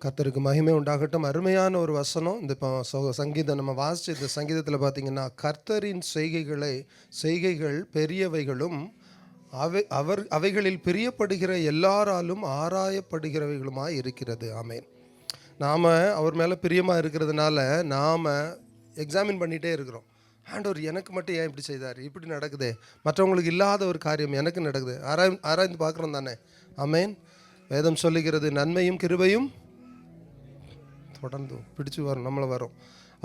கர்த்தருக்கு மகிமை உண்டாகட்டும். அருமையான ஒரு வசனம். இந்த இப்போ சங்கீதம் நம்ம வாசிச்சு, இந்த சங்கீதத்தில் பார்த்தீங்கன்னா, கர்த்தரின் செய்கைகள் பெரியவைகளும் அவைகளில் பிரியப்படுகிற எல்லாராலும் ஆராயப்படுகிறவைகளுமாய் இருக்கிறது. ஆமேன். நாம் அவர் மேலே பிரியமாக இருக்கிறதுனால நாம் எக்ஸாமின் பண்ணிகிட்டே இருக்கிறோம். ஆண்டவர் எனக்கு மட்டும் ஏன் இப்படி செய்தார், இப்படி நடக்குது, மற்றவங்களுக்கு இல்லாத ஒரு காரியம் எனக்கு நடக்குது, ஆராய்ந்து பார்க்குறோம் தானே. ஆமேன். வேதம் சொல்லுகிறது, நன்மையும் கிருபையும் தொடர்ந்து பிடிச்சு வரும், நம்மளை வரும்.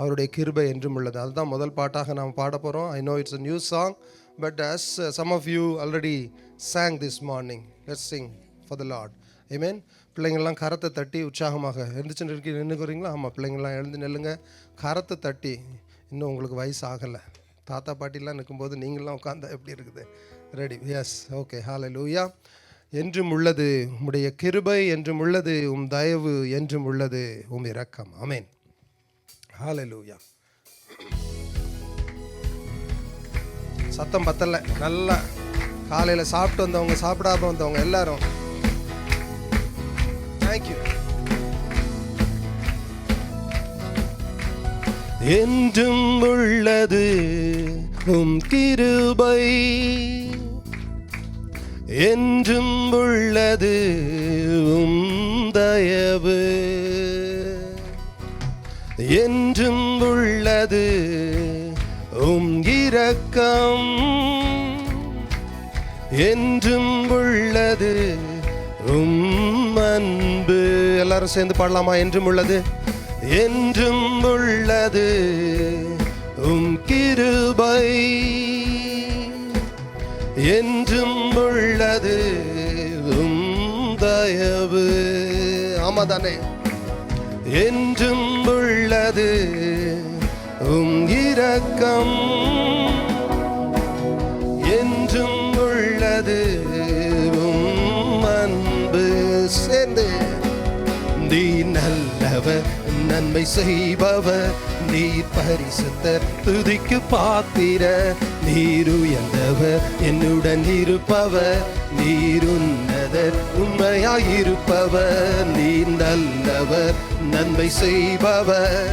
அவருடைய கிருபை என்றும் உள்ளது. அதுதான் முதல் பாட்டாக நாம் பாட போகிறோம். I know it's a new song, but as some of you already sang this morning, let's sing for the Lord. Amen. பிள்ளைங்கள்லாம் கரத்தை தட்டி உற்சாகமாக எழுந்துச்சு நின்றுக்கிறீங்களா? ஆமாம், பிள்ளைங்கள்லாம் எழுந்து நெல்லுங்க. கரத்தை தட்டி. இன்னும் உங்களுக்கு வயசு ஆகலை, தாத்தா பாட்டிலாம் நிற்கும்போது நீங்களாம் உட்காந்தா எப்படி இருக்குது? ரெடி? Yes, okay. ஹல்லேலூயா. என்றும் உள்ளது உம்முடைய கிருபை, என்றும் உள்ளது உம் தயவு, என்றும் உள்ளது உம் இரக்கம். ஆமென். ஹல்லேலூயா. சத்தம் பத்தல. நல்லா காலையில் சாப்பிட்டு வந்தவங்க, சாப்பிடாம வந்தவங்க எல்லாரும் தேங்க்யூ. என்றும் உள்ளது உம் கிருபை, என்றும் உள்ளது உம் தயவு, என்றும் உள்ளது உம் இரக்கம், என்றும் உள்ளது உம் அன்பு. எல்லாரும் சேர்ந்து பாடலாமா? என்றும் உள்ளது, என்றும் உள்ளது உம் கிருபை, என்றும் உள்ளது உம் தயவு. ஆமா தானே. என்றும் உள்ளது உம் இரக்கம், என்றும் உள்ளது உம் அன்பு. சேர்ந்து நீ நல்லவர், நன்மை செய்பவர், நீர் பரிசுத்தர், துதிக்கு பாத்திர, நீர் உயர்ந்தவர், என்னுடன் இருப்பவர், நீர் உன்னதர், உண்மையாயிருப்பவர், நீர் நல்லவர், நன்மை செய்பவர்,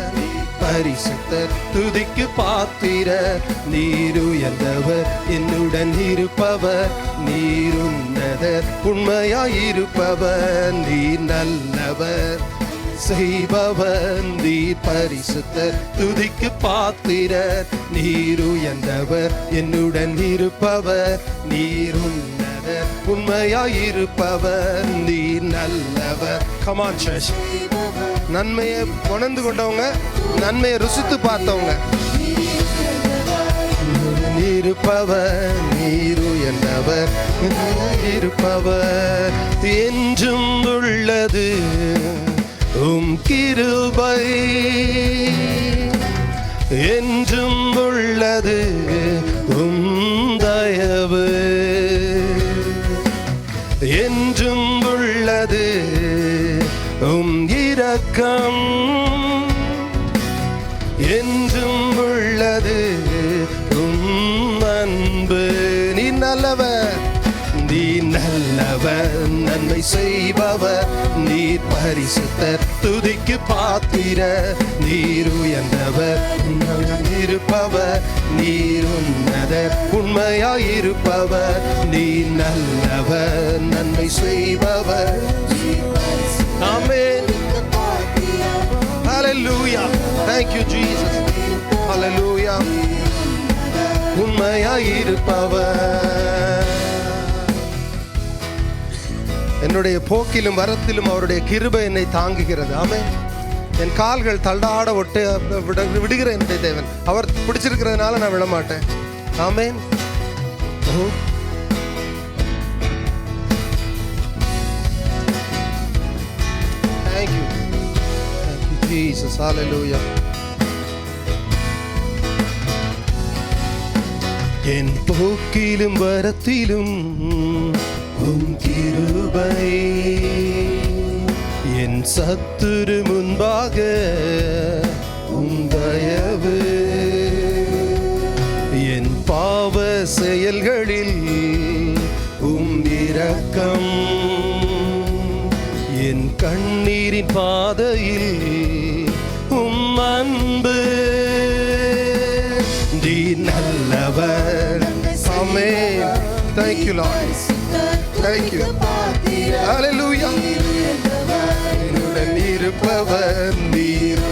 பரிசுத்தர், துதிக்கு பாத்திர, நீர் உயர்ந்தவர், என்னுடன் இருப்பவர், நீர் உன்னதர், உண்மையாயிருப்பவர், நீர் நல்லவர் செய்பவர், நீர் பரிசுத்தர், துதிக்கு பாத்திரர், நீர் உயர்ந்தவர், என்னுடன் இருப்பவர், நீர் உன்னதர், உண்மையாயிருப்பவர், நீர் நல்லவர். Come on church. நன்மையை உணர்ந்து கொண்டவங்க, நன்மையை ருசித்து பார்த்தவங்க, இருப்பவர், நீர் உயர்ந்தவர், இருப்பவர், என்றும் உள்ளது உம் கிருபை, என்றும் உள்ளது உம் தயவு, என்றும் உள்ளது உம் இரக்கம், என்றும் உள்ளது உம் அன்பு. நீ நல்லவர், நீ நல்லவர், நன்மை செய்பவர், நீர் பரிசுத்தர், துதிக்கு பாத்திர, நீர் உயர்ந்தவர், இருப்பவர், நீர் உன்னதர், உண்மையாயிருப்பவர், நீர் நல்லவர், நன்மை செய்பவர். ஆமென். Hallelujah. Thank you Jesus. Hallelujah. உண்மையாயிருப்பவர். என்னுடைய போக்கிலும் வரத்திலும் அவருடைய கிருபை என்னை தாங்குகிறது. ஆமென். என் கால்கள் தள்ளாட ஒட்டு விடுகிற என்னுடைய தேவன். அவர் பிடிச்சிருக்கிறதுனால நான் விட மாட்டேன். ஆமென். Thank you. Thank you Jesus. Hallelujah. என் போக்கிலும் வரத்திலும் உம் கிருபை, என் சத்துரு முன்பாக உம் தயவு, என் பாவ செயல்களில் உம் இரக்கம், என் கண்ணீரின் பாதையில் அன்பு நீ நல்லவர். ஆமென். Thank you Lord. Thank you. Hallelujah. என்னுடன் இருப்பவர் நீர்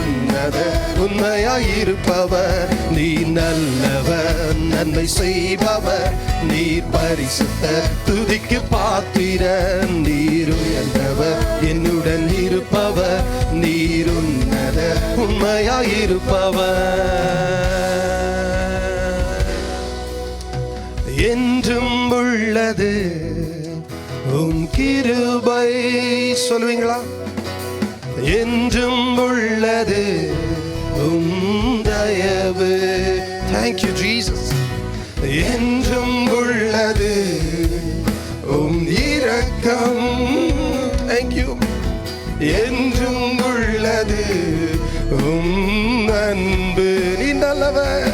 உண்மையாயிருப்பவர். நீ நல்லவர், நன்மை செய்பவர், நீர் பரிசுத்தர், துதிக்கு பாத்திரர். நீர் உயர்ந்தவர், என்னுடன் இருப்பவர், நீர் உன்னதர், உண்மையாயிருப்பவர். என்றும் உள்ளது உம் கிருபை. சொல்லுவீங்களா? என்றும் உள்ளது உம் தயவு. Thank you Jesus. என்றும் உள்ளது உம் இரக்கம். Thank you. என்றும் உள்ளது உம் அன்பு. நீ நல்லவர்,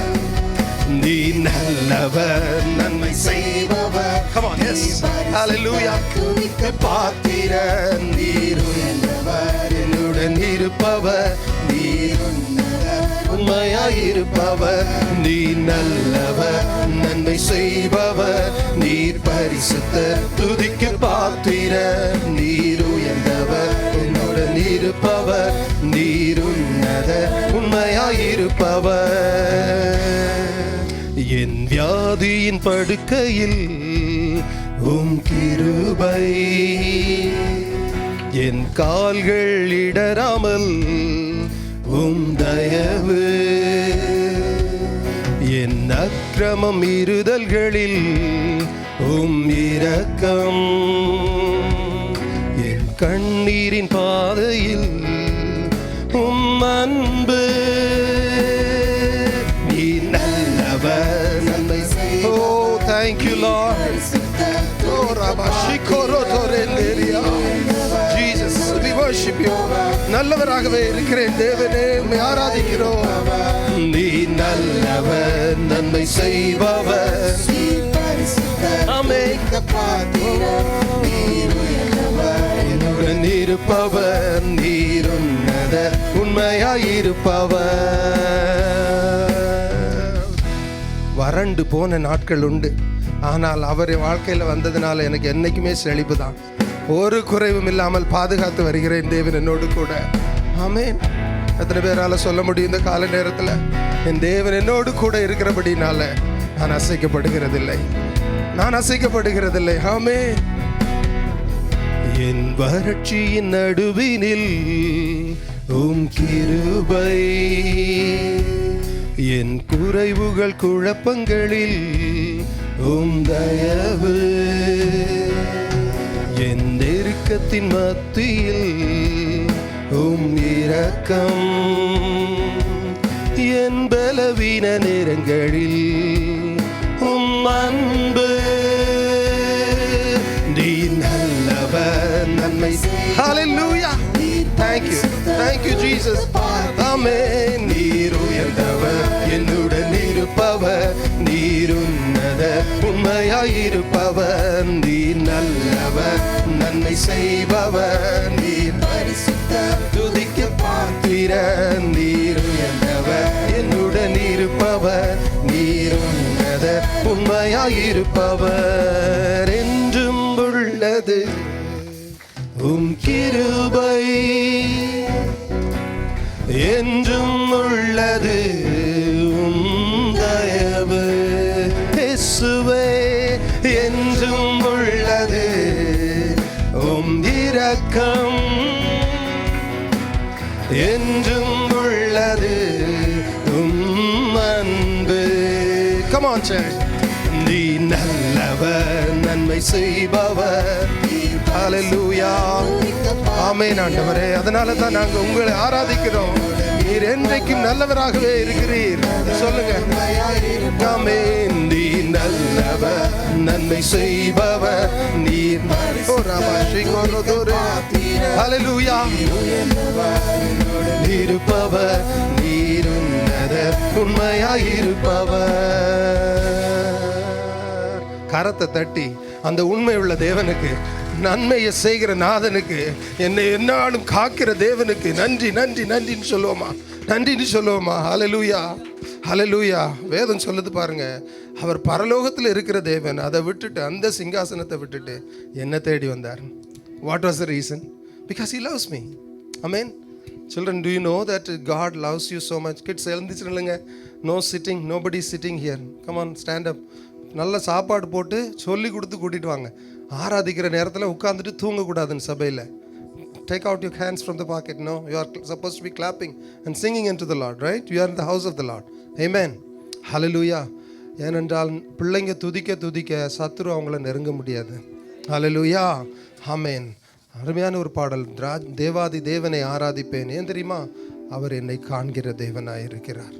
நீ நல்லவர், நன்மை செய்பவர். Come on, yes. Hallelujah. பாத்திரர், நீர் உயர்ந்தவர், என்னுடன் இருப்பவர், நீர் உண்மையாயிருப்பவர். நீ நல்லவர், நன்மை செய்பவர், நீர் பரிசுத்தர், துதிக்கு பாத்திரர். நீர் உயர்ந்தவர், என்னுடன் இருப்பவர், நீர் உன்னதர், உண்மையாயிருப்பவர். என் வியாதியின் படுக்கையில் உம் கிருபை, என் கால்கள் இடராமல் உம் தயவு, என் அக்கிரமம் மீறுதல்களில் உம் இரக்கம், என் கண்ணீரின் பாதையில் உம் அன்பு. நீ நல்லவர், நன்மை. Oh, thank you Lord. Oh, Rabba Shikoro Torenderia. Jesus, we worship you. நல்லவராகவே இருக்கிறேன் தேவனே, உம்மை ஆராதிக்கிறோம். நீ நல்லவர், நன்மை செய்பவர், ஆமென். என்னுடன் இருப்பவர், நீர் உன்னதர், உண்மையாயிருப்பவர். வறண்டு போன நாட்கள் உண்டு, ஆனால் அவர் வாழ்க்கையில் வந்ததுனால எனக்கு என்னைக்குமே செழிப்பு தான். ஒரு குறைவும் இல்லாமல் பாதுகாத்து வருகிறேன் தேவன் என்னோடு கூட. ஆமென். எத்தனை பேரால சொல்ல முடியும் இந்த கால நேரத்தில், என் தேவன் என்னோடு கூட இருக்கிறபடினால நான் அசைக்கப்படுகிறதில்லை, நான் அசைக்கப்படுகிறதில்லை. ஆமென். என் வறட்சியின் நடுவினில் உம் கிருபை, என் குறைவுகள் குழப்பங்களில் உம் தயவு, என் நெருக்கத்தின் மத்தியில் உம் இரக்கம், என் பலவீன நேரங்களில் உம் அன்பு. நீ நல்லவர், நன்மை. Hallelujah. Thank you. Thank you Jesus. Amen. நீர் உயர்ந்தவர், என்னுடன் இருப்பவர், நீர் உன்னதர், உண்மையாயிருப்பவர். நீர் நல்லவர், நன்மை செய்பவர், நீர் பரிசுத்தர், துதிக்க பாத்திரர். நீர் உயர்ந்தவர், என்னுடன் இருப்பவர், நீர் உன்னதர், உண்மையாயிருப்பவர். என்றும் உள்ளது உம் கிருபை, என்றும் உள்ளது உம் தயவு. இயேசுவே, என்றும் உள்ளது உம் இரக்கம், என்றும் உள்ளது உம் அன்பு. Come on church. நீ நல்லவர், நன்மை செய்பவர். ஹல்லேலூயா. ஆமென் ஆண்டவரே. அதனால தான் நாங்கள் உங்களை ஆராதிக்கிறோம். நீர் என்றைக்கும் நல்லவராகவே இருக்கிறீர். சொல்லுங்க. ஆமென். நீ நல்லவர், நன்மை செய்பவர், நீர் ஹல்லேலூயா இருப்பவர், நீர் உன்னதர், உண்மையாயிருப்பவர். கரத்தை தட்டி அந்த உண்மை உள்ள தேவனுக்கு நன்மையை செய்கிற நாதனுக்கு, என்னை என்னாலும் காக்கிற தேவனுக்கு நன்றி நன்றி நன்றின்னு சொல்லுவோமா? நன்றின்னு சொல்லுவோமா? ஹல்லேலூயா, ஹல்லேலூயா. வேதம் சொல்லுது பாருங்க, அவர் பரலோகத்தில் இருக்கிற தேவன் அதை விட்டுட்டு, அந்த சிங்காசனத்தை விட்டுட்டு என்ன தேடி வந்தார். What was the reason? Because he loves me. Amen. Children, do you know that God loves you so much? Kids, எழுந்திருச்சு நில்லுங்க. No sitting, nobody sitting here. Come on, stand up. நல்ல சாப்பாடு போட்டு சொல்லி கொடுத்து கூட்டிட்டு வாங்க. ஆராதிக்கிற நேரத்தில் உட்காந்துட்டு தூங்கக்கூடாதுன்னு சபையில். Take out your hands from the pocket. No, you are supposed to be clapping and singing into the Lord, right? You are in the house of the Lord. Amen. Hallelujah. ஏனென்றால் பிள்ளைங்க துதிக்க துதிக்க சத்துரு அவங்கள நெருங்க முடியாது. Hallelujah. Amen. அருமையான ஒரு பாடல். தேவாதி தேவனை ஆராதிப்பேன். ஏன் தெரியுமா? அவர் என்னை காண்கிற தேவனாய் இருக்கிறார்.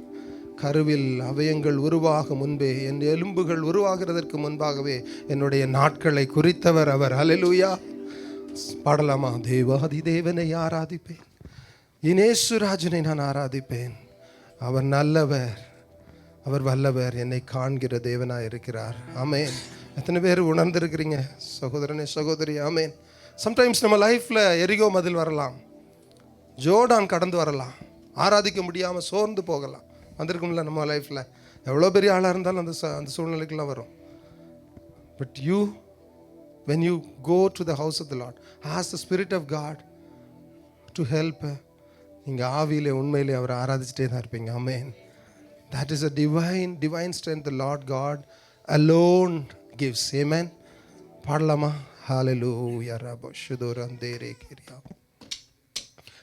கருவில் அவயங்கள் உருவாகும் முன்பே, என் எலும்புகள் உருவாகிறதற்கு முன்பாகவே என்னுடைய நாட்களை குறித்தவர் அவர். ஹல்லேலூயா. பாடலாமா? தேவாதி தேவனை ஆராதிப்பேன், இயேசுராஜனை நான் ஆராதிப்பேன். அவர் நல்லவர், அவர் வல்லவர், என்னை காண்கிற தேவனாய் இருக்கிறார். ஆமென். எத்தனை பேர் உணர்ந்திருக்கிறீங்க சகோதரனே, சகோதரி? ஆமென். சம்டைம்ஸ் நம்ம லைஃப்பில் எரிகோ மதில் வரலாம், ஜோர்டான் கடந்து வரலாம், ஆராதிக்க முடியாமல் சோர்ந்து போகலாம். வந்திருக்கும்ல நம்ம லைஃப்பில். எவ்வளோ பெரிய ஆளாக இருந்தாலும் அந்த சூழ்நிலைக்கெல்லாம் வரும். But when you go to the house of the Lord, ask the Spirit of God to help. நீங்கள் ஆவியிலே உண்மையிலே அவரை ஆராதிச்சுட்டே தான் இருப்பீங்க. ஆமென். That is a divine strength the Lord God alone gives. Amen. பாடலாமா? Hallelujah.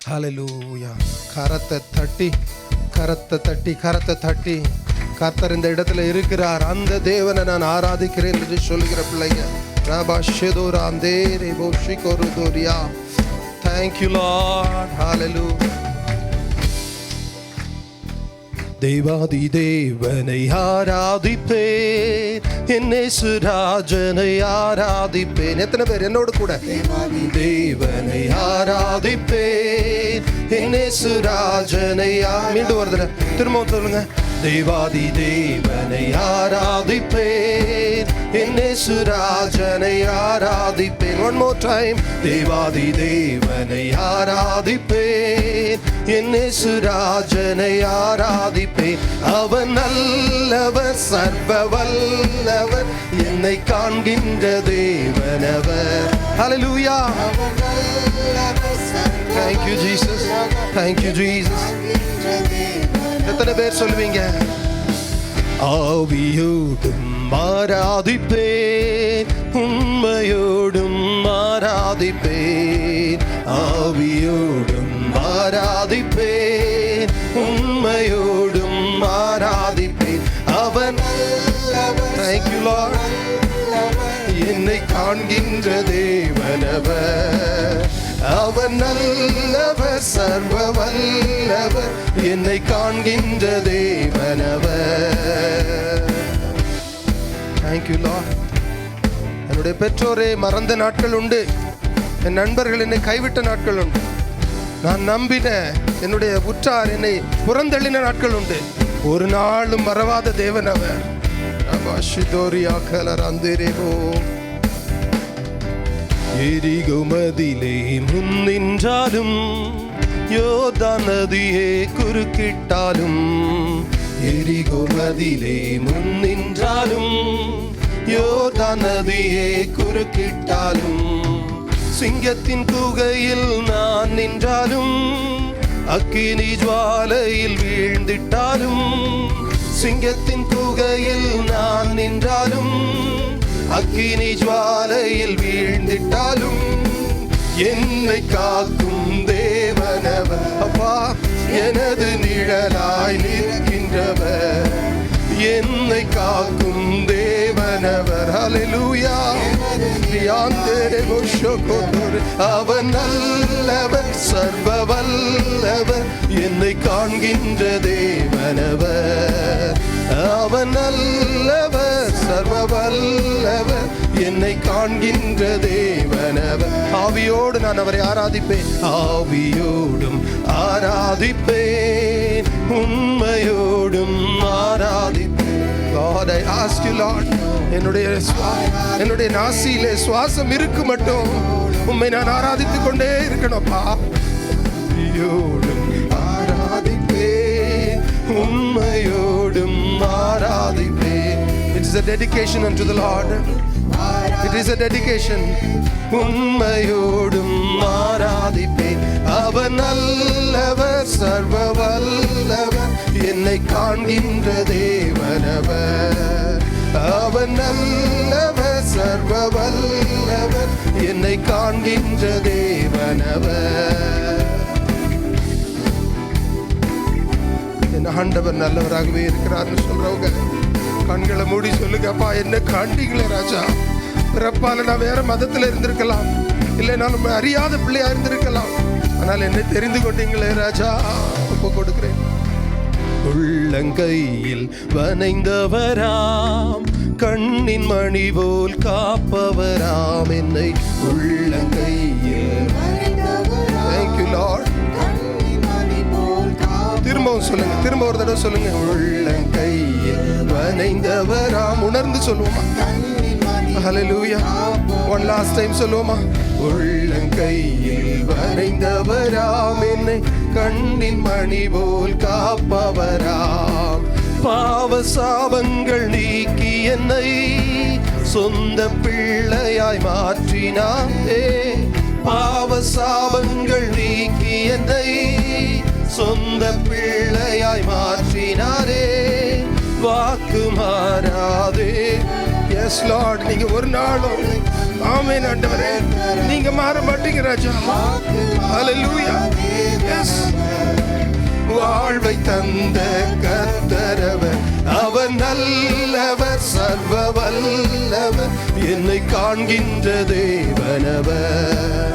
Hallelujah. கரத்தை தட்டி கர்த்தர் இந்த இடத்துல இருக்கிறார், அந்த தேவனை நான் ஆராதிக்கிறேன் என்று சொல்லுகிற பிள்ளைங்க. Thank you, Lord. Hallelujah. தேவாதி தேவனை ஆராதிப்பேன், என் இயேசுராஜனை ஆராதிப்பேன். எத்தனை பேர் என்னோடு கூட? தேவாதி தேவனை ஆராதிப்பேன், என் இயேசுராஜனை. மீண்டும் ஒரு தடவை திரும்ப சொல்லுங்க. தேவாதி தேவனை ஆராதிப்பேன், என் இயேசுராஜனை ஆராதிப்பேன். One more time. தேவாதி தேவனை ஆராதிப்பேன், என் இயேசுராஜனை ஆராதிப்பேன். அவன் நல்லவர், சர்வ வல்லவர், என்னை காண்கின்ற தேவனவர். Hallelujah. Thank you Jesus. Thank you Jesus. எத்தனை பேர் சொல்லுவீங்க? ஆவியோடும் ஆராதிப்பேன், உண்மையோடும் ஆராதிப்பேன். ஆவியோடும் ஆராதிப்பேன், உண்மையோடும் ஆராதிப்பேன். அவன் Thank you Lord. என்னை காண்கின்ற தேவனவர், அவன் நல்லவர், சர்வ வல்லவர், என்னை காண்கின்ற தேவனவர். Thank you Lord. என்னுடைய பெற்றோரை மறந்த நாட்கள் உண்டு, என் நண்பர்கள் என்னை கைவிட்ட நாட்கள் உண்டு, நான் நம்பின என்னுடைய உற்றார் என்னை புறந்தள்ளின நாட்கள் உண்டு. ஒரு நாளும் மறவாத தேவன் அவர். எரிகோ மதிலே முன்னின்றாலும், யோர்தான் நதியே குறுக்கிட்டாலும். எரிகோ மதிலே முன்னின்றாலும், யோர்தான் நதியே குறுக்கிட்டாலும். சிங்கத்தின் குகையில் நான் நின்றாலும், அக்கினி ஜுவாலையில் வீழ்ந்திட்டாலும். சிங்கத்தின் குகையில் நான் நின்றாலும், அக்கினி ஜுவாலையில் வீழ்ந்திட்டாலும். என்னை காக்கும் தேவனவர், அப்பா எனது நிழலாய் நிற்கின்றவர். என்னை காக்கும் தேவனவர். ஹல்லேலூயா. அவன் நல்லவர், சர்வ வல்லவர், என்னை காண்கின்ற தேவனவர். அவன் நல்லவர், சர்வ வல்லவர், என்னை காண்கின்ற தேவனவர். ஆவியோடு நான் அவரை ஆராதிப்பேன், ஆவியோடும் ஆராதிப்பேன், உண்மையோடும் ஆராதிப்பேன். Lord, I ask you, Lord, என்னுடைய நாசியிலே சுவாசம் இருக்கு மட்டும் உம்மை நான் ஆராதித்துக் கொண்டே இருக்கணும்ப்பா. ஆராதிப்பேன், உம்மையோடும் ஆராதிப்பேன். It is a dedication unto the Lord. It is a dedication. உம்மையோடும் ஆராதிப்பேன். அவர் நல்லவர், சர்வ வல்லவர், என்னை காண்கின்ற தேவனவர். அவர் நல்லவர், சர்வ வல்லவர், என்னை காண்கின்ற தேவனவர். என் ஆண்டவர் நல்லவராகவே இருக்கிறார்னு சொல்றவங்க கண்களை மூடி சொல்லுங்க, அப்பா என்ன காண்பீங்களே ராஜா. பிறப்பால நான் வேற மதத்துல இருந்திருக்கலாம், இல்லை நான் அறியாத பிள்ளையா இருந்திருக்கலாம், ஆனால் என்னை தெரிந்து கொண்டீங்களே ராஜா. ஒப்பு கொடுக்கிறேன். உள்ளங்கையில் வனைந்தவராம், கண்ணின் மணி போல் காப்பவராம், என்னை உள்ளங்கையில். Thank you Lord. திரும்பவும் சொல்லுங்க, திரும்ப ஒரு தடவை சொல்லுங்க. உள்ளங்கையில் வனைந்தவராம். உணர்ந்து சொல்லுவோமா? Hallelujah. One last time சொல்லுவோமா? உள்ளங்கையில் வரைந்தவராம், என்னை கண்ணின் மணி போல் காப்பவராம், பாவ சாபங்கள் நீக்கி என்னை சொந்த பிள்ளையாய் மாற்றினாரே. பாவ சாபங்கள் நீக்கி என்னை சொந்த பிள்ளையாய் மாற்றினாரே. வாக்கு மாறாதே. Yes Lord, நீங்க ஒரு நாளும் ஆமென் ஆண்டவரே, நீங்க மாற மாட்டீங்க ராஜா. Hallelujah. Yes. வாழ்வை தந்த கர்த்தரவர், அவர் நல்லவர், சர்வ வல்லவர், என்னை காண்கின்ற தேவனவர்.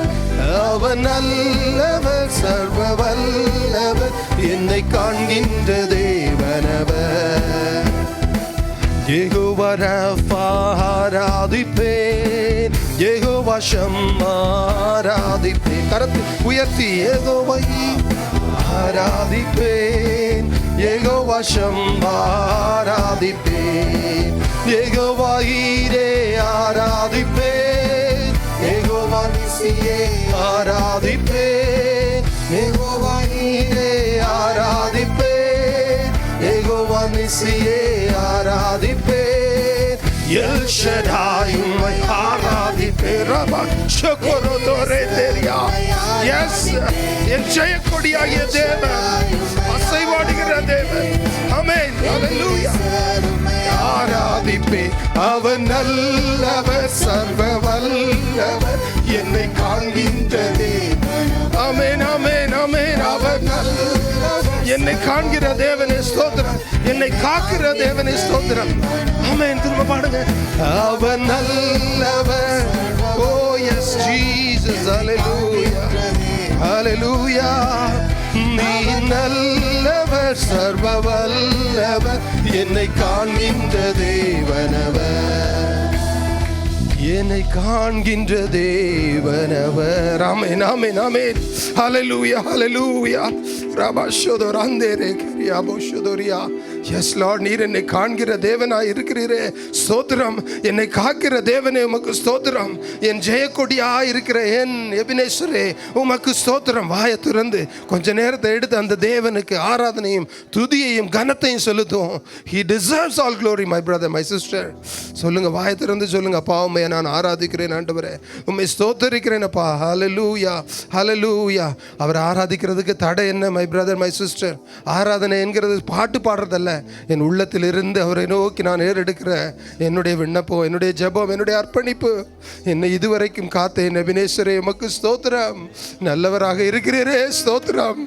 அவர் நல்லவர், சர்வ வல்லவர், என்னை காண்கின்ற தேவனவர். யெகோவா ரஃபா ஆராதிப்பேன், யெகோவா ஷம்மா ஆராதிப்பேன். கரத்தை உயர்த்தி யெகோவா ஆராதிப்பேன், யெகோவா ஷம்மா ஆராதிப்பேன், யெகோவா ஈரே ஆராதிப்பேன், யெகோவா நிசியே ஆராதிப்பேன், யெகோவா ஈரே ஆராதிப்பேன், யெகோவா நிசியே ஆராதிப்பேன், எல் ஷடாய் உம்மை ஆராதிப்பேன். ரபா ஷகோரோதோரே தேரியா. எஸ், என் ஜெயக்கொடியாகிய தேவன், அசைவாடுகிற தேவன். ஆமென். ஹல்லேலூயா. ஆராதிப்பேன். அவர் நல்லவர், சர்வ வல்லவர், என்னை காண்கின்ற தேவன். ஆமென், ஆமென், ஆமென். அவர் நல்லவர், என்னை காண்கிற தேவனே ஸ்தோத்திரம், என்னை காக்கிற தேவனே ஸ்தோத்திரம். ஆமென். திரும்ப பாடுங்க. அவர் நல்லவர். Oh yes Jesus. Hallelujah. Hallelujah. நீ நல்லவர், சர்வ வல்லவர், என்னை காண்கின்ற தேவனவர், என்னை காண்கின்ற தேவனவர். ஆமென், ஆமென், ஆமென். Hallelujah, hallelujah. ரபாஷோதோராந்தேரே கிரியாபோஷோதோரியா. எஸ் லார்ட், நீர் என்னை காண்கிற தேவனாய் இருக்கிறீரே, ஸ்தோத்திரம். என்னை காக்கிற தேவனே உமக்கு ஸ்தோத்திரம். என் ஜெயக்கொடியா இருக்கிற என் எபினேஸ்வரே உமக்கு ஸ்தோத்திரம். வாயை திறந்து கொஞ்ச நேரத்தை எடுத்து அந்த தேவனுக்கு ஆராதனையும் துதியையும் கனத்தையும் செலுத்தும். He deserves all glory, my brother, my sister. சொல்லுங்க, வாயை திறந்து சொல்லுங்க. அப்பா, உம்மை நான் ஆராதிக்கிறேன் ஆண்டவரே, உம்மை ஸ்தோத்தரிக்கிறேன் அப்பா. ஹல்லேலூயா, ஹல்லேலூயா. அவர் ஆராதிக்கிறதுக்கு தடை என்ன, மை பிரதர், மை சிஸ்டர்? ஆராதனை என்கிறது பாட்டு பாடுறதல்ல, என் உள்ளத்தில் இருந்து அவரை நோக்கி நான் ஏறெடுக்கிற என்னுடைய விண்ணப்பம், என்னுடைய ஜெபம், என்னுடைய அர்ப்பணிப்பு. என்னை இதுவரைக்கும் காத்த என் எபினேஸ்வரே உமக்கு ஸ்தோத்திரம். நல்லவராக இருக்கிறீரே, ஸ்தோத்திரம்.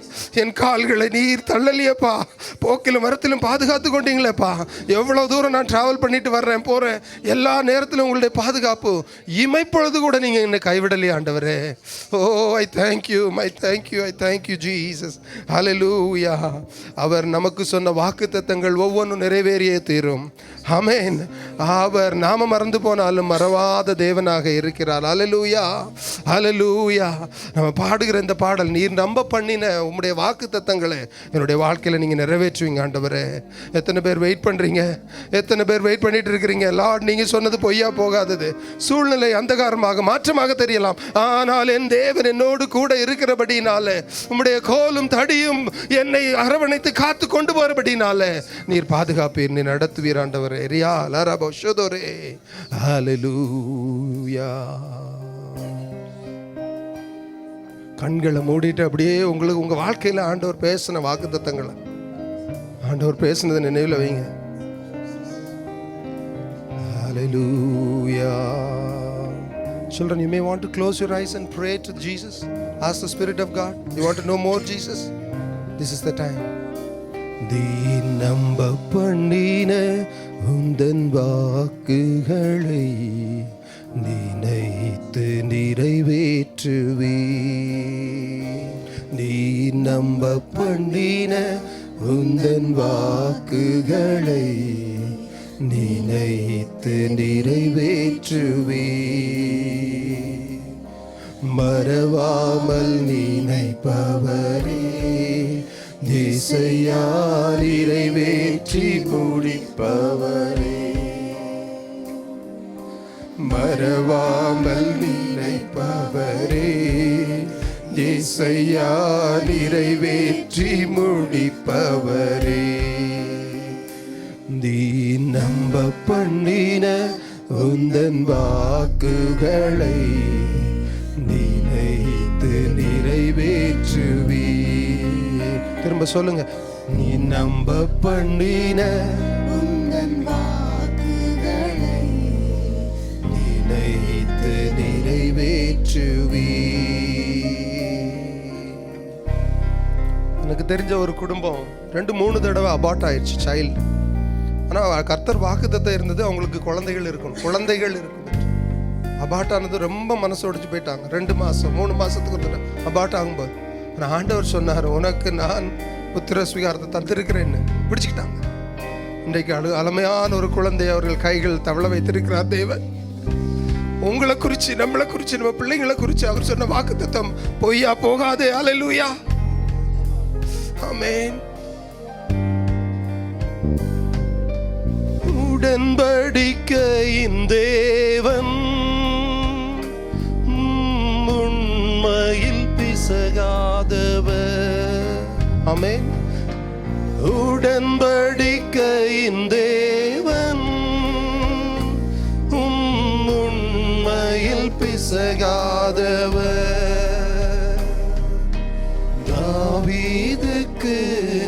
என் கால்களை நீர் தள்ளலியப்பா, போக்கிலும் மரத்திலும் பாதுகாத்து கொண்டீங்களேப்பா. எவ்வளோ தூரம் நான் ட்ராவல் பண்ணிட்டு வர்றேன், போகிறேன், எல்லா நேரத்திலும் உங்களுடைய பாதுகாப்பு. இமைப்பொழுது கூட நீங்கள் என்னை கைவிடலையே ஆண்டவரே. Oh, I thank you, I thank you, I thank you Jesus. Hallelujah. அவர் நமக்கு சொன்ன வாக்குத்தத்தங்கள் வாக்குத்தத்தங்கள் ஒவ்வொன்றும் நிறைவேறியே தீரும். ஆமென். அவர் நாம மறந்து போனாலும் மறவாத தேவனாக இருக்கிறார். அல்லேலூயா, அல்லேலூயா. நம்ம பாடுகிற இந்த பாடல், நீர் நம்ப பண்ணின உம்முடைய வாக்குத்தத்தங்களை என்னுடைய வாழ்க்கையில் நீங்கள் நிறைவேற்றுவீங்க ஆண்டவரே. எத்தனை பேர் வெயிட் பண்ணுறீங்க? எத்தனை பேர் வெயிட் பண்ணிட்டு இருக்கிறீங்க? லார்ட், நீங்கள் சொன்னது பொய்யா போகாதது. சூழ்நிலை அந்தகாரமாக மாற்றமாக தெரியலாம், ஆனால் என் தேவன் என்னோடு கூட இருக்கிறபடினால, உம்முடைய கோலும் தடியும் என்னை அரவணைத்து காத்து கொண்டு போறபடினால நீர் பாதுகாப்பீர், நீர் நடத்துவீர் ஆண்டவரே. ரியா லரபோ ஷோதோரே. ஹல்லேலூயா. கண்களை மூடிட்டு அப்படியே உங்களுக்கு உங்க வாழ்க்கையில ஆண்டவர் பேசின வாக்குத்தத்தங்களை, ஆண்டவர் பேசினதை நினைவில் வைங்க. Hallelujah. Children, you may want to close your eyes and pray to Jesus. Ask the Spirit of God. You want to know more Jesus? This is the time. நீ நம்ப பண்ணின உந்தன் வாக்குகளை நினைத்து நிறைவேற்றுவே. நீ நம்ப பண்ணின உந்தன் வாக்குகளை நினைத்து நிறைவேற்றுவே. மறவாமல் நினைப்பவரே, இசையா நிறைவேற்றி முடிப்பவரே. மறவாமல் நினைப்பவரே, இசையா நிறைவேற்றி முடிப்பவரே. நீ நம்ப பண்ணின உந்தன் வாக்குகளை நினைத்து நிறைவேற்றுவே. திரும்ப சொல்லுங்க. நீ நம்ப பண்ணின உந்தன் வாக்குகளை நினைத்து நிறைவேற்றுவே. எனக்கு தெரிஞ்ச ஒரு குடும்பம் 2-3 தடவை அபார்ட் ஆயிடுச்சு சைல்டு. ஆனால் கர்த்தர் வாக்குத்தத்தம் இருந்தது, அவங்களுக்கு குழந்தைகள் இருக்கும். அபார்ட் ஆனது ரொம்ப மனசு உடைச்சு போயிட்டாங்க. 2 மாதம் 3 மாதத்துக்கு அபார்ட் ஆகும்போது ஆனால் ஆண்டவர் சொன்னார், உனக்கு நான் புத்திர ஸ்வீகாரத்தை தந்திருக்கிறேன்னு. பிடிச்சிக்கிட்டாங்க. இன்றைக்கு அழமையான ஒரு குழந்தை அவர்கள் கைகள் தவள வைத்திருக்கிறார் தேவன். உங்களை குறித்து, நம்மளை குறித்து, நம்ம பிள்ளைங்களை குறித்து அவர் சொன்ன வாக்குத்தத்தம் பொய்யா போகாது. அல்லேலூயா, ஆமென். உடன்படிக்கையின் தேவன் உண்மையில் பிசகாதவர். ஆமென். உடன்படிக்கையின் தேவன் உண்மையில் பிசகாதவர். தாவீதுக்கு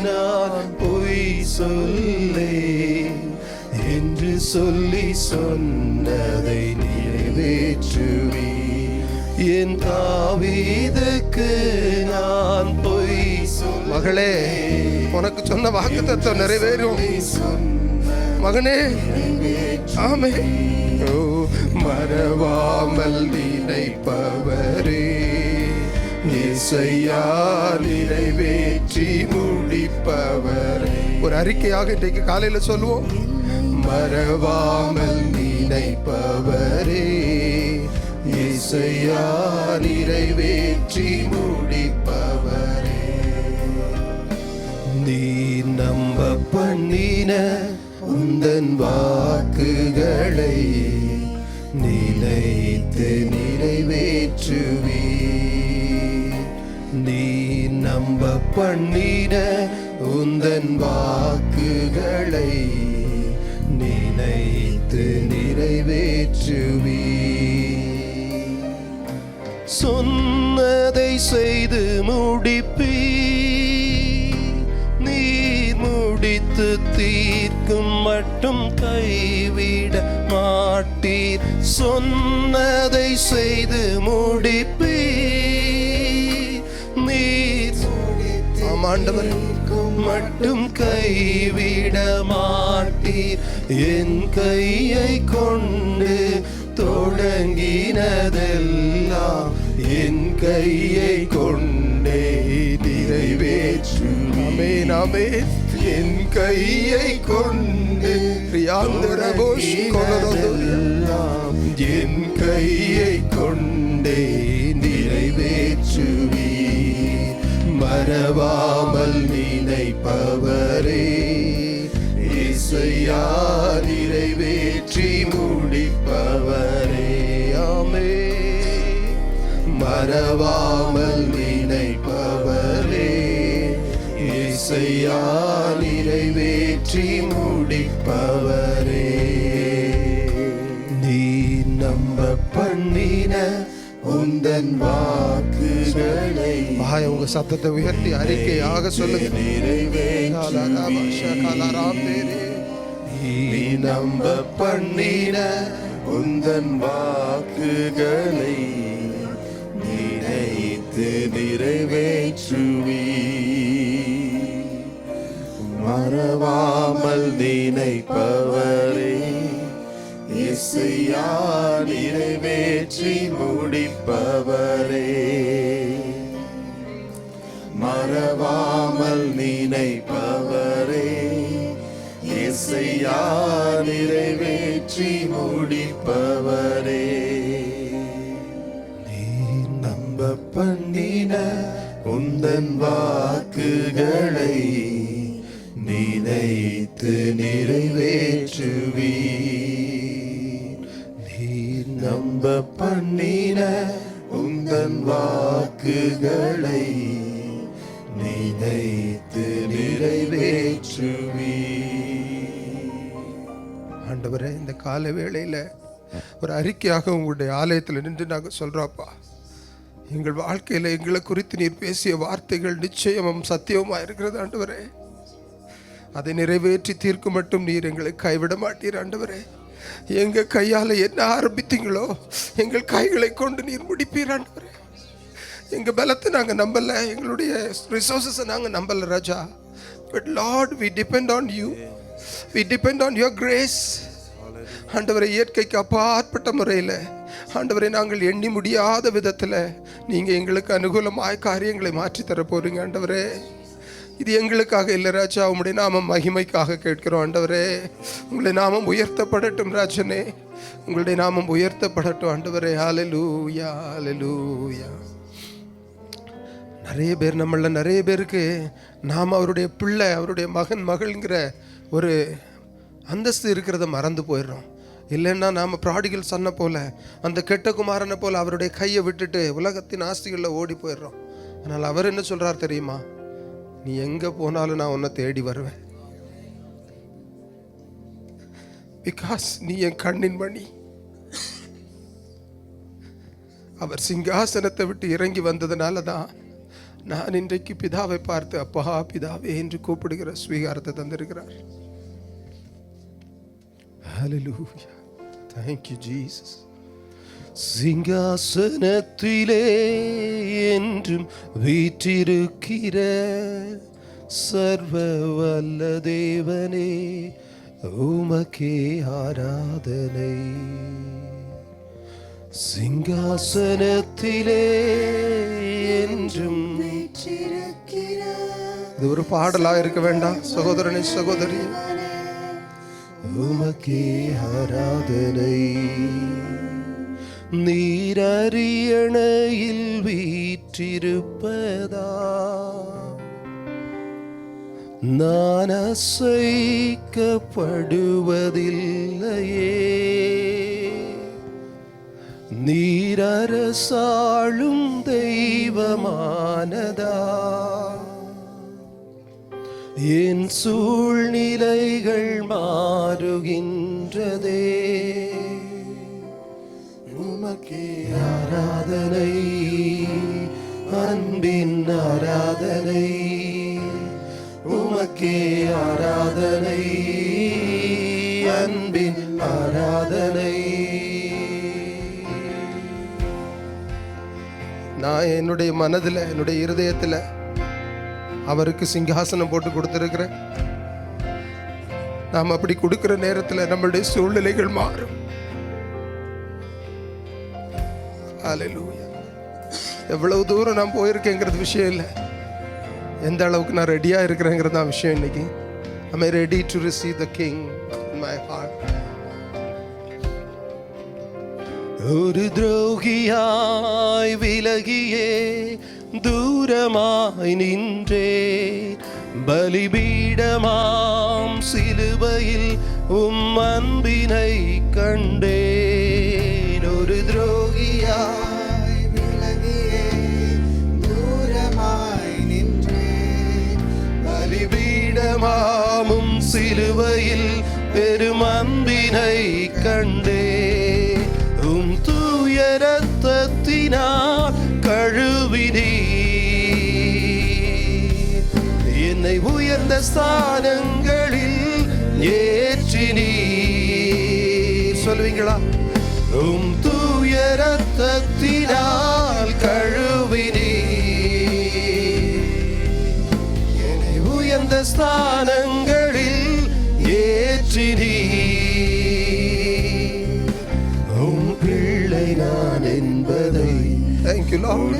நான் பொய் சொல்லேன் என்று சொல்லி சொன்னதை நிறைவேற்றுவே. என் தாவீதுக்கு நான் பொய் சொல்ல. மகளே, உனக்கு சொன்ன வாக்குத்தத்தம் நிறைவேறும் மகனே. ஆமென். மறவாமல் நினைப்பவரே, இசையா நிறைவேற்றி முடிப்பவரே. ஒரு அறிக்கையாக இன்றைக்கு காலையில சொல்லுவோம். மறவாமல் நினைப்பவரே, இசையா நிறைவேற்றி முடிப்பவரே. நீ நம்ப பண்ணின உந்தன் வாக்குகளை நினைத்து நிறைவேற்றுவே. நீ நம்ப பண்ணின உந்தன் வாக்குகளை நினைத்து நிறைவேற்றுவே. சொன்னதை செய்து முடிப்பீ, நீர் முடித்து தீர்க்கும் மட்டும் கைவிட மாட்டீர். சொன்னதை செய்து முடிப்பீ, நீர் ஆண்டவர் மட்டும் கைவிட மாட்டீர். என் கையை கொண்டு தொடங்கினதெல்லாம் என் கையை கொண்டே நிறைவேற்று. ஆமென், ஆமென். என் கையை கொண்டு என் கையை கொண்டே நிறைவேற்றுவி, மறவாமல் நினைப்பவரே இசையா நிறைவேற்றி முடிப்பவரே. ஆமே, மறவாமல் நினைப்பவரே இசையா நிறைவேற்றி முடிப்பவரே. நீ நம்ப பண்ணின உந்தன் வாக்குகளை உங்க சத்தத்தை உயர்த்தி அறிக்கையாக சொல்லுங்க. நீ நம்ப பண்ணின உந்தன் வாக்குகளை நினைத்து நிறைவேற்றுவி, மறவாமல் நினைப்பவரே இசையா நிறைவேற்றி முடிப்பவரே. மறவாமல் நினைப்பவரே இசையா நிறைவேற்றி முடிப்பவரே. நீ நம்ப பண்ணின உந்தன் வாக்குகளை நினைத்து நிறைவேற்றுவி, நீ நம்ப பண்ணின உந்தன் வாக்குகளை நினைத்து நிறைவேற்றுவி. ஆண்டவரே, இந்த கால வேளையில ஒரு அறிக்கையாக உங்களுடைய ஆலயத்தில் நின்று நாங்கள் சொல்றோப்பா, எங்கள் வாழ்க்கையில எங்களை குறித்து நீர் பேசிய வார்த்தைகள் நிச்சயமும் சத்தியமா இருக்கிறது ஆண்டவரே. அதை நிறைவேற்றி தீர்க்கும் மட்டும் நீர் எங்களை கைவிட மாட்டீர் ஆண்டவரே. எங்க கையால என்ன ஆரம்பித்தீங்களோ எங்கள் கைகளை கொண்டு நீர் முடிப்பீர் ஆண்டவரே. எங்க பலத்தை நாங்க நம்பல, எங்களுடைய ரிசோர்சஸ் நாங்க நம்பல ராஜா. But Lord, we depend on you. We depend on your grace. ஆண்டவரே, இயற்கைக்கு அப்பாற்பட்ட முறையில் ஆண்டவரை நாங்கள் எண்ணி முடியாத விதத்தில் நீங்க எங்களுக்கு அனுகூலமாய் காரியங்களை மாற்றி தர போறீங்க ஆண்டவரே. இது எங்களுக்காக இல்லை ராஜா, உங்களுடைய நாமம் மகிமைக்காக கேட்கிறோம் ஆண்டவரே. உங்களுடைய நாமம் உயர்த்தப்படட்டும் ராஜனே, உங்களுடைய நாமம் உயர்த்தப்படட்டும் ஆண்டவரே. ஹல்லேலூயா, ஹல்லேலூயா. நிறைய பேருக்கு நாம் அவருடைய பிள்ளை, அவருடைய மகன் மகள்ங்கிற ஒரு அந்தஸ்து இருக்கிறத மறந்து போயிடுறோம். இல்லைன்னா நாம் ப்ராடிகல் சொன்ன போல, அந்த கெட்ட குமாரனை போல அவருடைய கையை விட்டுட்டு உலகத்தின் ஆஸ்திகளில் ஓடி போயிடுறோம். அதனால் அவர் என்ன சொல்கிறார் தெரியுமா? நீ எங்கே போனாலும் நான் உன்னை தேடி வருவேன். பிகாஸ் நீ என் கண்ணின் மணி. அவர் சிங்காசனத்தை விட்டு இறங்கி வந்ததுனால தான் நான் இன்றைக்கு பிதாவை பார்த்து அப்பா பிதாவே என்று கூப்பிடுகிற ஸ்வீகாரத்தை தந்திருக்கிறார். Hallelujah. Thank you Jesus. சிங்காசனத்திலே என்றும் வீற்றிருக்கிற சர்வ வல்ல தேவனே, உமக்கே ஆராதனை. சிங்காசனத்திலே என்றும் வீற்றிருக்கிற. இது ஒரு பாடலா இருக்க வேண்டாம் சகோதரனே, சகோதரி. உமக்கே ஆராதனை. நீரரியணையில் வீற்றிருப்பதா நான் அசைக்கப்படுவதில்லையே. நீரரசாளும் தெய்வமானதா என் சூழ்நிலைகள் மாறுகின்றதே. உமக்கே ஆராதனை, அன்பின் ஆராதனை. உமக்கே ஆராதனை, அன்பின் ஆராதனை. நான் என்னுடைய மனதில், என்னுடைய இருதயத்தில் அவருக்கு சிங்காசனம் போட்டு கொடுத்திருக்கிறேன். நாம் அப்படி கொடுக்கிற நேரத்தில் நம்மளுடைய சூழ்நிலைகள் மாறும். ஹல்லேலூயா. எவ்வளவு தூரம் நான் போயிருக்கேங்கிறது விஷயம் இல்லை, எந்த அளவுக்கு நான் ரெடியாக இருக்கிறேங்கிறது தான் விஷயம். இன்னைக்கு Am I ready to receive the King in my heart? ஒரு துரோகியாய் விலகியே தூரமாய் நின்றே, பலிபீடமாம் சிலுவையில் அன்பினை கண்டேன். ஒரு துரோகியாய் விலகியே தூரமாய் நின்றே, பலிபீடமாம் சிலுவையில் அன்பினை கண்டேன். தூய இரத்தத்தினால் கழுவினீர், என்னை உயர்ந்த ஸ்தானங்களில் ஏற்றினீர். சொல்லுவீங்களா? தூய இரத்தத்தினால் கழுவினீர், என்னை உயர்ந்த ஸ்தானங்களில் ஏற்றினீர். நான் என்பதை Thank you Lord.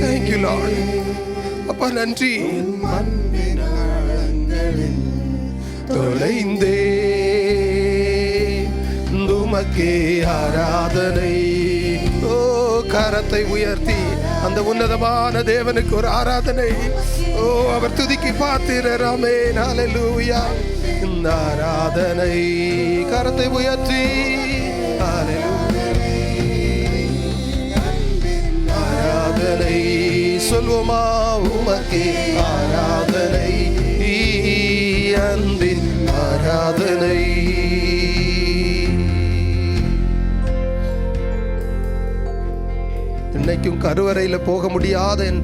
Thank you Lord. அப்பா நன்றி. தொலைந்தே உமக்கே ஆராதனை. ஓ, கரத்தை உயர்த்தி அந்த உன்னதமான தேவனுக்கு ஒரு ஆராதனை. ஓ, அவர் துதிக்கு பாத்திரர். ஆமென். ஹல்லேலூயா. இந்த ஆராதனை கரத்தை உயர்த்தி ஆராதனை சொல்வோமா? உமக்கே ஆராதனை, அன்பின் ஆராதனை. இன்னைக்கும் கருவறையில் போக முடியாத என்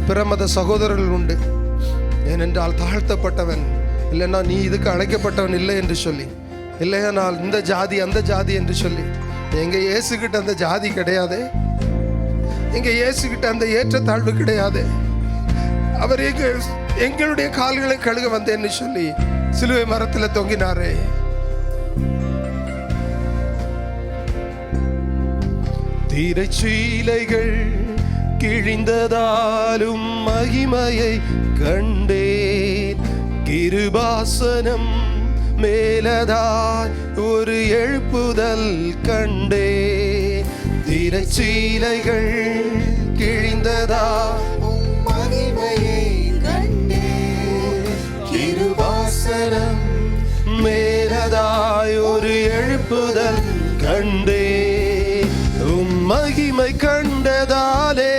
பிரமத சகோதரர்கள் உண்டு. ஏனென்றால் தாழ்த்தப்பட்டவன், இல்லைன்னா நீ இதுக்கு அழைக்கப்பட்டவன் இல்லை என்று சொல்லி, இல்லையா நான் இந்த ஜாதி அந்த ஜாதி என்று சொல்லி. எங்க இயேசுகிட்ட அந்த ஜாதி கிடையாது, எங்க இயேசுகிட்ட அந்த ஏற்றத்தாழ்வு கிடையாது. அவர் எங்களுடைய கால்களை கழுக வந்தேன்னு சொல்லி சிலுவை மரத்தில் தொங்கினாரே. திரைச்சீலைகள் கிழிந்ததாலும் மகிமையை கண்டேன், கிருபாசனம் மேலதாய் ஒரு எழுப்புதல் கண்டே. திரைச்சீலைகள் கிழிந்ததா மகிமையை கண்டே, கிருபாசனம் மேலதாய் ஒரு எழுப்புதல் கண்டே. மகிமை கண்டதாலே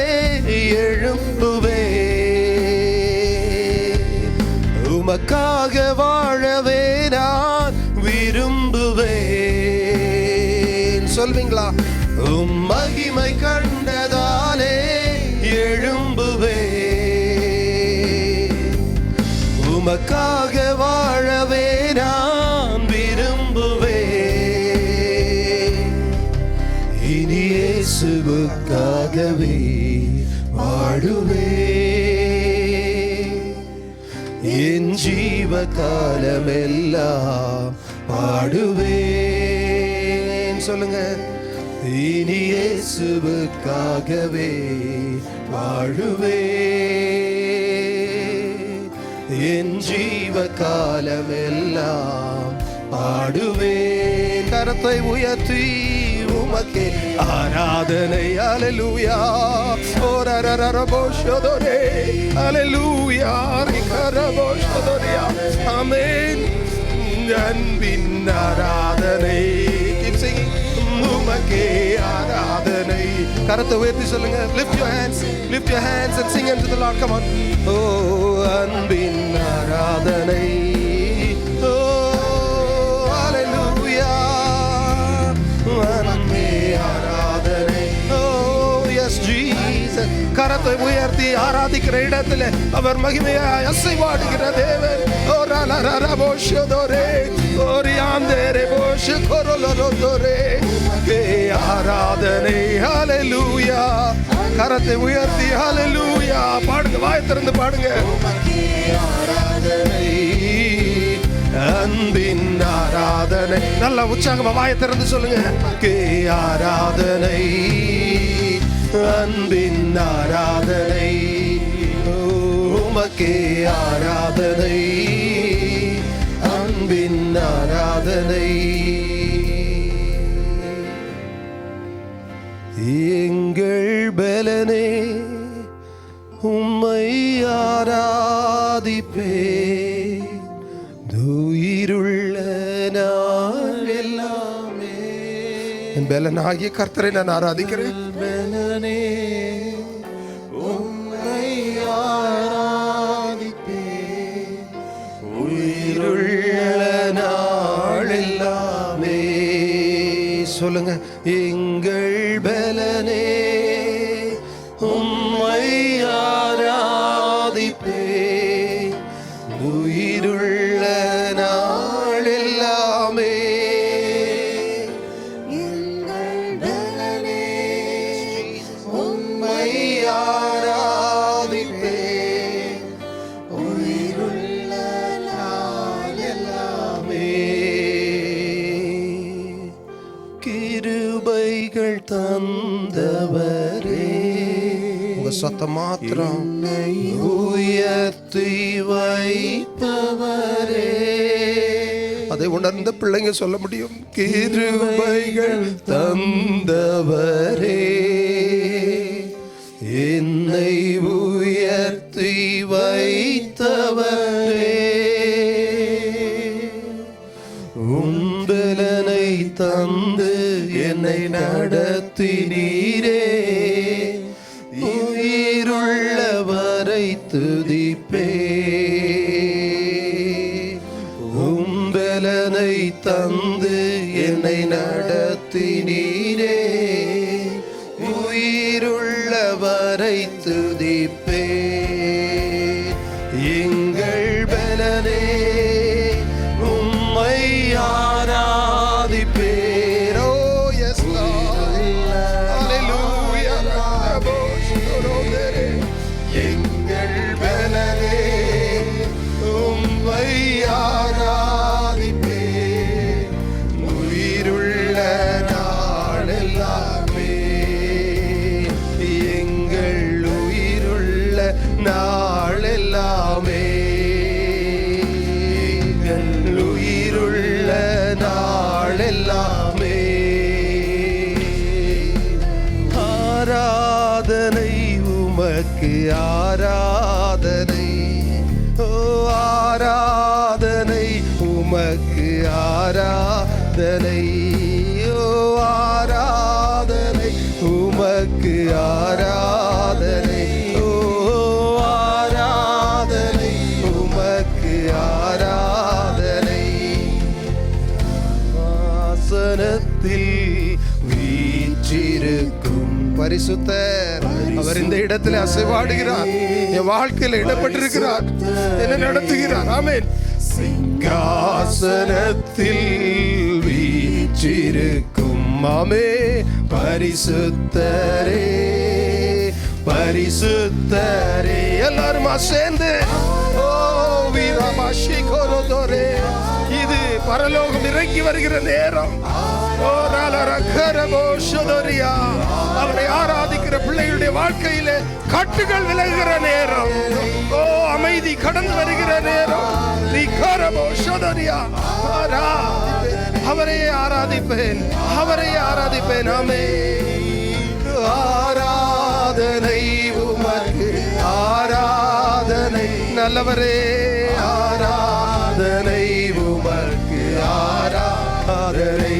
எழும்புவே, உமக்காக வாழவே நான் விரும்புவேன். சொல்வீங்களா? மகிமை கண்டதாலே எழும்புவேன், உமக்காக வாழவே நான் விரும்புவேன். இனி இயேசுவுக்காகவே வாழுவேன், என் ஜீவ காலமெல்லாம் பாடுவேன். சொல்லுங்க. இனி இயேசுவுக்காகவே வாழுவேன், என் ஜீவ காலமெல்லாம் பாடுவேன். கரத்தை உயர்த்தி உமக்கே ஆராதனை. அல்லேலூயா. ஓரரரபோஷதோரே. அல்லேலூயா. ரிகரபோஷதோரியா. ஆமென். அன்பின் ஆராதனை. Keep singing. உமக்கே ஆராதனை. கரத்தை உயர்த்தி சொல்லுங்க. Lift your hands. Lift your hands and sing unto the Lord. Come on. Oh, அன்பின் ஆராதனை. கரத்தை உயர்த்தி ஆராதிக்கிற இடத்துல அவர் மகிமையாய் அசைவாடுகிற தேவன். ஆராதனை. ஹல்லேலூயா. கரத்தை உயர்த்தி ஹல்லேலூயா பாடுங்க. வாய் திறந்து பாடுங்க. ஆராதனை, அன்பின் ஆராதனை. நல்ல உற்சாகமா வாயை திறந்து சொல்லுங்க. ஆராதனை, அன்பின் ஆராதனை, உமக்கே ஆராதனை. எங்கள் பலனே உம்மை ஆராதிப்பே, உயிருள்ள நாள் எல்லாமே. என் பலனாகிய கர்த்தரை நான் ஆராதிக்கிறேன். பலனே உம்மை ஆராதிப்பே, உயிருள்ள நாள் எல்லாமே. சொல்லுங்க, எங்கள் பலனே உம்மை ஆராதிப்பே, உயிருள்ள நாள் எல்லாமே. எங்கள் பலனே உம்மை ஆராதிப்பே, உயிருள்ள நாள் எல்லாமே. கிருபைகள் தந்தவரே, உங்க சத்தம் மாத்திரம் உயர்த்தி வைப்பவரே. அதை உணர்ந்த பிள்ளைங்க சொல்ல முடியும். கிருபைகள் தந்தவரே, என்னை உயர்த்தி வைத்தவரே, உம்பலனை தந்து என்னை நடத்தினீரே, உயிருள்ளவரை துதிப்பே, உம்பலனை தந்து என்னை நடத்தினீரே, உயிருள்ளவரை துதிப்பே. எங்கள் பலனே உம்மை ஆராதிப்பே. எங்கள் பலனே உம்மை ஆராதிப்பே, உயிருள்ள நாள் எல்லாமே. எங்கள் உயிருள்ள நாள் எல்லாமே, எங்கள் உயிருள்ள நாள் எல்லாமே. ஆராதனை உமக்கு ஆராதனை, ஓ ஆராதனை உமக்கு ஆராதனை, ஓ ஆராதனை உமக்கு ஆராதனை, ஓ ஆராதனை உமக்கு ஆராதனை. வாசனத்தில் வீற்றிருக்கும் பரிசுத்தர், அவர் இந்த இடத்துல அசைவாடுகிறார், என் வாழ்க்கையில் இடப்பட்டிருக்கிறார், என்ன நடத்துகிறார். ஆமென். சிங்காசனத்தில் வீற்றிருக்கும் ஆமே பரிசுத்தரே, பரிசுத்தரே. எல்லாரும் சேர்ந்து ஓ வீரமாஷிகோரோதோரே, இது பரலோகம் இறங்கி வருகிற நேரம். அவரை ஆராதிக்கிற பிள்ளைகளுடைய வாழ்க்கையில கட்டுகள் விலகுகிற நேரம். ஓ அமைதி கடந்து வருகிற நேரம். அவரையே ஆராதிப்பேன், அவரையே ஆராதிப்பேன். ஆமே. ஆராதனை உமக்கு ஆராதனை, நல்லவரே ஆராதனை உமக்கு ஆராதனை,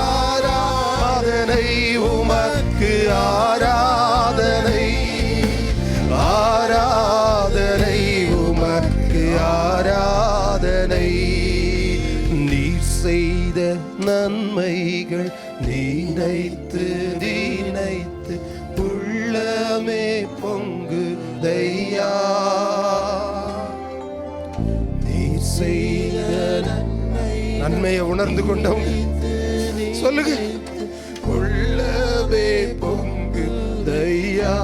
ஆராதனை உமக்கு ஆராதனை, ஆராதனை உமக்கு ஆராதனை. நீர் செய்த நன்மைகள் நினைத்து நினைத்து உள்ளமே பொங்குதையா, நீர் செய்த நன்மையை உணர்ந்து கொண்டவங்க சொல்லுங்க. உள்ளவே பொங்குதையா,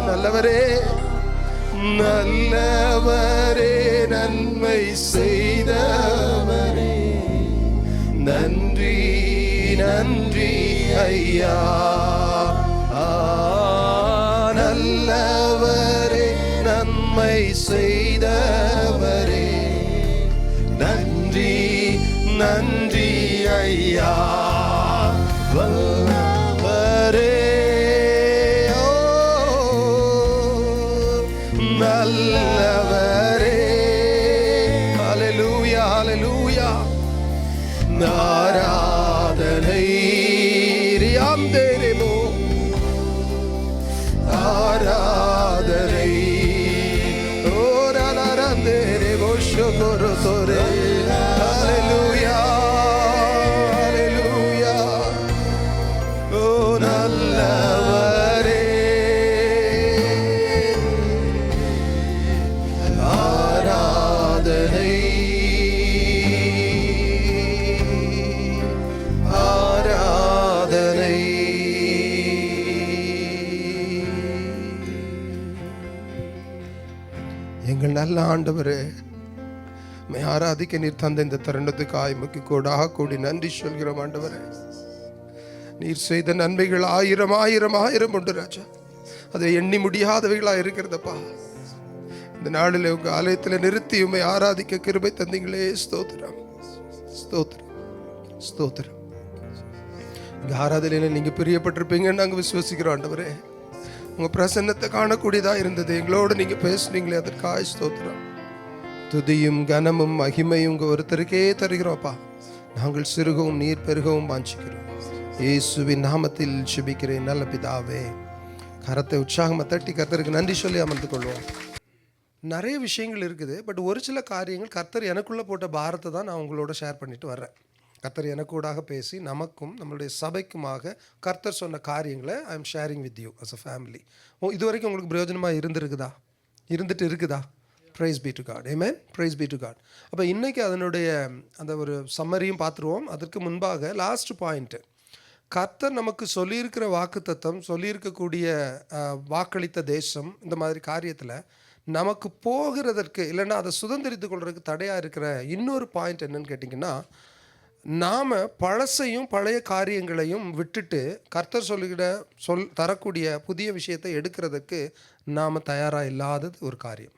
நல்லவரே நல்லவரே நன்மை செய்தவரே, நன்றி நன்றி ஐயா. நல்லவரே நன்மை செய்தவரே, நன்றி நன்றி ஐயா. வல்லவரே கொரோதோரே. ஹalleluya ஹalleluya. ஓ நல்லவரே, ஆராதனை ஆராதனை. எங்கள் நல்ல ஆண்டவரே, மே ஆராதிக்க நீர் தந்த இந்த தருணத்துக்காய் உமக்கு கோடி நன்றி சொல்கிறோம் ஆண்டவரே. நீர் செய்த நன்மைகள் ஆயிரம் ஆயிரம் ஆயிரம் உண்டு ராஜா, அதை எண்ணி முடியாதவைகளாக இருக்கிறதப்பா. இந்த நாளில் உங்க ஆலயத்தில் நிறுத்தி உண்மை ஆராதிக்க கிருபை தந்தீங்களே. ஸ்தோத்திரம் ஸ்தோத்திரம் ஸ்தோத்திரம். இந்த ஆராதனையில் நீங்க பிரியப்பட்டிருப்பீங்கன்னு நாங்கள் விசுவசிக்கிறோம் ஆண்டவரே. உங்க பிரசன்னத்தை காணக்கூடியதா இருந்தது, எங்களோடு நீங்க பேசுனீங்களே, அதற்காக ஸ்தோத்திரம். துதியும் கனமும் மகிமையும் உங்க ஒருத்தருக்கே தருகிறோம்ப்பா. நாங்கள் சிறுகவும் நீர் பெருகவும் வாஞ்சிக்கிறோம். இயேசுவின் நாமத்தில் ஜெபிக்கிறேன் நல்ல பிதாவே. கரத்தை உற்சாகமாக தட்டி கர்த்தருக்கு நன்றி சொல்லி அமர்ந்து கொள்வோம். நிறைய விஷயங்கள் இருக்குது, பட் ஒரு சில காரியங்கள் கர்த்தர் எனக்குள்ளே போட்ட பாரத்தை தான் நான் உங்களோட ஷேர் பண்ணிட்டு வர்றேன். கர்த்தர் எனக்கூடாக பேசி நமக்கும் நம்மளுடைய சபைக்குமாக கர்த்தர் சொன்ன காரியங்களை I am sharing with you as a family. இது வரைக்கும் உங்களுக்கு பிரயோஜனமாக இருந்துட்டு இருக்குதா? Praise be to God. ஆமென். Praise be to God. அப்போ இன்றைக்கி அதனுடைய அந்த ஒரு சம்மரியும் பார்த்துருவோம். அதற்கு முன்பாக லாஸ்ட் பாயிண்ட்டு, கர்த்தர் நமக்கு சொல்லியிருக்கிற வாக்குத்தத்தம், சொல்லியிருக்கக்கூடிய வாக்களித்த தேசம், இந்த மாதிரி காரியத்தில் நமக்கு போகிறதற்கு இல்லைன்னா அதை சுதந்திரித்து கொள்றதுக்கு தடையாக இருக்கிற இன்னொரு பாயிண்ட் என்னன்னு கேட்டிங்கன்னா, நாம் பழசையும் பழைய காரியங்களையும் விட்டுட்டு கர்த்தர் தரக்கூடிய புதிய விஷயத்தை எடுக்கிறதுக்கு நாம் தயாராக இல்லாதது ஒரு காரியம்.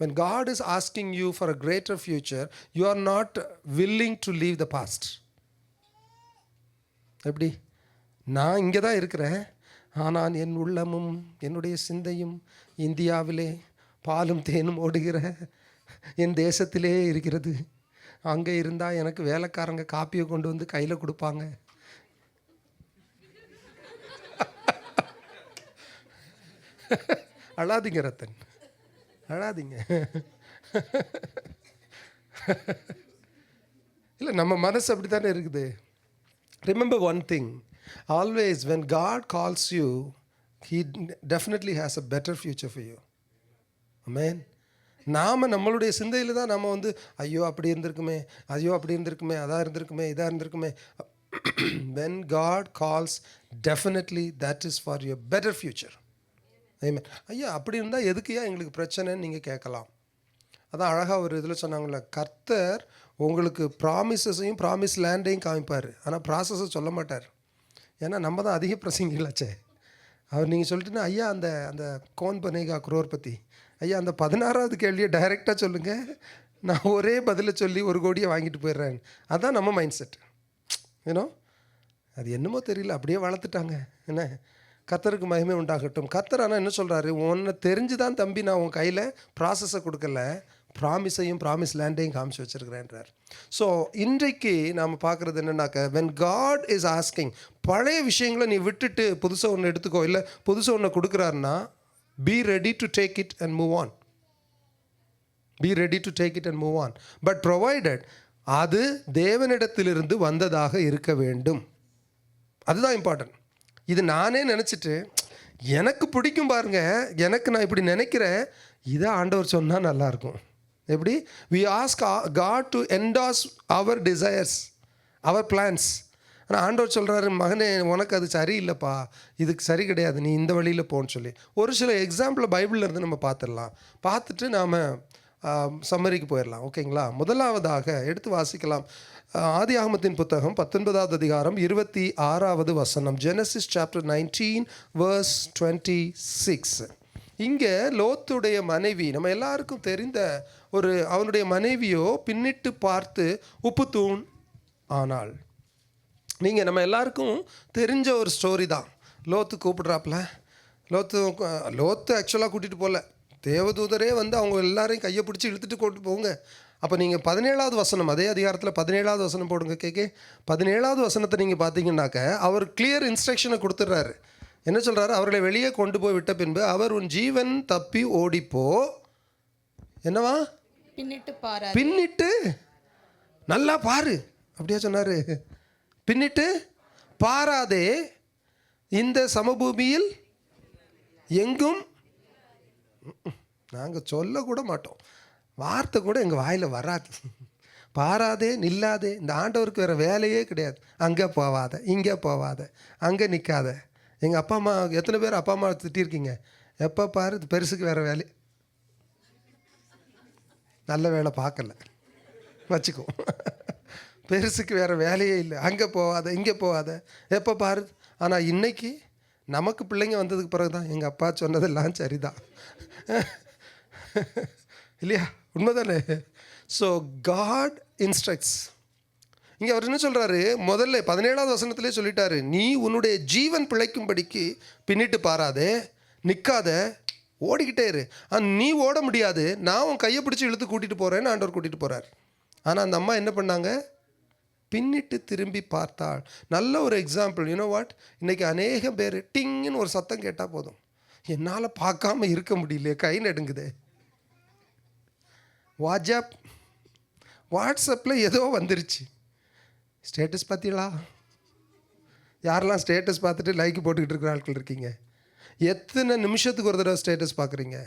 When God is asking you for a greater future, you are not willing to leave the past. எப்படி? நான் இங்கே தான் இருக்கிறேன், ஆனால் என் உள்ளமும் என்னுடைய சிந்தையும் இந்தியாவிலே பாலும் தேனும் ஓடுகிற என் தேசத்திலே இருக்கிறது. அங்கே இருந்தால் எனக்கு வேலைக்காரங்க காப்பியை கொண்டு வந்து கையில் கொடுப்பாங்க. அழாதீங்க ரத்தன், அழாதீங்க. இல்லை, நம்ம மனசு அப்படி தானே இருக்குது. Remember one thing, always when God calls you, He definitely has a better future for you. Amen. நம்மளுடைய சிந்தையில் தான் நம்ம ஐயோ அப்படி இருந்திருக்குமே, ஐயோ அப்படி இருந்திருக்குமே, அதாக இருந்திருக்குமே, இதாக இருந்திருக்குமே. When God calls, definitely that is for your better future. Amen. ஐயா அப்படி இருந்தால் எதுக்குயா எங்களுக்கு பிரச்சனைன்னு நீங்கள் கேட்கலாம். அதான் அழகாக ஒரு இதில் சொன்னாங்களே, கர்த்தர் உங்களுக்கு ப்ராமிசஸையும் ப்ராமிஸ் லேண்டையும் காமிப்பார், ஆனால் ப்ராசஸை சொல்ல மாட்டார். ஏன்னா நம்ம தான் அதிக பிரசங்கிகளாச்சே. அவர் நீங்கள் சொல்லிட்டுன்னா ஐயா அந்த அந்த கோன் பனேகா குரோர் பற்றி, ஐயா அந்த 16வது கேள்வியை டைரெக்டாக சொல்லுங்கள், நான் ஒரே பதிலை சொல்லி 1 கோடியை வாங்கிட்டு போயிடுறேன். அதுதான் நம்ம மைண்ட் செட். ஏன்னோ அது என்னமோ தெரியல, அப்படியே வளர்த்துட்டாங்க. என்ன, கர்த்தருக்கு மகிமை உண்டாகட்டும். கர்த்தர் ஆனால் என்ன சொல்கிறாரு, உன்னை தெரிஞ்சு தான் தம்பி நான் உன் கையில் ப்ராசஸை கொடுக்கல, ப்ராமிஸையும் ப்ராமிஸ் லேண்டையும் காமிச்சு வச்சுருக்கிறேன்றார். ஸோ இன்றைக்கு நாம் பார்க்குறது என்னென்னாக்க, வென் காட் இஸ் ஆஸ்கிங், பழைய விஷயங்களை நீ விட்டுட்டு புதுசாக ஒன்று எடுத்துக்கோ, இல்லை புதுசாக ஒன்று கொடுக்குறாருன்னா be ready to take it and move on. Be ready to take it and move on. But provided அது தேவனிடத்திலிருந்து வந்ததாக இருக்க வேண்டும். அதுதான் இம்பார்ட்டன்ட். இது நானே நினச்சிட்டு எனக்கு பிடிக்கும் பாருங்க, எனக்கு நான் இப்படி நினைக்கிறேன், இதை ஆண்டவர் சொன்னால் நல்லாயிருக்கும். எப்படி? we ask God to endorse our desires, our plans. ஆனால் ஆண்டவர் சொல்கிறாரு, மகனே உனக்கு அது சரியில்லைப்பா, இதுக்கு சரி கிடையாது, நீ இந்த வழியில் போன்னு சொல்லி ஒரு சில எக்ஸாம்பிளை பைபிளில் இருந்து நம்ம பார்த்துடலாம். பார்த்துட்டு நாம் சம்மரிக்கு போயிடலாம். ஓகேங்களா? முதலாவதாக எடுத்து வாசிக்கலாம். ஆதியாகமத்தின் புத்தகம் 19வது அதிகாரம் 26வது வசனம். Genesis chapter 19 verse 26. இங்கே லோத்துடைய மனைவி, நம்ம எல்லாருக்கும் தெரிந்த அவனுடைய மனைவியோ பின்னிட்டு பார்த்து உப்பு தூண் ஆனாள். நீங்கள் நம்ம எல்லாருக்கும் தெரிஞ்ச ஒரு ஸ்டோரி தான். லோத்து கூப்பிட்றாப்புல, லோத்து ஆக்சுவலாக கூட்டிகிட்டு போகல, தேவதூதரே அவங்க எல்லாரையும் கையை பிடிச்சி இழுத்துட்டு கொண்டு போங்க. அப்போ நீங்கள் 17வது வசனம், அதே அதிகாரத்தில் 17வது வசனம் போடுங்க. 17வது வசனத்தை நீங்கள் பார்த்தீங்கன்னாக்க அவர் கிளியர் இன்ஸ்ட்ரக்ஷனை கொடுத்துட்றாரு. என்ன சொல்கிறாரு? அவர்களை வெளியே கொண்டு போய் விட்ட பின்பு அவர் உன் ஜீவன் தப்பி ஓடிப்போ, என்னவா பின்னிட்டு பாராதே. பின்னிட்டு நல்லா பாரு, அப்படியா சொன்னாரு? பின்னிட்டு பாராதே, இந்த சமபூமியில் எங்கும். நாங்கள் சொல்லக்கூட மாட்டோம், வார்த்தை கூட எங்கள் வாயில் வராது. பாராதே, நில்லாதே. இந்த ஆண்டவருக்கு வேறு வேலையே கிடையாது. அங்கே போவாத, இங்கே போவாத, அங்கே நிற்காத. எங்கள் அப்பா அம்மா எத்தனை பேர் அப்பா அம்மா திட்டிருக்கீங்க? எப்போ பாரு இது பெருசுக்கு வேறு வேலை, நல்ல வேலை பார்க்கல வச்சுக்கோ. பெருசுக்கு வேறு வேலையே இல்லை. அங்கே போகாத, இங்கே போகாத, எப்போ பாரு. ஆனால் இன்னைக்கு நமக்கு பிள்ளைங்க வந்ததுக்கு பிறகு தான் எங்கள் அப்பா சொன்னதெல்லாம் சரிதான். இல்லையா? உண்மைதானே? So God instructs. இங்கே அவர் என்ன சொல்கிறாரு? முதல்ல 17வது வசனத்திலே சொல்லிட்டாரு, நீ உன்னுடைய ஜீவன் பிழைக்கும்படிக்கு பின்னிட்டு பாராதே, நிற்காத, ஓடிக்கிட்டே இரு. நீ ஓட முடியாது, நான் உன் கையை பிடிச்சி இழுத்து கூட்டிகிட்டு போகிறேன்னு ஆண்டவர் கூட்டிகிட்டு போகிறார். ஆனால் அந்த அம்மா என்ன பண்ணாங்க? பின்னிட்டு திரும்பி பார்த்தாள். நல்ல ஒரு எக்ஸாம்பிள். யூனோ வாட், இன்றைக்கி அநேக பேர் டிங்குன்னு ஒரு சத்தம் கேட்டால் போதும், என்னால் பார்க்காம இருக்க முடியல, கை நடுங்குதே. வாட்ஸ்அப்பில் ஏதோ வந்துருச்சு, ஸ்டேட்டஸ் பார்த்தீங்களா? யாரெல்லாம் ஸ்டேட்டஸ் பார்த்துட்டு லைக் போட்டுக்கிட்டு இருக்கிற ஆட்கள் இருக்கீங்க? எத்தனை நிமிஷத்துக்கு ஒரு தடவை ஸ்டேட்டஸ் பார்க்குறீங்க?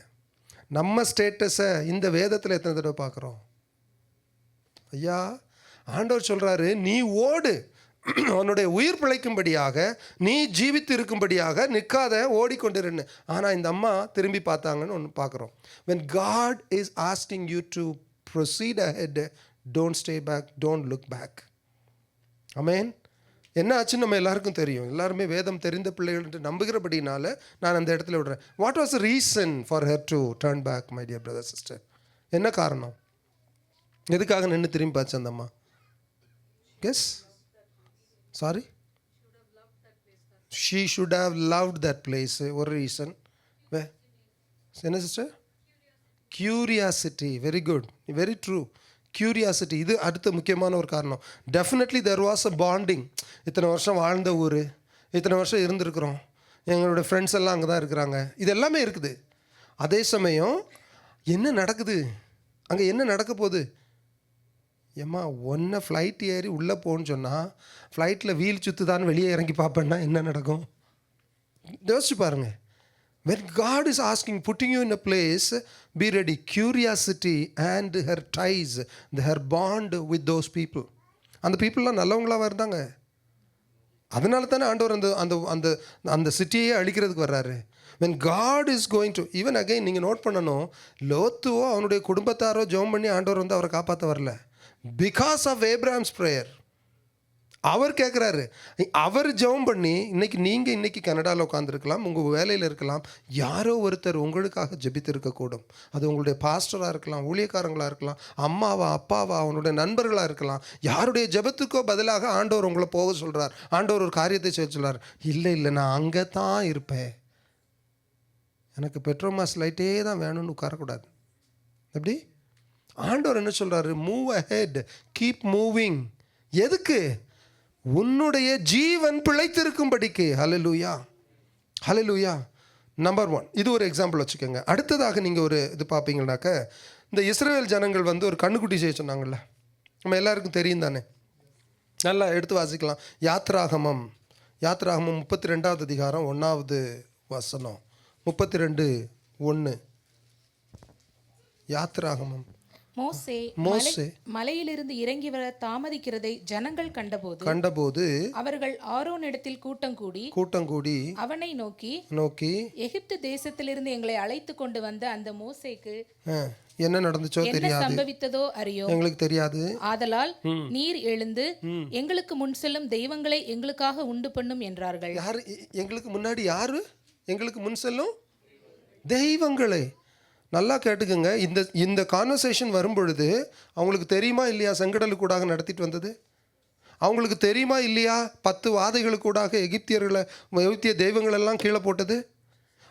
நம்ம ஸ்டேட்டஸை இந்த வேதத்தில் எத்தனை தடவை பார்க்குறோம்? ஐயா, ஆண்டவர் சொல்கிறாரு, நீ ஓடு, உன்னுடைய உயிர் பிழைக்கும்படியாக, நீ ஜீவித்து இருக்கும்படியாக நிற்காத, ஓடிக்கொண்டிருன்னு. ஆனால் இந்த அம்மா திரும்பி பார்த்தாங்கன்னு ஒன்று பார்க்குறோம். when God is asking you to proceed ahead, don't stay back, don't look back. ஆமென். என்ன ஆச்சுன்னு நம்ம எல்லாருக்கும் தெரியும். எல்லாருமே வேதம் தெரிந்த பிள்ளைகள் என்று நம்புகிறபடினால நான் அந்த இடத்துல விடுறேன். What was the reason for her to turn back, my dear brother sister? என்ன காரணம்? எதுக்காக நின்று திரும்பி பார்த்து அந்த அம்மா? Guess. Sorry, she should have loved that place. ஒரு ரீசன். என்ன sister? Curiosity. Very good, very true. Curiosity, இது அடுத்த முக்கியமான ஒரு காரணம். Definitely there was a bonding. இத்தனை வருஷம் வாழ்ந்த ஊர், இத்தனை வருஷம் இருந்திருக்கிறோம், எங்களோட ஃப்ரெண்ட்ஸ் எல்லாம் அங்கே தான் இருக்கிறாங்க, இது எல்லாமே இருக்குது. அதே சமயம் என்ன நடக்குது அங்கே? என்ன நடக்க போகுது? ஏம்மா, ஒன்றை ஃப்ளைட் ஏறி உள்ளே போகணுன்னு சொன்னால் ஃப்ளைட்டில் வீல் சுற்றுதான்னு வெளியே இறங்கி பார்ப்பேன்னா என்ன நடக்கும்? யோசிச்சு பாருங்கள். when God is asking, putting you in a place, be ready. Curiosity and her ties, her bond with those people. அந்த பீப்புளெலாம் நல்லவங்களாக இருந்தாங்க. அதனால தானே ஆண்டவர் அந்த அந்த அந்த அந்த சிட்டியே அழிக்கிறதுக்கு வர்றாரு. when God is going to, even again நீங்கள் நோட் பண்ணணும், லோத்துவோ அவனுடைய குடும்பத்தாரோ ஜெபம் பண்ணி ஆண்டவர் வந்து அவரை காப்பாற்ற வரல. Because of Abraham's prayer. அவர் கேட்குறாரு, அவர் ஜெபம் பண்ணி. இன்னைக்கு கனடாவில் உட்காந்துருக்கலாம், உங்கள் வேலையில் இருக்கலாம், யாரோ ஒருத்தர் உங்களுக்காக ஜெபித்து இருக்கக்கூடும். அது உங்களுடைய பாஸ்டராக இருக்கலாம், ஊழியக்காரங்களாக இருக்கலாம், அம்மாவா அப்பாவா, அவனுடைய நண்பர்களாக இருக்கலாம். யாருடைய ஜெபத்துக்கோ பதிலாக ஆண்டவர் உங்களை போக சொல்கிறார். ஆண்டவர் ஒரு காரியத்தை செய்ய சொல்கிறார். இல்லை நான் அங்கே தான் இருப்பேன், எனக்கு பெட்ரோமாஸ் லைட்டே தான் வேணும்னு உட்காரக்கூடாது. எப்படி? ஆண்டவர் என்ன சொல்கிறாரு? Move ahead, keep moving. எதுக்கு? உன்னுடைய ஜீவன் பிழைத்திருக்கும்படிக்கு. ஹல்லேலூயா, ஹல்லேலூயா. நம்பர் 1, இது ஒரு எக்ஸாம்பிள் வச்சுக்கோங்க. அடுத்ததாக நீங்கள் ஒரு இது பார்ப்பீங்கன்னாக்க, இந்த இஸ்ரவேல் ஜனங்கள் வந்து ஒரு கண்ணுக்குட்டி செய்ய சொன்னாங்கள்ல, நம்ம எல்லாருக்கும் தெரியும் தானே. நல்லா எடுத்து வாசிக்கலாம். யாத்ராகமம் 32வது அதிகாரம் 1வது வசனம். 32:1. யாத்ராகமம். மோசே மலையிலிருந்து இறங்கி வர தாமதிக்கிறதை ஜனங்கள் கண்டபோது அவர்கள் ஆரோனிடத்தில் கூட்டம் கூடி அவனை நோக்கி எகிப்து தேசத்திலிருந்து எங்களை அழைத்து கொண்டு வந்த அந்த மோசேக்கு என்ன நடந்துச்சோ தெரியாது, சம்பவித்ததோ அறியோ, எங்களுக்கு தெரியாது. ஆதலால் நீர் எழுந்து எங்களுக்கு முன் செல்லும் தெய்வங்களை எங்களுக்காக உண்டு பண்ணும் என்றார்கள். யாரு எங்களுக்கு முன்னாடி? யாரு எங்களுக்கு முன் செல்லும் தெய்வங்களை? நல்லா கேட்டுக்குங்க. இந்த கான்வர்சேஷன் வரும்பொழுது அவங்களுக்கு தெரியுமா இல்லையா செங்கடலுக்கூடாக நடத்திட்டு வந்தது? அவங்களுக்கு தெரியுமா இல்லையா 10 வாதைகளுக்கூடாக எகிப்திய தெய்வங்களெல்லாம் கீழே போட்டது?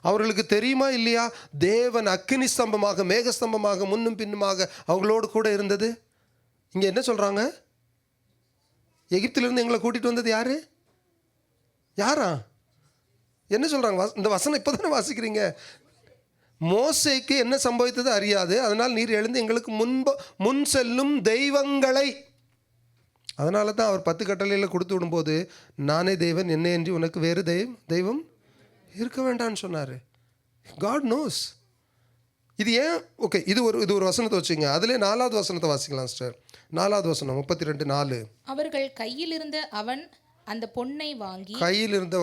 அவர்களுக்கு தெரியுமா இல்லையா தேவன் அக்கினி ஸ்தம்பமாக மேகஸ்தம்பமாக முன்னும் பின்னுமாக அவங்களோடு கூட இருந்தது? இங்கே என்ன சொல்கிறாங்க? எகிப்திலிருந்து எங்களை கூட்டிகிட்டு வந்தது யாரா? என்ன சொல்கிறாங்க? இந்த வசனம் இப்போ தானே வாசிக்கிறீங்க. மோசேக்கு என்ன சம்பவித்தது அறியாது, அதனால் நீர் எழுந்து எங்களுக்கு முன் செல்லும் தெய்வங்களை. அதனால தான் அவர் 10 கட்டளையில் கொடுத்து விடும்போது, நானே தேவன், என்னை என்று உனக்கு வேறு தெய்வம் இருக்க வேண்டாம்னு சொன்னார். God knows. இது ஏன்? ஓகே, இது ஒரு வசனத்தை வச்சுங்க. அதிலே 4வது வசனத்தை வாசிக்கலாம் சிஸ்டர். 4வது வசனம் 32:4. அவர்கள் கையில் இருந்த அவன் அந்த பொன்னை வாங்கி, கையில் இருந்த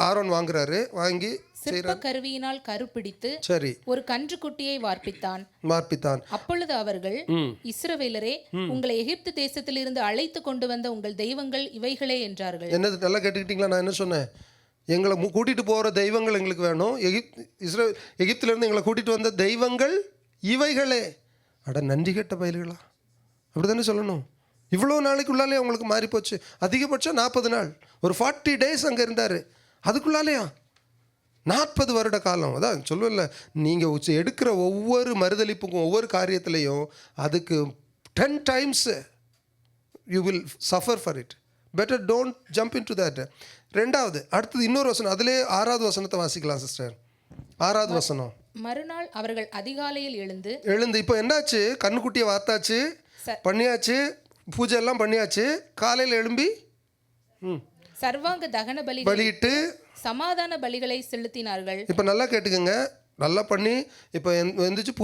ஆரோன் வாங்குறாரு, வாங்கி சிற்ப கருவியினால் கருப்பிடித்து சரி ஒரு கன்றுக்குட்டியை வார்ப்பித்தான். அப்பொழுது அவர்கள், இஸ்ரவேலரே, உங்களை எகிப்து தேசத்திலிருந்து அழைத்து கொண்டு வந்த உங்கள் தெய்வங்கள் இவைகளே என்றார்கள். என்னது நல்லா கேட்டுக்கிட்டீங்களா? நான் என்ன சொன்னேன்? எங்களை கூட்டிட்டு போகிற தெய்வங்கள் எங்களுக்கு வேணும். எகிப்திலிருந்து எங்களை கூட்டிட்டு வந்த தெய்வங்கள் இவைகளே. அட நன்றி கெட்ட பயல்களா, அப்படி தானே சொல்லணும். இவ்வளோ நாளைக்குள்ளாலே அவங்களுக்கு மாறி போச்சு. அதிகபட்சம் 40 நாள், ஒரு 40 days அங்கே இருந்தார். அதுக்குள்ளாலேயா 40 வருட காலம். அதான் சொல்லுவல, நீங்கள் எடுக்கிற ஒவ்வொரு மறுதளிப்புக்கும் ஒவ்வொரு காரியத்திலையும் அதுக்கு 10 times you will suffer for it. Better don't jump in to that. ரெண்டாவது, அடுத்தது இன்னொரு வசனம், அதிலே 6வது வசனத்தை வாசிக்கலாம் சிஸ்டர். 6வது வசனம். மறுநாள் அவர்கள் அதிகாலையில் எழுந்து இப்போ என்னாச்சு? கண்ணுக்குட்டியை வார்த்தாச்சு, பண்ணியாச்சு, பூஜை எல்லாம் பண்ணியாச்சு. காலையில் எழும்பி சர்வாங்க தகன பலியிட்டு சமாதான பலிகளை செலுத்தினார்கள். இப்போ நல்லா கேட்டுக்கோங்க, நல்லா பண்ணி இப்போ எந்திரிச்சு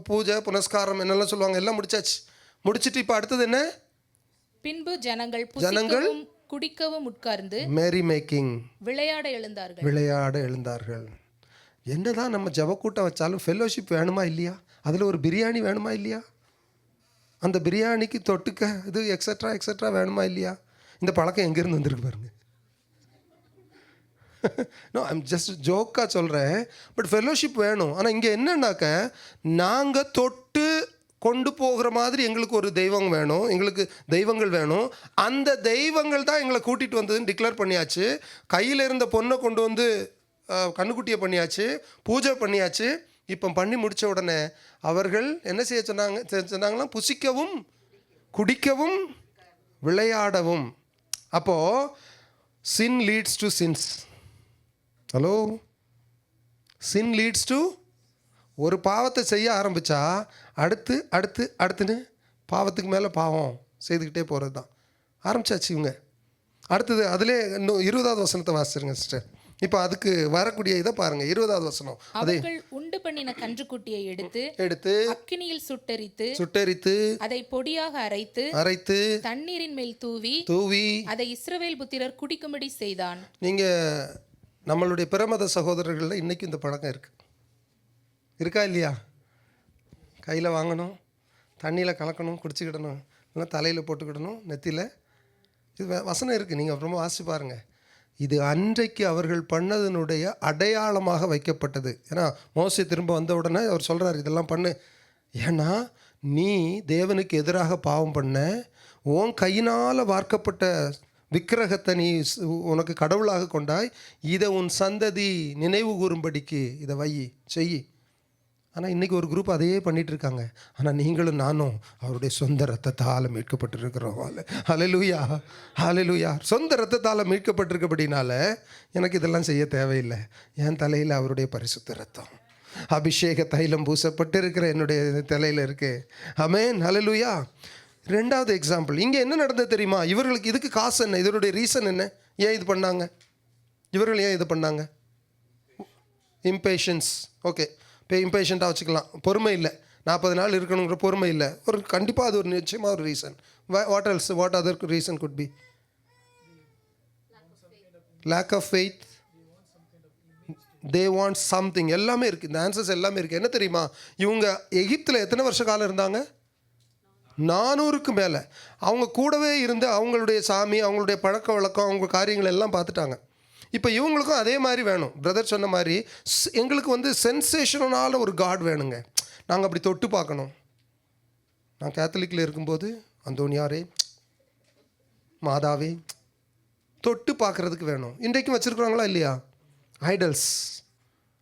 பூஜை புனஸ்காரம் என்னெல்லாம் சொல்லுவாங்க எல்லாம் முடிச்சாச்சு. முடிச்சுட்டு இப்போ அடுத்தது என்ன? பின்பு ஜனங்கள் குடிக்கவும் உட்கார்ந்து மேரி மேக்கிங் விளையாட எழுந்தார்கள். என்னதான் நம்ம ஜபக்கூட்டம் வச்சாலும் ஃபெல்லோஷிப் வேணுமா இல்லையா? அதில் ஒரு பிரியாணி வேணுமா இல்லையா? அந்த பிரியாணிக்கு தொட்டுக்க இது எக்ஸட்ரா வேணுமா இல்லையா? இந்த பழக்கம் எங்கேருந்து வந்திருக்கு பாருங்க. நோ, ஐம் ஜஸ்ட் ஜோக்காக சொல்கிறேன். பட் ஃபெல்லோஷிப் வேணும். ஆனால் இங்கே என்னன்னாக்க, நாங்கள் தொட்டு கொண்டு போகிற மாதிரி எங்களுக்கு ஒரு தெய்வம் வேணும், எங்களுக்கு தெய்வங்கள் வேணும். அந்த தெய்வங்கள் தான் எங்களை கூட்டிகிட்டு வந்ததுன்னு டிக்ளேர் பண்ணியாச்சு. கையில் இருந்த பொண்ணை கொண்டு வந்து கண்ணுக்குட்டியை பண்ணியாச்சு, பூஜை பண்ணியாச்சு. இப்போ பண்ணி முடித்த உடனே அவர்கள் என்ன செய்ய சொன்னாங்களாம்? புசிக்கவும் குடிக்கவும் விளையாடவும். அப்போது sin leads to sins. Hello, sin leads to, ஒரு பாவத்தை செய்ய ஆரம்பித்தா அடுத்துன்னு பாவத்துக்கு மேலே பாவம் செய்துக்கிட்டே போகிறது தான். ஆரம்பிச்சாச்சு இவங்க. அடுத்தது அதிலே இன்னும் 20வது வசனத்தை வாசிச்சிருங்க சிஸ்டர். இப்போ அதுக்கு வரக்கூடிய இதை பாருங்க. 20வது வசனம். அவர்கள் உண்டு பண்ணின கன்றுக்குட்டியை எடுத்து அக்கினியில் சுட்டெரித்து அதை பொடியாக அரைத்து தண்ணீரின் மேல் தூவி அதை இஸ்ரவேல் புத்திரர் குடிக்கும்படி செய்தான். நீங்க நம்மளுடைய பிரமத சகோதரர்களில் இன்னைக்கு இந்த பழக்கம் இருக்கா இல்லையா? கையில் வாங்கணும், தண்ணியில் கலக்கணும், குடிச்சிக்கிடணும், இல்லைன்னா தலையில் போட்டுக்கிடணும், நெத்தியில். இது வசனம் இருக்குது, நீங்கள் ரொம்ப வாசிச்சு பாருங்கள். இது அன்றைக்கு அவர்கள் பண்ணதனுடைய அடையாளமாக வைக்கப்பட்டது. ஏன்னா மோசே திரும்ப வந்த உடனே அவர் சொல்கிறார், இதெல்லாம் பண்ணு. ஏன்னா நீ தேவனுக்கு எதிராக பாவம் பண்ண, உன் கையினால் வார்க்கப்பட்ட விக்கிரகத்தை நீ உனக்கு கடவுளாக கொண்டாய், இதை உன் சந்ததி நினைவு கூறும்படிக்கு இதை செய். ஆனால் இன்றைக்கி ஒரு குரூப் அதையே பண்ணிகிட்டு இருக்காங்க. ஆனால் நீங்களும் நானும் அவருடைய சொந்த ரத்தத்தால் மீட்கப்பட்டிருக்கிறோம். ஹல்லேலூயா, ஹல்லேலூயா. சொந்த ரத்தத்தால் மீட்கப்பட்டிருக்கபடினால எனக்கு இதெல்லாம் செய்ய தேவையில்லை. என் தலையில் அவருடைய பரிசுத்த ரத்தம், அபிஷேக தைலம் பூசப்பட்டு இருக்கிற என்னுடைய தலையில் இருக்குது. ஆமென், ஹல்லேலூயா. ரெண்டாவது எக்ஸாம்பிள், இங்கே என்ன நடந்தது தெரியுமா? இவர்களுக்கு இதுக்கு காசு என்ன? இதனுடைய ரீசன் என்ன? ஏன் இது பண்ணாங்க? இவர்கள் ஏன் இது பண்ணாங்க? இம்பேஷன்ஸ். ஓகே, இப்போ இம்பேஷண்ட்டாக வச்சுக்கலாம். பொறுமை இல்லை, 40 நாள் இருக்கணுங்கிற பொறுமை இல்லை. ஒரு கண்டிப்பாக அது ஒரு நிச்சயமாக ஒரு reason. What else? What other reason could be? Lack of faith. They want something. எல்லாமே இருக்குது, இந்த ஆன்சர்ஸ் எல்லாமே இருக்குது. என்ன தெரியுமா? இவங்க எகிப்தில் எத்தனை வருஷ காலம் இருந்தாங்க? 400க்கு மேலே. அவங்க கூடவே இருந்து அவங்களுடைய சாமி, அவங்களுடைய பழக்க வழக்கம், அவங்க காரியங்கள் எல்லாம் பார்த்துட்டாங்க. இப்போ இவங்களுக்கும் அதே மாதிரி வேணும். பிரதர் சொன்ன மாதிரி எங்களுக்கு சென்சேஷனால ஒரு காட் வேணுங்க. நாங்கள் அப்படி தொட்டு பார்க்கணும். நான் கேத்தலிக்கில் இருக்கும்போது அந்தோனியாரே, மாதாவே தொட்டு பார்க்குறதுக்கு வேணும். இன்றைக்கும் வச்சுருக்குறாங்களா இல்லையா?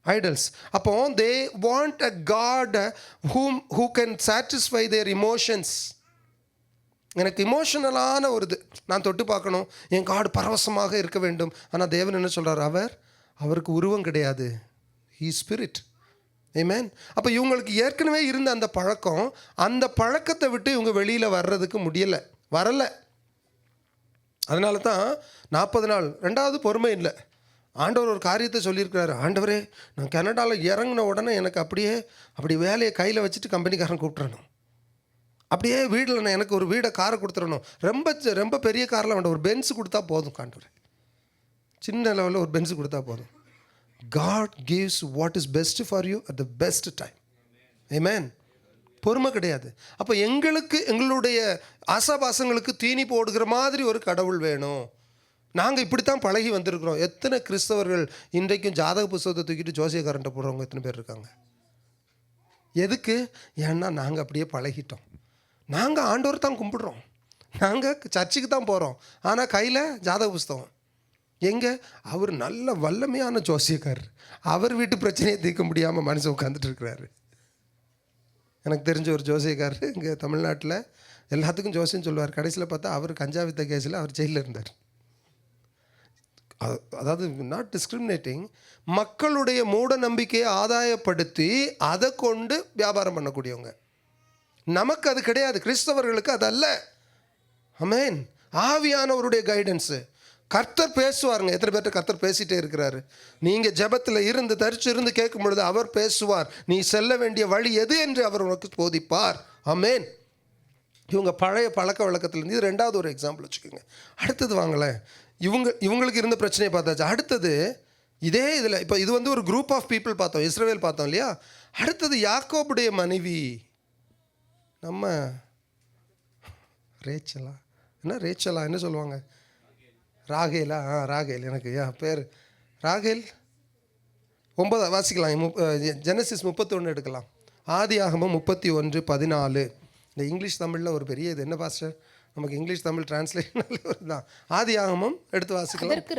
ஐடல்ஸ். அப்போ they want a God who can satisfy their emotions. எனக்கு இமோஷனலான ஒரு இது நான் தொட்டு பார்க்கணும், என் காடு பரவசமாக இருக்க வேண்டும். ஆனால் தேவன் என்ன சொல்கிறார்? அவருக்கு உருவம் கிடையாது, ஹீ ஸ்பிரிட். ஆமென். அப்போ இவங்களுக்கு ஏற்கனவே இருந்த அந்த பழக்கம், அந்த பழக்கத்தை விட்டு இவங்க வெளியில் வர்றதுக்கு வரலை. அதனால தான் 40 நாள். ரெண்டாவது பொறுமை இல்லை. ஆண்டவர் ஒரு காரியத்தை சொல்லியிருக்கிறாரு. ஆண்டவரே, நான் கனடாவில் இறங்கின உடனே எனக்கு அப்படி வேலையை கையில் வச்சுட்டு கம்பெனிக்காரன் கூப்பிட்றணும். அப்படியே வீட்டில் நான் எனக்கு ஒரு காரை கொடுத்துடணும். ரொம்ப பெரிய காரில் வேண்டாம், ஒரு பென்ஸ் கொடுத்தா போதும் ஆண்டவரே. சின்ன லெவலில் ஒரு பென்ஸ் கொடுத்தா போதும். God gives what is best for you at the best time. Amen. பொறுமை கிடையாது. அப்போ எங்களுடைய ஆசாபாசங்களுக்கு தீனி போடுகிற மாதிரி ஒரு கடவுள் வேணும். நாங்கள் இப்படித்தான் பழகி வந்திருக்கிறோம். எத்தனை கிறிஸ்தவர்கள் இன்றைக்கும் ஜாதக புத்தகத்தை தூக்கிட்டு ஜோசியக்காரன்ட்ட போடுறவங்க எத்தனை பேர் இருக்காங்க? எதுக்கு? ஏன்னா நாங்கள் அப்படியே பழகிட்டோம். நாங்கள் ஆண்டவர் தான் கும்பிடுறோம், நாங்கள் சர்ச்சுக்கு தான் போகிறோம், ஆனால் கையில் ஜாதக புஸ்தகம். எங்கே? அவர் நல்ல வல்லமையான ஜோசியக்காரர், அவர் வீட்டு பிரச்சனையை தீர்க்க முடியாமல் மனுஷன் உட்காந்துட்டு இருக்கிறாரு. எனக்கு தெரிஞ்ச ஒரு ஜோசியக்காரர் இங்கே தமிழ்நாட்டில் எல்லாத்துக்கும் ஜோசியம் சொல்லுவார். கடைசியில் பார்த்தா அவர் கஞ்சா வித்த கேஸில் அவர் ஜெயிலில் இருந்தார். அதாவது நாட் டிஸ்கிரிமினேட்டிங், மக்களுடைய மூட நம்பிக்கையை ஆதாயப்படுத்தி அதை கொண்டு வியாபாரம் பண்ணக்கூடியவங்க. நமக்கு அது கிடையாது, கிறிஸ்தவர்களுக்கு அது அல்ல. ஆமென். ஆவியானவருடைய கைடன்ஸு. கர்த்தர் பேசுவாருங்க. எத்தனை பேர்ட்ட கர்த்தர் பேசிகிட்டே இருக்கிறாரு? நீங்கள் ஜெபத்தில் இருந்து தரிச்சிருந்து கேட்கும் பொழுது அவர் பேசுவார். நீ செல்ல வேண்டிய வழி எது என்று அவர் உனக்கு போதிப்பார். ஆமென். இவங்க பழைய பழக்க வழக்கத்துலேருந்து இது ரெண்டாவது ஒரு எக்ஸாம்பிள் வச்சுக்கோங்க. அடுத்தது வாங்களேன், இவங்களுக்கு இருந்த பிரச்சனையை பார்த்தாச்சு. அடுத்தது இதே இதில் இப்போ இது ஒரு குரூப் ஆஃப் பீப்புள் பார்த்தோம், இஸ்ரவேல் பார்த்தோம் இல்லையா? அடுத்தது யாக்கோபுடைய மனைவி நம்ம ரேச்சலா என்ன சொல்லுவாங்க? ராகேலா? ராகேல். எனக்கு பேர் ராகேல். 9 வாசிக்கலாம். ஜெனசிஸ் 31 எடுக்கலாம். ஆதியாகமம் 31:14. இந்த இங்கிலீஷ் தமிழில் ஒரு பெரிய இது என்ன பாஸ்டர், நமக்கு இங்கிலீஷ் தமிழ் டிரான்ஸ்லேஷன் தான். ஆதியாகமம் எடுத்து வாசிக்கலாம். அதற்கு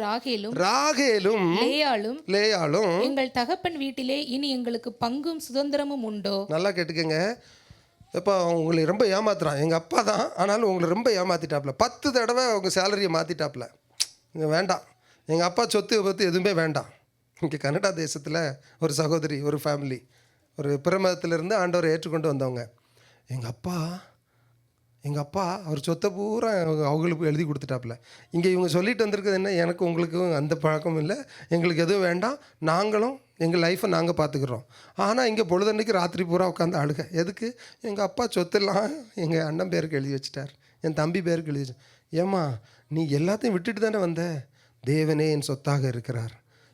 ராகேலும் லேயாளும் எங்கள் தகப்பன் வீட்டிலே இனி எங்களுக்கு பங்கும் சுதந்திரமும் உண்டோ? நல்லா கேட்டுக்கங்க. இப்போ உங்களை ரொம்ப ஏமாத்துறான். எங்கள் அப்பா தான், ஆனாலும் உங்களை ரொம்ப ஏமாற்றிட்டாப்புல. 10 தடவை அவங்க சேலரியை மாற்றிட்டாப்புல. இங்கே வேண்டாம், எங்கள் அப்பா சொத்து பற்றி எதுவுமே வேண்டாம். இங்கே கனடா தேசத்தில் ஒரு சகோதரி, ஒரு ஃபேமிலி, ஒரு பிரமதத்திலேருந்து ஆண்டவரை ஏற்றுக்கொண்டு வந்தவங்க. எங்கள் அப்பா அவர் சொத்தை பூரா அவங்களுக்கு எழுதி கொடுத்துட்டாப்புல. இங்கே இவங்க சொல்லிட்டு வந்திருக்கிறது என்ன? எனக்கு உங்களுக்கும் அந்த பழக்கம் இல்லை, எங்களுக்கு எதுவும் வேண்டாம், நாங்களும் எங்கள் லைஃப்பை நாங்கள் பார்த்துக்குறோம். ஆனால் இங்கே பொழுதன்னைக்கு ராத்திரி பூரா உட்காந்து அழுக. எதுக்கு? எங்கள் அப்பா சொத்தெல்லாம் எங்கள் அண்ணன் பேருக்கு எழுதி வச்சிட்டார், என் தம்பி பேருக்கு எழுதி வச்சு. ஏம்மா, நீ எல்லாத்தையும் விட்டுட்டு தானே வந்த? தேவனே என் சொத்தாக இருக்கிறார்,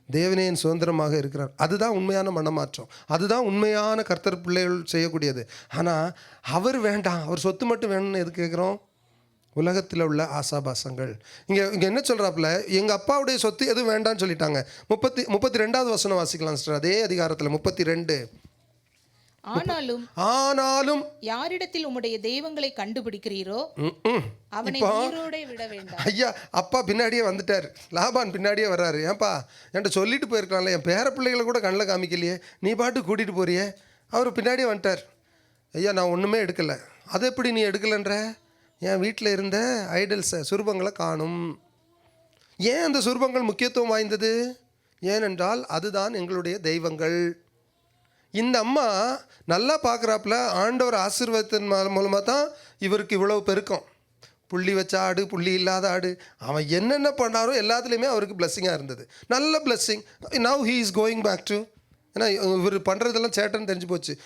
தேவனே என் சுதந்திரமாக இருக்கிறார். அதுதான் உண்மையான மனமாற்றம், அதுதான் உண்மையான கர்த்தர் பிள்ளைகள் செய்யக்கூடியது. ஆனால் அவர் வேண்டாம், அவர் சொத்து மட்டும் வேணும்னு எது கேட்குறோம்? உலகத்தில் உள்ள ஆசாபாசங்கள். இங்கே என்ன சொல்கிறாப்புல, எங்கள் அப்பாவுடைய சொத்து எதுவும் வேண்டான்னு சொல்லிட்டாங்க. 32வது வசனம் வாசிக்கலாம் சார், அதே அதிகாரத்தில் 32. ஆனாலும் யாரிடத்தில் உம்முடைய தெய்வங்களை கண்டுபிடிக்கிறீரோ அவனை உயிரோடே விட வேண்டாம். ஐயா, அப்பா பின்னாடியே வந்துட்டார், லாபான் பின்னாடியே வர்றாரு. ஏன்பா, என்கிட்ட சொல்லிட்டு போயிருக்கலாம்ல, என் பேர பிள்ளைகளை கூட கண்ணில் காமிக்கலையே, நீ பாட்டு கூட்டிகிட்டு போறியே. அவர் பின்னாடியே வந்துட்டார். ஐயா, நான் ஒன்றுமே எடுக்கலை. அதை எப்படி நீ எடுக்கலைன்ற? என் வீட்டில் இருந்த ஐடல்ஸை, சுரூபங்களை காணும். ஏன் அந்த சுரூபங்கள் முக்கியத்துவம் வாய்ந்தது? ஏனென்றால் அதுதான் எங்களுடைய தெய்வங்கள். இந்த அம்மா நல்லா பார்க்குறாப்புல, ஆண்டவர் ஆசீர்வாதத்தின் மூலமாக தான் இவருக்கு இவ்வளவு பெருக்கம். புள்ளி வச்ச ஆடு, புள்ளி இல்லாத ஆடு, அவன் என்னென்ன பண்ணாரோ எல்லாத்துலேயுமே அவருக்கு பிளஸ்ஸிங்காக இருந்தது, நல்ல blessing. Now he is going back to, ஏன்னா இவர் பண்ணுறதெல்லாம் சேட்டன்னு தெரிஞ்சு போச்சு.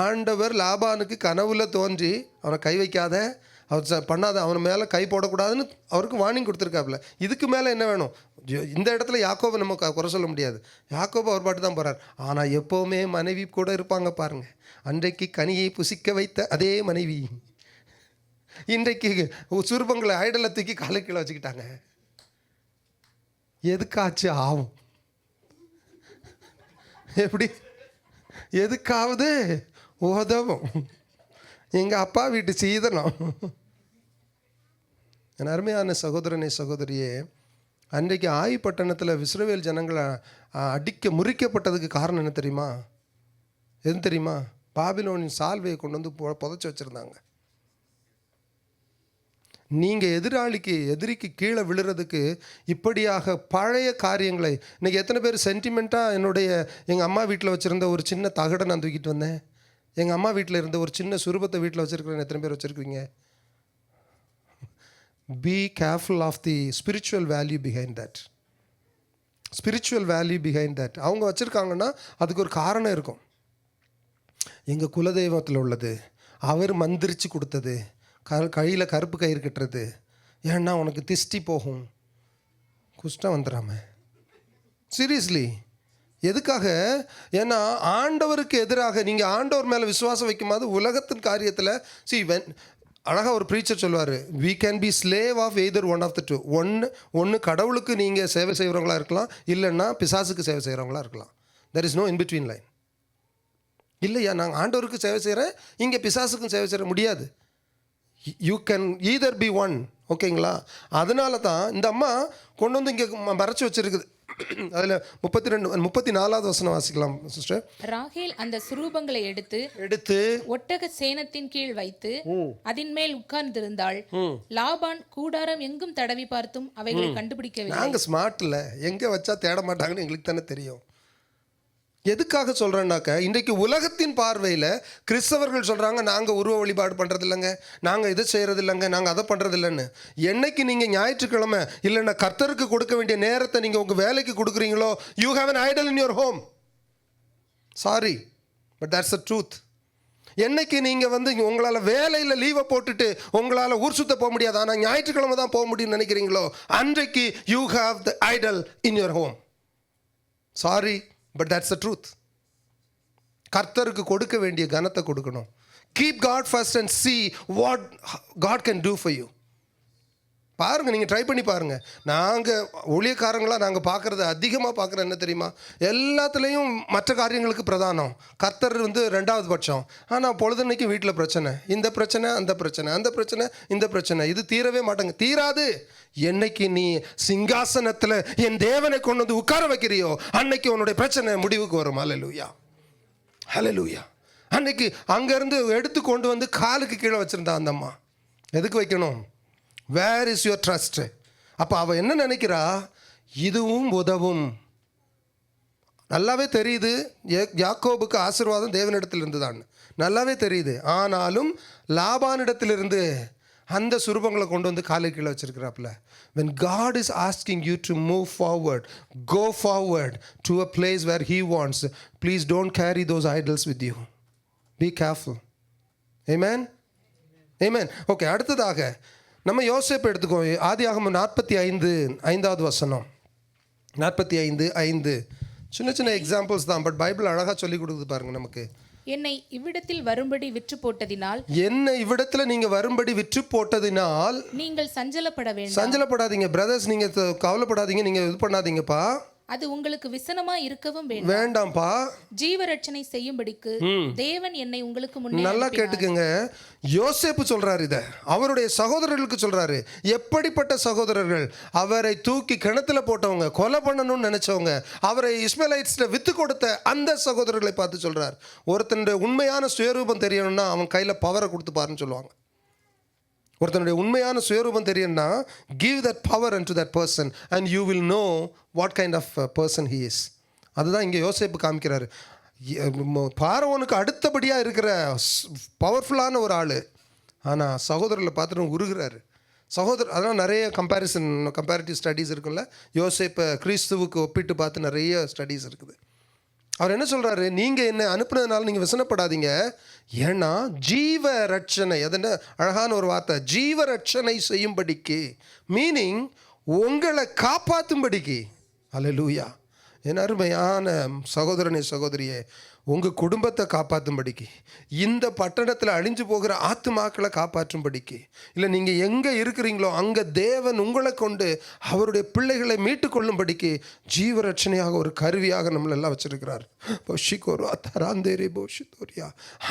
ஆண்டவர் லாபானுக்கு கனவுல தோன்றி அவனை கை வைக்காத, அவர் பண்ணாத, அவன் மேலே கை போடக்கூடாதுன்னு அவருக்கு வார்னிங் கொடுத்துருக்காப்புல. இதுக்கு மேலே என்ன வேணும்? இந்த இடத்துல யாக்கோபை நம்ம குறை சொல்ல முடியாது. யாக்கோபு அவர் பாட்டு தான் போகிறார். ஆனால் எப்போவுமே மனைவி கூட இருப்பாங்க பாருங்கள். அன்றைக்கு கனியை புசிக்க வைத்த அதே மனைவி இன்றைக்கு சுரூபங்களை ஐடலை தூக்கி காலை கீழே வச்சுக்கிட்டாங்க. எதுக்காச்சு ஆகும்? எப்படி? எதுக்காவது உதவும். எங்கள் அப்பா வீட்டு சீதனம். என் அருமையான சகோதரனே, சகோதரியே, அன்றைக்கு ஆயி பட்டணத்தில் இஸ்ரவேல் ஜனங்களை முறிக்கப்பட்டதுக்கு காரணம் என்ன தெரியுமா? எது தெரியுமா? பாபிலோனின் சால்வையை கொண்டு வந்து புதைச்சி வச்சுருந்தாங்க. நீங்கள் எதிரிக்கு கீழே விழுறதுக்கு இப்படியாக பழைய காரியங்களை, இன்றைக்கி எத்தனை பேர் சென்டிமெண்ட்டாக எங்கள் அம்மா வீட்டில் வச்சுருந்த ஒரு சின்ன தகடை நான் தூக்கிட்டு வந்தேன், எங்கள் அம்மா வீட்டில் இருந்த ஒரு சின்ன சுரூபத்தை வீட்டில் வச்சுருக்கிறேன், எத்தனை பேர் வச்சுருக்கீங்க? Be careful of the spiritual value behind that. Spiritual value behind that. அவங்க வச்சுருக்காங்கன்னா அதுக்கு ஒரு காரணம் இருக்கும். எங்கள் குலதெய்வத்தில் உள்ளது, அவர் மந்திரிச்சு கொடுத்தது, கையில் கருப்பு கயிறு கட்டுறது, ஏன்னா உனக்கு திஷ்டி போகும், குஷ்டம் வந்துடாம. சீரியஸ்லி, எதுக்காக? ஏன்னா ஆண்டவருக்கு எதிராக நீங்கள் ஆண்டவர் மேலே விசுவாசம் வைக்கும்போது உலகத்தின் காரியத்தில் அழகாக ஒரு ப்ரீச்சர் சொல்லுவார், we can be slave of either one of the two. ஒன்று கடவுளுக்கு நீங்கள் சேவை செய்கிறவங்களா இருக்கலாம், இல்லைன்னா பிசாசுக்கு சேவை செய்கிறவங்களா இருக்கலாம். there is no in between line. இல்லையா, நாங்கள் ஆண்டவருக்கு சேவை செய்கிறேன், இங்கே பிசாசுக்கும் சேவை செய்ய முடியாது. You can either be one. ஓகேங்களா? அதனால தான் இந்த அம்மா கொண்டு வந்து இங்கே மறைச்சி வச்சுருக்குது. அதில் 34வது வசனம் வாசிக்கலாம் சிஸ்டர். ராகேல் அந்த சுரூபங்களை எடுத்து ஒட்டக சேனத்தின் கீழ் வைத்து அதன் மேல் உட்கார்ந்திருந்தாள். லாபான் கூடாரம் எங்கும் தடவி பார்த்தும் அவைகளை கண்டுபிடிக்கவில்லை. நாங்கள் ஸ்மார்ட் இல்லை, எங்கே வச்சா தேட மாட்டாங்கன்னு எங்களுக்கு தானே தெரியும். எதுக்காக சொல்கிறேன்னாக்க, இன்றைக்கு உலகத்தின் பார்வையில் கிறிஸ்தவர்கள் சொல்கிறாங்க, நாங்கள் உருவ வழிபாடு பண்ணுறது இல்லைங்க, நாங்கள் இதை செய்கிறது இல்லைங்க, நாங்கள் அதை பண்ணுறது இல்லைன்னு. என்னைக்கு நீங்கள் ஞாயிற்றுக்கிழமை இல்லைன்னா கர்த்தருக்கு கொடுக்க வேண்டிய நேரத்தை நீங்கள் உங்கள் வேலைக்கு கொடுக்குறீங்களோ, you have an idol in your home. Sorry, but that's the truth. என்னைக்கு நீங்கள் உங்களால் வேலையில் லீவை போட்டுட்டு உங்களால் ஊர் சுத்த போக முடியாது, ஆனால் ஞாயிற்றுக்கிழமை தான் போக முடியும்னு நினைக்கிறீங்களோ, அன்றைக்கு you have the Idol in your home. Sorry, but that's the truth. கர்த்தருக்கு கொடுக்க வேண்டிய கனத்தை கொடுக்கணும். Keep God first and see what God can do for you. பாருங்கள், நீங்கள் ட்ரை பண்ணி பாருங்கள். நாங்கள் ஊழியக்காரங்களாக நாங்கள் பார்க்குறது அதிகமாக பார்க்குறது என்ன தெரியுமா? எல்லாத்துலேயும் மற்ற காரியங்களுக்கு பிரதானம், கர்த்தர் ரெண்டாவது பட்சம். ஆனால் பொழுதுன்னைக்கு வீட்டில் பிரச்சனை, இந்த பிரச்சனை அந்த பிரச்சனை, அந்த பிரச்சனை இந்த பிரச்சனை, இது தீரவே மாட்டேங்க. தீராது. என்னைக்கு நீ சிங்காசனத்தில் என் தேவனை கொண்டு வந்து உட்கார வைக்கிறியோ, அன்னைக்கு உன்னுடைய பிரச்சனை முடிவுக்கு வரும். ஹல்லேலூயா, ஹல்லேலூயா. அன்னைக்கு அங்கேருந்து எடுத்து கொண்டு வந்து காலுக்கு கீழே வச்சுருந்தா அந்த அம்மா. எதுக்கு வைக்கணும்? Where is your trust? அப்போ அவள் என்ன நினைக்கிறா? இதுவும் உதவும். நல்லாவே தெரியுது யாக்கோபுக்கு ஆசீர்வாதம் தேவனிடத்தில் இருந்துதான், நல்லாவே தெரியுது. ஆனாலும் லாபானிடத்திலிருந்து அந்த சுரூபங்களை கொண்டு வந்து காலை கீழே வச்சிருக்கிறாப்புல. when God is asking you to move forward, go forward to a place where he wants, please don't carry those idols with you. Be careful. Amen. Amen. Okay, அடுத்ததாக நம்ம யோசேப்பு எடுத்துக்கோம். ஆதியாகமம் 45:5 வசனம். 45:5 சின்ன எக்ஸாம்பிள்ஸ் தான், பட் பைபிள் அழகாக சொல்லி கொடுக்குது பாருங்க நமக்கு. என்னை இவ்விடத்தில் வரும்படி விற்று போட்டதினால், என்னை இவ்விடத்தில் நீங்க வரும்படி விற்று போட்டதினால் நீங்கள் சஞ்சலப்பட வேண்டாம். சஞ்சலப்படாதீங்க பிரதர்ஸ், நீங்க கவலைப்படாதீங்க, நீங்க இது பண்ணாதீங்கப்பா. அது உங்களுக்கு விசனமா இருக்கவும் வேண்டாம்பா. ஜீவரட்சணை செய்யும்படிக்கு தேவன் என்னை உங்களுக்கு முன்னே. நல்லா கேட்டுக்கங்க, யோசேப்பு சொல்றாரு இத, அவருடைய சகோதரர்களுக்கு சொல்றாரு. எப்படிப்பட்ட சகோதரர்கள்? அவரை தூக்கி கிணத்துல போட்டவங்க, கொலை பண்ணணும்னு நினைச்சவங்க, அவரை இஸ்மேலைட்ஸ்ட வித்து கொடுத்த அந்த சகோதரர்களை பார்த்து சொல்றார். ஒருத்தனுடைய உண்மையான சுயரூபம் தெரியணும்னா அவன் கையில பவரை கொடுத்து பாருன்னு சொல்லுவாங்க. ஒருத்தனுடைய உண்மையான சுயரூபம் தெரியும்னா give that power unto that person and you will know what kind of person he is. அதுதான் இங்கே யோசேப்பு காமிக்கிறாரு. பார்வோனுக்கு அடுத்தபடியாக இருக்கிற பவர்ஃபுல்லான ஒரு ஆள், ஆனால் சகோதரர்களை பார்த்துட்டு உருகிறாரு. அதெல்லாம் நிறைய கம்பேரிட்டிவ் ஸ்டடீஸ் இருக்குல்ல. யோசேப்பை கிறிஸ்துவுக்கு ஒப்பிட்டு பார்த்து நிறைய ஸ்டடீஸ் இருக்குது. அவர் என்ன சொல்கிறாரு? நீங்கள் என்னை அனுப்புனதுனால நீங்கள் விசனப்படாதீங்க, ஏன்னா ஜீவ ரட்சணை, அது என்ன அழகான ஒரு வார்த்தை, ஜீவ ரட்சணை செய்யும்படிக்கு, மீனிங் உங்களை காப்பாற்றும்படிக்கு. அல்லேலூயா. என் அருமையான சகோதரனே சகோதரியே, உங்கள் குடும்பத்தை காப்பாற்றும்படிக்கு, இந்த பட்டணத்தில் அழிஞ்சு போகிற ஆத்துமாக்களை காப்பாற்றும்படிக்கு, இல்லை நீங்கள் எங்கே இருக்கிறீங்களோ அங்கே தேவன் உங்களை கொண்டு அவருடைய பிள்ளைகளை மீட்டு கொள்ளும்படிக்கு ஜீவரட்சணையாக ஒரு கருவியாக நம்மளெல்லாம் வச்சிருக்கிறார்.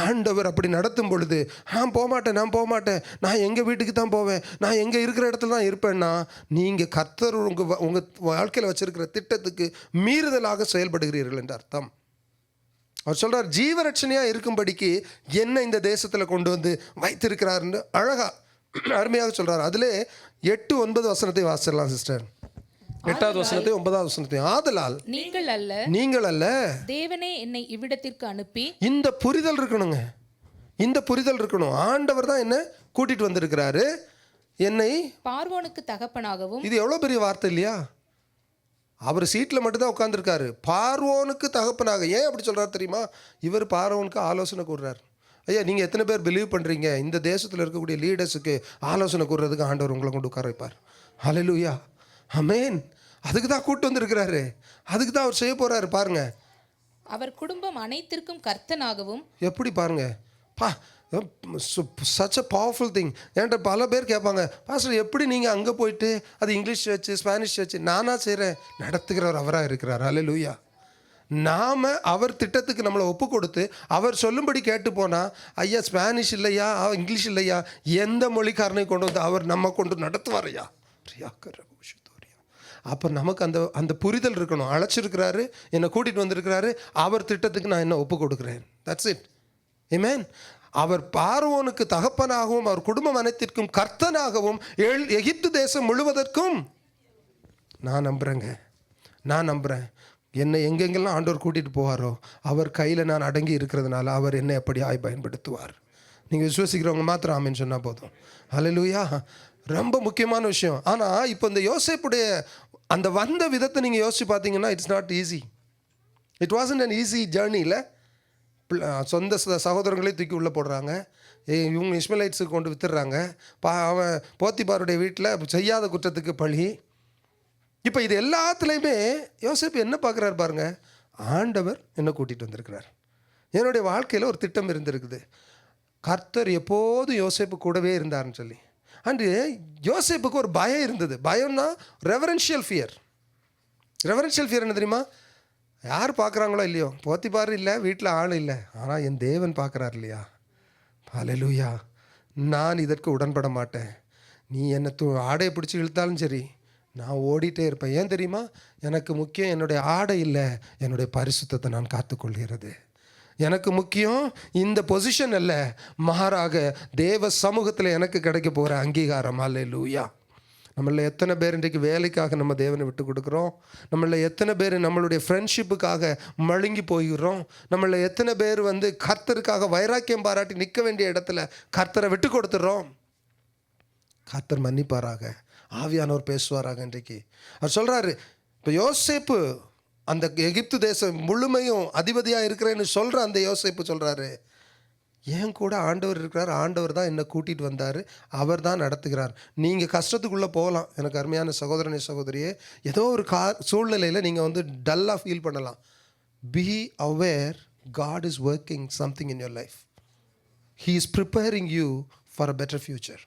ஆண்டவர் அப்படி நடத்தும் பொழுது நான் போகமாட்டேன், நான் எங்கள் வீட்டுக்கு தான் போவேன், நான் எங்கே இருக்கிற இடத்துல தான் இருப்பேன்னா, நீங்கள் கர்த்தர் உங்கள் வாழ்க்கையில் வச்சிருக்கிற திட்டத்துக்கு மீறுதலாக செயல்படுகிறீர்கள் என்று அர்த்தம். அவர் சொல்கிறார், ஜீவரட்சணையாக இருக்கும்படிக்கு என்ன இந்த தேசத்தில் கொண்டு வந்து வைத்திருக்கிறாருன்னு அழகாக அருமையாக சொல்கிறார். அதிலே 8-9 வசனத்தை வாசிடலாம் சிஸ்டர். 8வது வசனத்தை 9வது வசனத்தை. ஆதலால் நீங்கள் அல்ல தேவனே என்னை இவ்விடத்திற்கு அனுப்பி. இந்த புரிதல் இருக்கணுங்க, இந்த புரிதல் இருக்கணும். ஆண்டவர் தான் என்ன கூட்டிட்டு வந்திருக்கிறாரு, என்னை பார்வோனுக்கு தகப்பனாகவும். இது எவ்வளோ பெரிய வார்த்தை இல்லையா? அவர் சீட்டில் மட்டும்தான் உட்காந்துருக்காரு, பார்வோனுக்கு தகப்பனாக. ஏன் அப்படி சொல்கிறார் தெரியுமா? இவர் பார்வோனுக்கு ஆலோசனை கூறுறார். ஐயா, நீங்கள் எத்தனை பேர் பிலீவ் பண்ணுறீங்க இந்த தேசத்தில் இருக்கக்கூடிய லீடர்ஸுக்கு ஆலோசனை கூறுறதுக்கு ஆண்டவர் உங்களை கொண்டு உட்கார வைப்பார்? ஹல்லேலூயா, ஆமென். அதுக்கு தான் கூட்டு வந்திருக்கிறாரு, அதுக்கு தான் அவர் செய்ய போகிறாரு. பாருங்க, அவர் குடும்பம் அனைத்திற்கும் கர்த்தனாகவும். எப்படி பாருங்க பா, சச் அ பவர்ஃபுல் திங். என்கிட்ட பல பேர் கேட்பாங்க, பாஸ்டர் எப்படி நீங்கள் அங்கே போயிட்டு அது இங்கிலீஷ் சர்ச்சு ஸ்பானிஷ் சர்ச்சு நானாக செய்கிறேன்? நடத்துகிறவர் அவராக இருக்கிறார். ஹல்லேலூயா. நாம் அவர் திட்டத்துக்கு நம்மளை ஒப்பு கொடுத்து அவர் சொல்லும்படி கேட்டு போனால், ஐயா ஸ்பானிஷ் இல்லையா, இங்கிலீஷ் இல்லையா, எந்த மொழிக்காரனை கொண்டு வந்து அவர் நம்ம கொண்டு நடத்துவாரையா? அப்போ நமக்கு அந்த புரிதல் இருக்கணும். அழைச்சிருக்கிறாரு, என்னை கூட்டிகிட்டு வந்திருக்கிறாரு, அவர் திட்டத்துக்கு நான் என்ன ஒப்பு கொடுக்குறேன். That's it. ஆமென். அவர் பார்வோனுக்கு தகப்பனாகவும் அவர் குடும்பம் அனைத்திற்கும் கர்த்தனாகவும் எகிப்து தேசம் முழுவதற்கும். நான் நம்புகிறேங்க, நான் நம்புகிறேன். என்னை எங்கெங்கெல்லாம் ஆண்டவர் கூட்டிகிட்டு போவாரோ அவர் கையில் நான் அடங்கி இருக்கிறதுனால அவர் என்னை எப்படியாய் பயன்படுத்துவார். நீங்கள் விசுவசிக்கிறவங்க மாத்திரம் ஆமென் சொன்னால் போதும். ஹல்லேலூயா. ரொம்ப முக்கியமான விஷயம். ஆனால் இப்போ இந்த யோசேப்புடைய அந்த வந்த விதத்தை நீங்கள் யோசிச்சு பார்த்தீங்கன்னா, it's not easy. It wasn't an easy journey. இல்லை, சொந்த சகோதரங்களே தூக்கி உள்ளே போடுறாங்க, இவங்க இஸ்மலைட்ஸுக்கு கொண்டு வித்துடுறாங்க. அவன் போத்திபாருடைய வீட்டில் செய்யாத குற்றத்துக்கு பழி. இப்போ இது எல்லாத்துலேயுமே யோசேப்பு என்ன பார்க்குறாரு பாருங்க, ஆண்டவர் என்னை கூட்டிகிட்டு வந்திருக்கிறார், என்னுடைய வாழ்க்கையில் ஒரு திட்டம் இருந்திருக்குது, கர்த்தர் எப்போதும் யோசேப்பு கூடவே இருந்தார்னு சொல்லி. அண்டு யோசேப்புக்கு ஒரு பயம் இருந்தது. பயம்னா ரெவரன்ஷியல் ஃபியர். ரெவரன்ஷியல் ஃபியர் என்ன தெரியுமா? யார் பார்க்குறாங்களோ இல்லையோ, போத்திபார் இல்லை, வீட்டில் ஆள் இல்லை, ஆனால் என் தேவன் பார்க்குறார் இல்லையா? ஹல்லேலூயா. நான் இதற்கு உடன்பட மாட்டேன். நீ என்னை ஆடையை பிடிச்சி இழுத்தாலும் சரி, நான் ஓடிட்டே இருப்பேன். ஏன் தெரியுமா? எனக்கு முக்கியம் என்னுடைய ஆடை இல்லை, என்னுடைய பரிசுத்தத்தை நான் காத்துக்கொள்கிறது. எனக்கு முக்கியம் இந்த பொசிஷன் அல்ல, மாறாக தேவ சமூகத்தில் எனக்கு கிடைக்க போகிற அங்கீகாரம். ஹல்லேலூயா. நம்மள எத்தனை பேர் இன்றைக்கு வேலைக்காக நம்ம தேவனை விட்டு கொடுக்குறோம்? நம்மள எத்தனை பேர் நம்மளுடைய ஃப்ரெண்ட்ஷிப்புக்காக மழுங்கி போயிடுறோம்? நம்மள எத்தனை பேர் கர்த்தருக்காக வைராக்கியம் பாராட்டி நிற்க வேண்டிய இடத்துல கர்த்தரை விட்டு கொடுத்துட்றோம்? கர்த்தர் மன்னிப்பாராக, ஆவியானவர் பேசுவாராக. இன்றைக்கு அவர் சொல்கிறாரு, இப்போ யோசேப்பு அந்த எகிப்து தேசம் முழுமையும் அதிபதியாக இருக்கிறேன்னு சொல்கிற அந்த யோசேப்பு சொல்கிறாரு, ஏன் கூட ஆண்டவர் இருக்கிறார், ஆண்டவர் தான் என்னை கூட்டிகிட்டு வந்தார், அவர் தான் நடத்துகிறார். நீங்கள் கஷ்டத்துக்குள்ளே போகலாம் எனக்கு அருமையான சகோதரனே சகோதரியே. ஏதோ ஒரு சூழ்நிலையில் நீங்கள் டல்லாக ஃபீல் பண்ணலாம். Be aware, God is working something in your life. He is preparing you for a better future.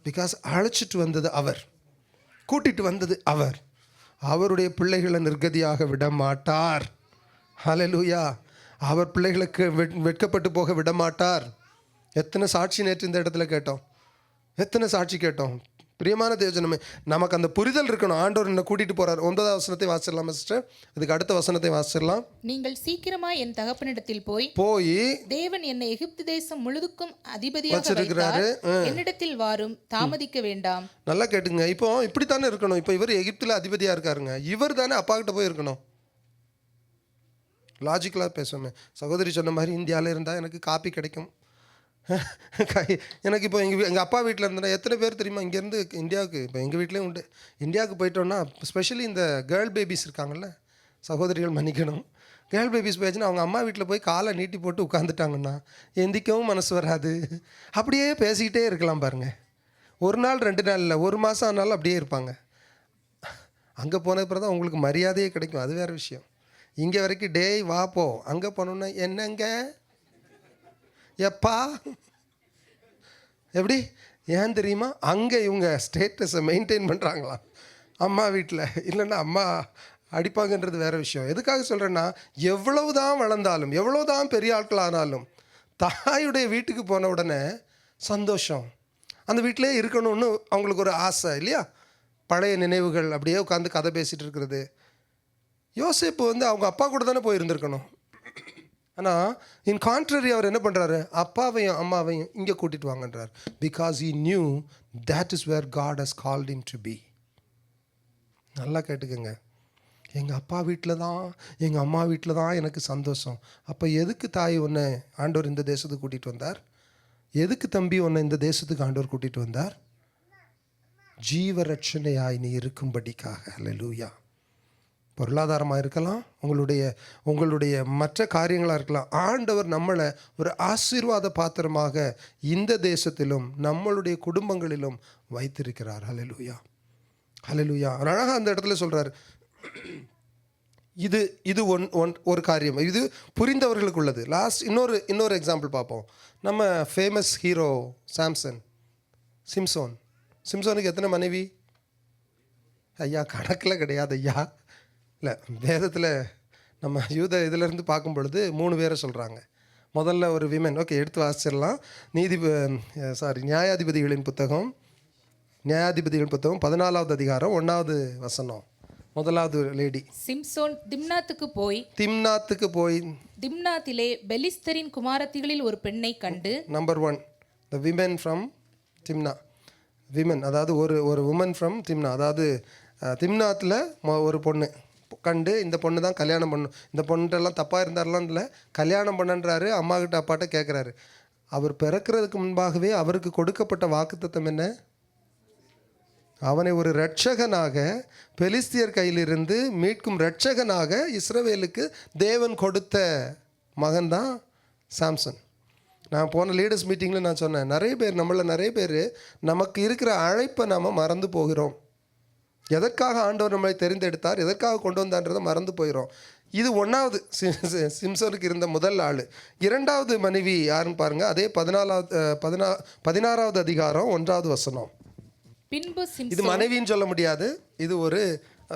Because அழைச்சிட்டு வந்தது அவர், கூட்டிகிட்டு வந்தது அவர். அவருடைய பிள்ளைகளை நிர்கதியாக விட மாட்டார். ஹல்லேலூயா. அவர் பிள்ளைகளுக்கு வெட்கப்பட்டு போக விட மாட்டார். எத்தனை சாட்சி நேற்று இந்த இடத்துல கேட்டோம், எத்தனை சாட்சி கேட்டோம். பிரியமான தேவஜனமே, நமக்கு அந்த புரிதல் இருக்கணும். ஆண்டவர் என்ன கூட்டிகிட்டு போகிறார். 9வது வசனத்தை வாசிடலாம் சிஸ்டர், அதுக்கு அடுத்த வசனத்தை வாசிடலாம். நீங்கள் சீக்கிரமாக என் தகப்பனிடத்தில் போய் தேவன் என்னை எகிப்து தேசம் முழுதுக்கும் அதிபதியாக வைத்திருக்கிறாரு, என்னிடத்தில் வாரும், தாமதிக்க வேண்டாம். நல்லா கேட்டுங்க. இப்போ இப்படி தானே இருக்கணும். இப்போ இவர் எகிப்தில் அதிபதியாக இருக்காருங்க, இவர் தானே அப்பா கிட்ட போய் இருக்கணும். லாஜிக்கலாக பேசுவேன். சகோதரி சொன்ன மாதிரி இந்தியாவில் இருந்தால் எனக்கு காப்பி கிடைக்கும். எனக்கு இப்போ எங்கள் அப்பா வீட்டில் இருந்தேன்னா எத்தனை பேர் தெரியுமா இங்கேருந்து இந்தியாவுக்கு, இப்போ எங்கள் வீட்லேயும் உண்டு, இந்தியாவுக்கு போயிட்டோன்னா ஸ்பெஷலி இந்த கேர்ள் பேபிஸ் இருக்காங்கல்ல, சகோதரிகள் மன்னிக்கணும், கேர்ள் பேபிஸ் போயிடுச்சுன்னா அவங்க அம்மா வீட்டில் போய் காலை நீட்டி போட்டு உட்காந்துட்டாங்கன்னா எந்திக்கவும் மனசு வராது. அப்படியே பேசிக்கிட்டே இருக்கலாம் பாருங்கள். ஒரு நாள் 2 நாள் இல்லை, 1 மாதம் ஆனாலும் அப்படியே இருப்பாங்க. அங்கே போன பிறகு தான் உங்களுக்கு மரியாதையே கிடைக்கும், அது வேறு விஷயம். இங்கே வரைக்கும் டேய் வா போ, அங்கே போனோன்னா என்னங்க எப்பா எப்படி, ஏன் தெரியுமா? அங்கே இவங்க ஸ்டேட்டஸை மெயின்டைன் பண்ணுறாங்களாம் அம்மா வீட்டில், இல்லைன்னா அம்மா அடிப்பாங்கன்றது வேறு விஷயம். எதுக்காக சொல்கிறேன்னா, எவ்வளவு தான் வளர்ந்தாலும் எவ்வளோ தான் பெரிய ஆட்கள் ஆனாலும் தாயுடைய வீட்டுக்கு போன உடனே சந்தோஷம், அந்த வீட்டிலே இருக்கணும்னு அவங்களுக்கு ஒரு ஆசை இல்லையா? பழைய நினைவுகள், அப்படியே உட்காந்து கதை பேசிகிட்டு இருக்கிறது. யோசேப்பு அவங்க அப்பா கூட தானே போயிருந்துருக்கணும். ஆனால் இன் கான்ட்ரரி அவர் என்ன பண்ணுறாரு, அப்பாவையும் அம்மாவையும் இங்கே கூட்டிகிட்டு வாங்கன்றார். Because he knew that is where God has called him to be. நல்லா கேட்டுக்கோங்க, எங்கள் அப்பா வீட்டில் தான், எங்கள் அம்மா வீட்டில் தான் எனக்கு சந்தோஷம். அப்போ எதுக்கு தாய் உன்னை ஆண்டவர் இந்த தேசத்துக்கு கூட்டிகிட்டு வந்தார்? எதுக்கு தம்பி உன்னை இந்த தேசத்துக்கு ஆண்டவர் கூட்டிகிட்டு வந்தார்? ஜீவ ரட்சணையாய் நீ இருக்கும்படிக்காக. அல்லேலூயா. பொருளாதாரமாக இருக்கலாம், உங்களுடைய மற்ற காரியங்களாக இருக்கலாம். ஆண்டவர் நம்மளை ஒரு ஆசீர்வாத பாத்திரமாக இந்த தேசத்திலும் நம்மளுடைய குடும்பங்களிலும் வைத்திருக்கிறார். ஹல்லேலூயா, ஹல்லேலூயா. அழகாக அந்த இடத்துல சொல்கிறார், இது ஒரு காரியம், இது புரிந்தவர்களுக்கு உள்ளது. லாஸ்ட் இன்னொரு எக்ஸாம்பிள் பார்ப்போம். நம்ம ஃபேமஸ் ஹீரோ சிம்சோனுக்கு எத்தனை மனைவி? ஐயா கணக்கில் கிடையாது ஐயா. இல்லை, வேதத்தில் நம்ம யூத இதிலேருந்து பார்க்கும் பொழுது 3 பேரை சொல்கிறாங்க. முதல்ல ஒரு விமன், ஓகே எடுத்து வாசிச்சிடலாம். நியாயாதிபதிகளின் புத்தகம் 14வது அதிகாரம் 1வது வசனம். முதலாவது லேடி சிம்சோன் திம்னாத்துக்கு போய் திம்னாத்திலே பெலிஸ்தரின் குமாரத்திகளில் ஒரு பெண்ணை கண்டு. Number 1, the women from Timna. Women அதாவது ஒரு உமன் ஃப்ரம் திம்னா, அதாவது திம்னாத்தில் ஒரு பொண்ணு கண்டு, இந்த பொண்ணு தான் கல்யாணம் பண்ணும். இந்த பொண்ணுட்டெல்லாம் தப்பாக இருந்தாரெலாம் இல்லை, கல்யாணம் பண்ணன்றாரு. அம்மா கிட்ட அப்பாட்ட கேட்குறாரு. அவர் பிறக்கிறதுக்கு முன்பாகவே அவருக்கு கொடுக்கப்பட்ட வாக்குத்தத்தம் என்ன? அவனை ஒரு இரட்சகனாக, பெலிஸ்தியர் கையிலிருந்து மீட்கும் இரட்சகனாக இஸ்ரவேலுக்கு தேவன் கொடுத்த மகன்தான் சாம்சன். நான் போன லீடர்ஸ் மீட்டிங்கில் நான் சொன்னேன், நிறைய பேர் நமக்கு இருக்கிற அழைப்பை நாம் மறந்து போகிறோம். எதற்காக ஆண்டவர் நம்மளை தெரிந்தெடுத்தார், எதற்காக கொண்டு வந்தான்றதை மறந்து போயிடும். இது 1வது சிம்சோனுக்கு இருந்த முதல் ஆள். 2வது மனைவி யாருன்னு பாருங்கள். அதே 16வது அதிகாரம் 1வது வசனம். இது மனைவின்னு சொல்ல முடியாது, இது ஒரு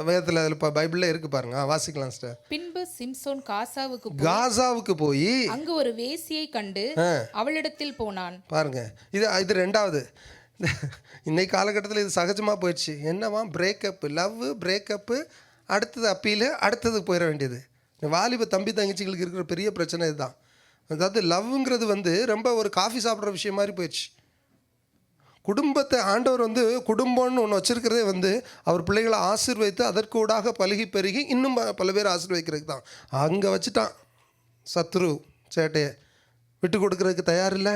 வேதத்தில் அதில் பைபிளில் இருக்கு பாருங்க, வாசிக்கலாம் சிஸ்டர். பின்பு சிம்சோன் காசாவுக்கு போய் அங்கு ஒரு வேசியை கண்டு அவளிடத்தில் போனான். பாருங்க, இது 2வது. இன்னைக்கு காலகட்டத்தில் இது சகஜமாக போயிடுச்சு. என்னவா பிரேக்கப்பு, அடுத்தது அப்பீல், அடுத்தது போயிட வேண்டியது. வாலிப தம்பி தங்கச்சிகளுக்கு இருக்கிற பெரிய பிரச்சனை இதுதான். அதாவது லவ்ங்கிறது ரொம்ப ஒரு காஃபி சாப்பிட்ற விஷயம் மாதிரி போயிடுச்சு. குடும்பத்தை ஆண்டவர் குடும்பம்னு ஒன்று வச்சுருக்கிறதே அவர் பிள்ளைகளை ஆசீர்வதித்து அதற்கூடாக பழகி பெருகி இன்னும் பல பேர் ஆசீர்வதிக்கிறதுக்கு தான். அங்கே வச்சுட்டான் சத்ரு சேட்டையை. விட்டு கொடுக்கறதுக்கு தயாரில்லை,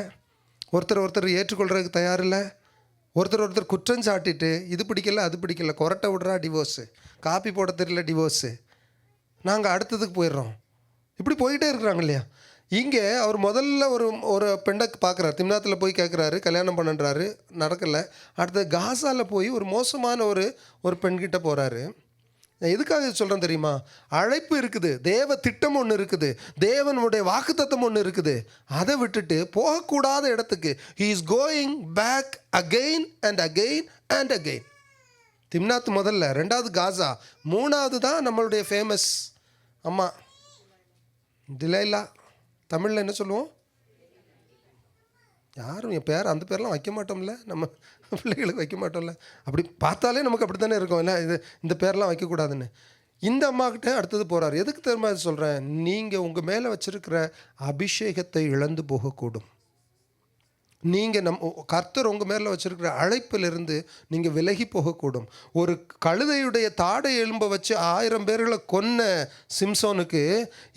ஒருத்தர் ஏற்றுக்கொள்கிறதுக்கு தயாரில்லை, ஒருத்தர் குற்றம் சாட்டிட்டு இது பிடிக்கல அது பிடிக்கல, கொரட்டை விடுறா டிவோர்ஸு, காப்பி போட தெரியல டிவோர்ஸு, நாங்கள் அடுத்ததுக்கு போயிடுறோம். இப்படி போயிட்டே இருக்கிறாங்க இல்லையா. இங்கே அவர் முதல்ல ஒரு பெண்ணை பார்க்குறாரு, திம்னாத்தில் போய் கேட்குறாரு, கல்யாணம் பண்ணுறாரு, நடக்கலை. அடுத்தது காசாவில் போய் ஒரு மோசமான ஒரு பெண்கிட்ட போகிறாரு. எதுக்காக சொல்கிறேன் தெரியுமா? அழைப்பு இருக்குது, தேவ திட்டம் ஒன்று இருக்குது, தேவனுடைய வாக்குத்தத்தம் ஒன்று இருக்குது. அதை விட்டுட்டு போகக்கூடாத இடத்துக்கு he is going back again and again and again. Timnath முதல்ல, 2வது காசா, 3வது தான் நம்மளுடைய ஃபேமஸ் அம்மா டிலைலா. தமிழில் என்ன சொல்லுவோம்? யாரும் என் பேர் அந்த பேர்லாம் வைக்க மாட்டோம்ல, நம்ம பிள்ளைகளுக்கு வைக்க மாட்டோம்ல. அப்படி பார்த்தாலே நமக்கு அப்படி தானே இருக்கும், இல்லை இந்த பேர்லாம் வைக்கக்கூடாதுன்னு. இந்த அம்மாக்கிட்ட அடுத்தது போகிறார். எதுக்கு தெரியுமா இது சொல்கிறேன்? நீங்கள் உங்கள் மேலே வச்சுருக்கிற அபிஷேகத்தை இழந்து போகக்கூடும். நீங்கள் கர்த்தர் உங்கள் மேலே வச்சுருக்கிற அழைப்பிலிருந்து நீங்கள் விலகி போகக்கூடும். ஒரு கழுதையுடைய தாடை எலும்பை வச்சு 1000 பேர்களை கொன்ன சிம்சோனுக்கு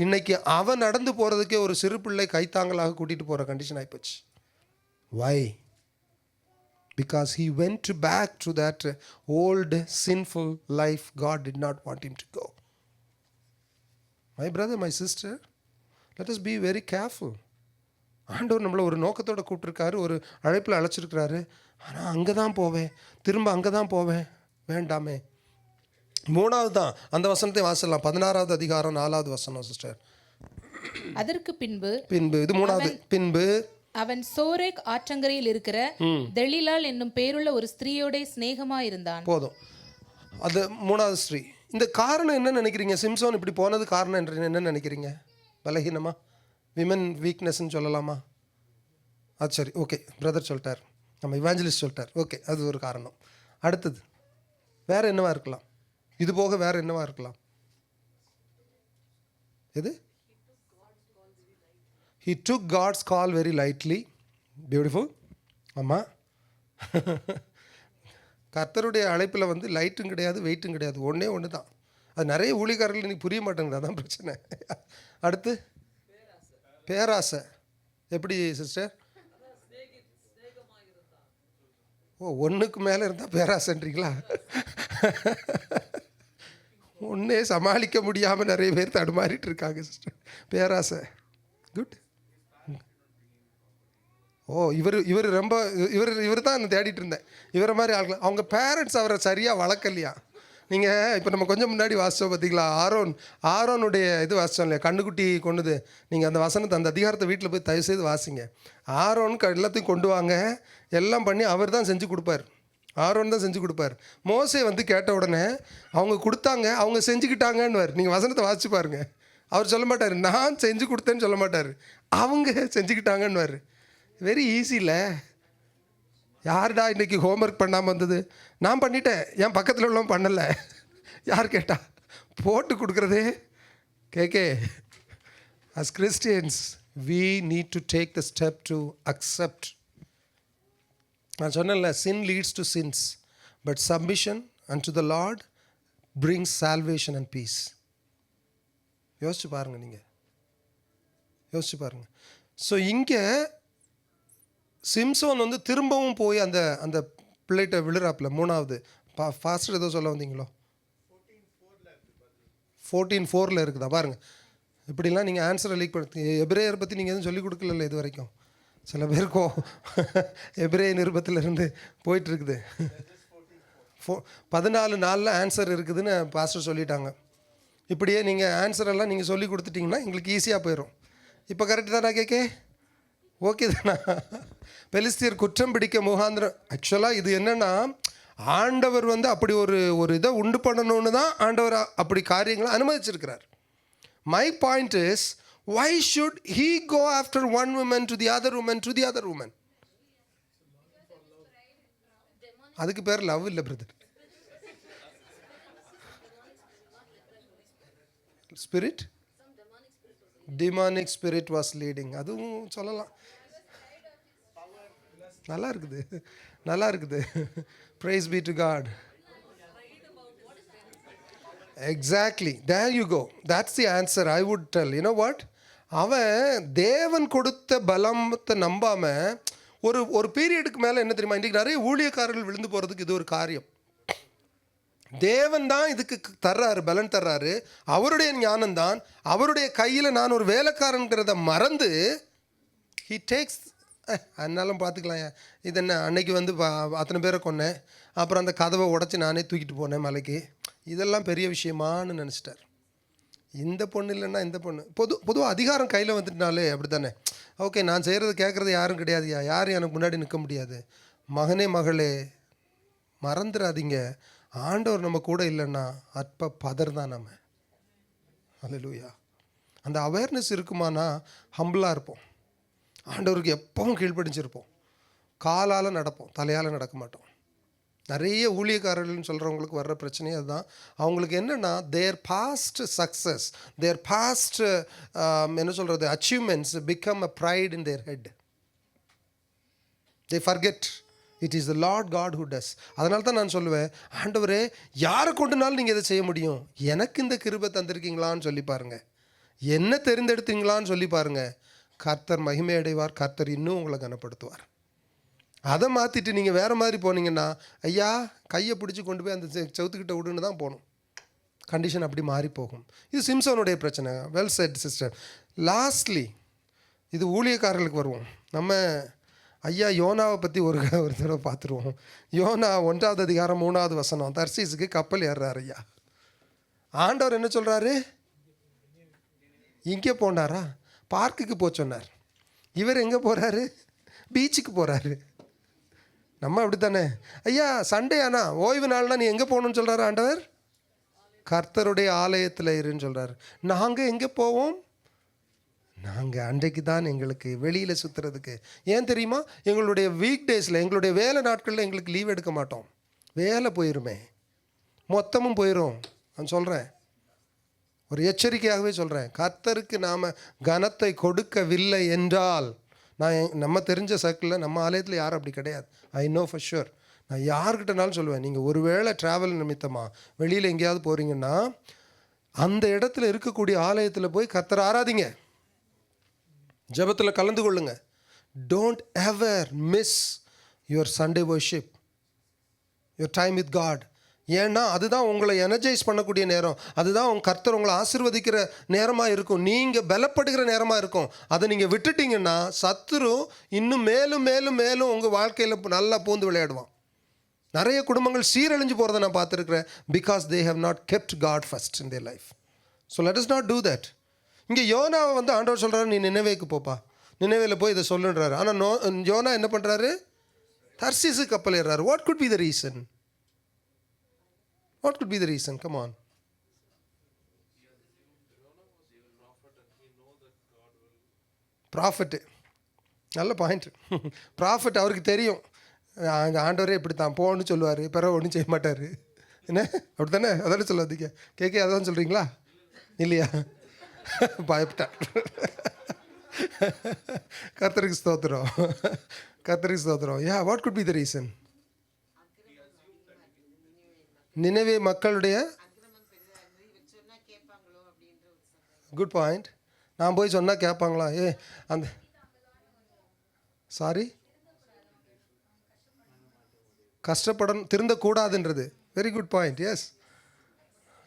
இன்னைக்கு அவன் நடந்து போகிறதுக்கே ஒரு சிறு பிள்ளை கைத்தாங்களாக கூட்டிகிட்டு போகிற கண்டிஷன் ஆகிப்போச்சு. Why? Because he went back to that old sinful life God did not want him to go. My brother, my sister, let us be very careful. ஆண்டவர் நம்மளை ஒரு நோக்கத்தோடு கூப்பிட்டுருக்காரு, ஒரு அழைப்பில் அழைச்சிருக்கிறாரு. ஆனால் அங்கே தான் போவேன், திரும்ப அங்கே தான் போவேன், வேண்டாமே. 3வது தான் அந்த வசனத்தை வாசிடலாம். 16வது அதிகாரம் 4வது வசனம் சிஸ்டர். அதற்கு பின்பு இது 3வது. பின்பு அவன் சோரேக் ஆற்றங்கரையில் இருக்கிற தெலிலாள் என்னும் பேருள்ள ஒரு ஸ்திரீயோட சிநேகமா இருந்தான். போதும், அது 3வது ஸ்திரீ. இந்த காரணம் என்ன நினைக்கிறீங்க? சிம்சோன் இப்படி போனது காரணம் என்ன நினைக்கிறீங்க? பலகீனமா, விமன் வீக்னஸ்ன்னு சொல்லலாமா? அது சரி, ஓகே, பிரதர் சொல்லிட்டார், நம்ம இவாஞ்சலிஸ்ட் சொல்லிட்டார், ஓகே, அது ஒரு காரணம். அடுத்தது வேறு என்னவா இருக்கலாம்? இது போக வேறு என்னவா இருக்கலாம்? எது? He took God's call very lightly. Beautiful. ஆமா, கர்த்தருடைய அழைப்பில் வந்து லைட்டும் கிடையாது, வெயிட்டும் கிடையாது, ஒன்றே ஒன்று தான். அது நிறைய ஊழியக்காரர்கள் இன்னைக்கு புரிய மாட்டேங்குது, அதான் பிரச்சனை. அடுத்து பேராசை. எப்படி சிஸ்டர்? ஓ, ஒன்றுக்கு மேலே இருந்தால் பேராசைன்றீங்களா? ஒன்றே சமாளிக்க முடியாமல் நிறைய பேர் தடுமாறிட்டு இருக்காங்க சிஸ்டர். பேராசை. குட். ஓ, இவர் ரொம்ப இவர் தான் நான் தேடிட்டு இருந்தேன். இவரை மாதிரி ஆகலாம். அவங்க பேரண்ட்ஸ் அவரை சரியாக வளர்க்கலையா? நீங்கள் இப்போ நம்ம கொஞ்சம் முன்னாடி வாசித்தோம் பார்த்தீங்களா, ஆரோனுடைய இது வாசித்தோம் இல்லையா, கண்ணுக்குட்டி கொண்டுது. நீங்கள் அந்த வசனத்தை, அந்த அதிகாரத்தை வீட்டில் போய் தயவுசெய்து வாசிங்க. ஆரோனுக்கு எல்லாத்தையும் கொண்டு வாங்க, எல்லாம் பண்ணி அவர் தான் செஞ்சு கொடுப்பார். ஆரோன் தான் செஞ்சு கொடுப்பார். மோசே வந்து கேட்ட உடனே அவங்க கொடுத்தாங்க, அவங்க செஞ்சுக்கிட்டாங்கன்னு. நீங்கள் வசனத்தை வாசிச்சு பாருங்க. அவர் சொல்ல மாட்டார் நான் செஞ்சு கொடுத்தேன்னு சொல்ல மாட்டார், அவங்க செஞ்சுக்கிட்டாங்கன்னு. வெரி ஈஸியில். யாருடா இன்றைக்கி ஹோம்ஒர்க் பண்ணாமல் வந்தது? நான் பண்ணிட்டேன், என் பக்கத்தில் உள்ளவன் பண்ணலை. யார் கேட்டா? போட்டு கொடுக்குறதே கேக்கே. As Christians we need to take the step to accept. நான் சொன்னேன்ல, sin leads to sins but submission unto the Lord brings salvation and peace. யோசிச்சு பாருங்கள், நீங்கள் யோசிச்சு பாருங்கள். ஸோ இங்கே சிம்சோன் வந்து திரும்பவும் போய் அந்த அந்த பிள்ளைகிட்ட விழுறாப்புல. மூணாவது ஃபாஸ்டர் ஏதோ சொல்ல வந்தீங்களோ? 14:4 இருக்குதா பாருங்கள். இப்படிலாம் நீங்கள் ஆன்சரை லீக் பண்ணி, எபிரேயர் பற்றி நீங்கள் எதுவும் சொல்லிக் கொடுக்கல இது வரைக்கும். சில பேருக்கும் எபிரேய நிருபத்திலிருந்து போயிட்டுருக்குது. 14 நாளில் ஆன்சர் இருக்குதுன்னு பாஸ்டர் சொல்லிட்டாங்க. இப்படியே நீங்கள் ஆன்சரெல்லாம் நீங்கள் சொல்லி கொடுத்துட்டிங்கன்னா எங்களுக்கு ஈஸியாக போயிடும். இப்போ கரெக்டு தானா கேக்கே? ஓகே தானா? பெலிஸ்தியர் குற்றம் பிடிக்க முகாந்திரம். ஆக்சுவலாக இது என்னென்னா, ஆண்டவர் வந்து அப்படி ஒரு இதை உண்டு பண்ணணும்னு தான் ஆண்டவர் அப்படி காரியங்களை அனுமதிச்சிருக்கிறார். My point is, why should he go after one woman to the other woman to the other woman? அதுக்கு பேர் லவ் இல்லை brother. Spirit, demonic spirit was leading. அதுவும் சொல்லலாம். நல்லா இருக்குது, நல்லா இருக்குது. Praise be to God. Exactly, there you go. That's the answer I would tell. You know what? அவன் தேவன் கொடுத்த பலத்தை நம்பாமல் ஒரு பீரியடுக்கு மேலே என்ன தெரியுமா, இன்றைக்கி நிறைய ஊழியக்காரர்கள் விழுந்து போகிறதுக்கு இது ஒரு காரியம். தேவன் தான் இதுக்கு தர்றாரு, பலன் தர்றாரு, அவருடைய ஞானம்தான். அவருடைய கையில் நான் ஒரு வேலைக்காரங்கிறத மறந்து he takes, அதனாலும் பார்த்துக்கலாம், இது என்ன அன்னைக்கு வந்து அத்தனை பேரை கொன்னேன், அப்புறம் அந்த கதவை உடச்சி நானே தூக்கிட்டு போனேன் மலைக்கு, இதெல்லாம் பெரிய விஷயமானு நினச்சிட்டார். இந்த பொண்ணு இல்லைன்னா இந்த பொண்ணு, பொதுவாக அதிகாரம் கையில் வந்துட்டுனாலே அப்படி தானே. ஓகே, நான் செய்கிறது கேட்குறது யாரும் கிடையாதுயா, யாரும் எனக்கு முன்னாடி நிற்க முடியாது. மகனே மகளே, மறந்துடாதீங்க, ஆண்டவர் நம்ம கூட இல்லைன்னா அற்ப பதர் தான் நம்ம. அல்லேலூயா. அந்த அவேர்னஸ் இருக்குமானா ஹம்பிளாக இருப்போம், ஆண்டவருக்கு எப்பவும் கீழ்ப்படிஞ்சிருப்போம், காலால் நடப்போம், தலையால் நடக்க மாட்டோம். நிறைய ஊழியக்காரர்கள்னு சொல்கிறவங்களுக்கு வர்ற பிரச்சனையே அதுதான். அவங்களுக்கு என்னென்னா, their past success, their past என்ன சொல்கிறது, achievements become a pride in their head. They forget it is the Lord God who does. அதனால தான் நான் சொல்லுவேன், ஆண்டவரே யாரை கொண்டுனாலும் நீங்கள் இதை செய்ய முடியும், எனக்கு இந்த கிருபை தந்திருக்கீங்களான்னு சொல்லி பாருங்கள், என்ன தெரிந்தெடுத்தீங்களான்னு சொல்லி பாருங்கள். கர்த்தர் மகிமை அடைவார், கர்த்தர் இன்னும் உங்களை கனப்படுத்துவார். அதை மாற்றிட்டு நீங்கள் வேறு மாதிரி போனீங்கன்னா, ஐயா கையை பிடிச்சி கொண்டு போய் அந்த செவுத்துக்கிட்ட விடுன்னு தான் போகணும். கண்டிஷன் அப்படி மாறி போகும். இது சிம்சோனுடைய பிரச்சனை. Well set sister. லாஸ்ட்லி இது ஊழியக்காரர்களுக்கு வருவோம். நம்ம ஐயா யோனாவை பற்றி ஒரு தடவை பார்த்துருவோம். யோனா 1வது அதிகாரம் 3வது வசனம். தர்சீஸுக்கு கப்பல் ஏறுறாரு ஐயா. ஆண்டவர் என்ன சொல்கிறாரு, இங்கே போனாரா, பார்க்குக்கு போக சொன்னார். இவர் எங்கே போகிறாரு, பீச்சுக்கு போகிறாரு. நம்ம அப்படி தானே, ஐயா சண்டே ஆனா ஓய்வு நாள்னா நீ எங்கே போகணுன்னு சொல்கிறாரு ஆண்டவர், கர்த்தருடைய ஆலயத்தில் இருன்னு சொல்கிறாரு. நாங்கள் எங்கே போவோம், நாங்கள் அன்றைக்கு தான் எங்களுக்கு வெளியில் சுற்றுறதுக்கு. ஏன் தெரியுமா, எங்களுடைய வீக் டேஸில், எங்களுடைய வேலை நாட்களில் எங்களுக்கு லீவ் எடுக்க மாட்டோம். வேலை போயிருமே, மொத்தமும் போயிடும். நான் சொல்கிறேன், ஒரு எச்சரிக்கையாகவே சொல்கிறேன். கர்த்தருக்கு நாம் கனத்தை கொடுக்கவில்லை என்றால், நம்ம தெரிஞ்ச சர்க்கிளில் நம்ம ஆலயத்தில் யாரும் அப்படி கிடையாது. I know for sure. நான் யார்கிட்டனாலும் சொல்லுவேன், நீங்கள் ஒருவேளை ட்ராவல் நிமித்தமாக வெளியில் எங்கேயாவது போகிறீங்கன்னா அந்த இடத்துல இருக்கக்கூடிய ஆலயத்தில் போய் கர்த்தரை ஆராதிங்க, ஜெபத்தில் கலந்து கொள்ளுங்க. Don't ever miss your Sunday worship, your time with God. ஏன்னா அதுதான் உங்களை எனர்ஜைஸ் பண்ணக்கூடிய நேரம், அதுதான் உங்கள் கர்த்தர் உங்களை ஆசீர்வதிக்கிற நேரமாக இருக்கும், நீங்கள் பலப்படுகிற நேரமாக இருக்கும். அதை நீங்கள் விட்டுட்டிங்கன்னா சத்துரு இன்னும் மேலும் மேலும் மேலும் உங்கள் வாழ்க்கையில் நல்லா பூந்து விளையாடுவான். நிறைய குடும்பங்கள் சீரழிஞ்சு போகிறத நான் பார்த்துருக்குறேன். Because they have not kept God first in their life. So let us not do that. இங்கே யோனாவை வந்து ஆண்டவர் சொல்கிறாரு, நீ நினைவேக்கு போப்பா, நினைவேல போய் இதை சொல்லுன்றாரு. ஆனால் யோனா என்ன பண்ணுறாரு? தர்சீசு கப்பல் ஏறாரு. What could be the reason? What could be the reason? Come on. Prophet. நல்ல பாயிண்ட். ப்ராஃபிட் அவருக்கு தெரியும், அங்கே ஆண்டவரே இப்படி தான் போன்னு சொல்லுவார், பிறகு ஒன்றும் செய்ய மாட்டார். என்ன அப்படி தானே? அதானே சொல்லாதீங்க. கேட்க அதான் சொல்கிறீங்களா? இல்லையா? பயப்பட்டேன். கர்த்தருக்கு ஸ்தோத்திரம், கர்த்தருக்கு ஸ்தோத்திரம். Yeah, what could be the reason? நினைவே மக்களுடைய குட் பாயிண்ட். நான் போய் சொன்னால் கேட்பாங்களா? அந்த சாரி கஷ்டப்படணும், திருந்தக்கூடாதுன்றது. Very good point. Yes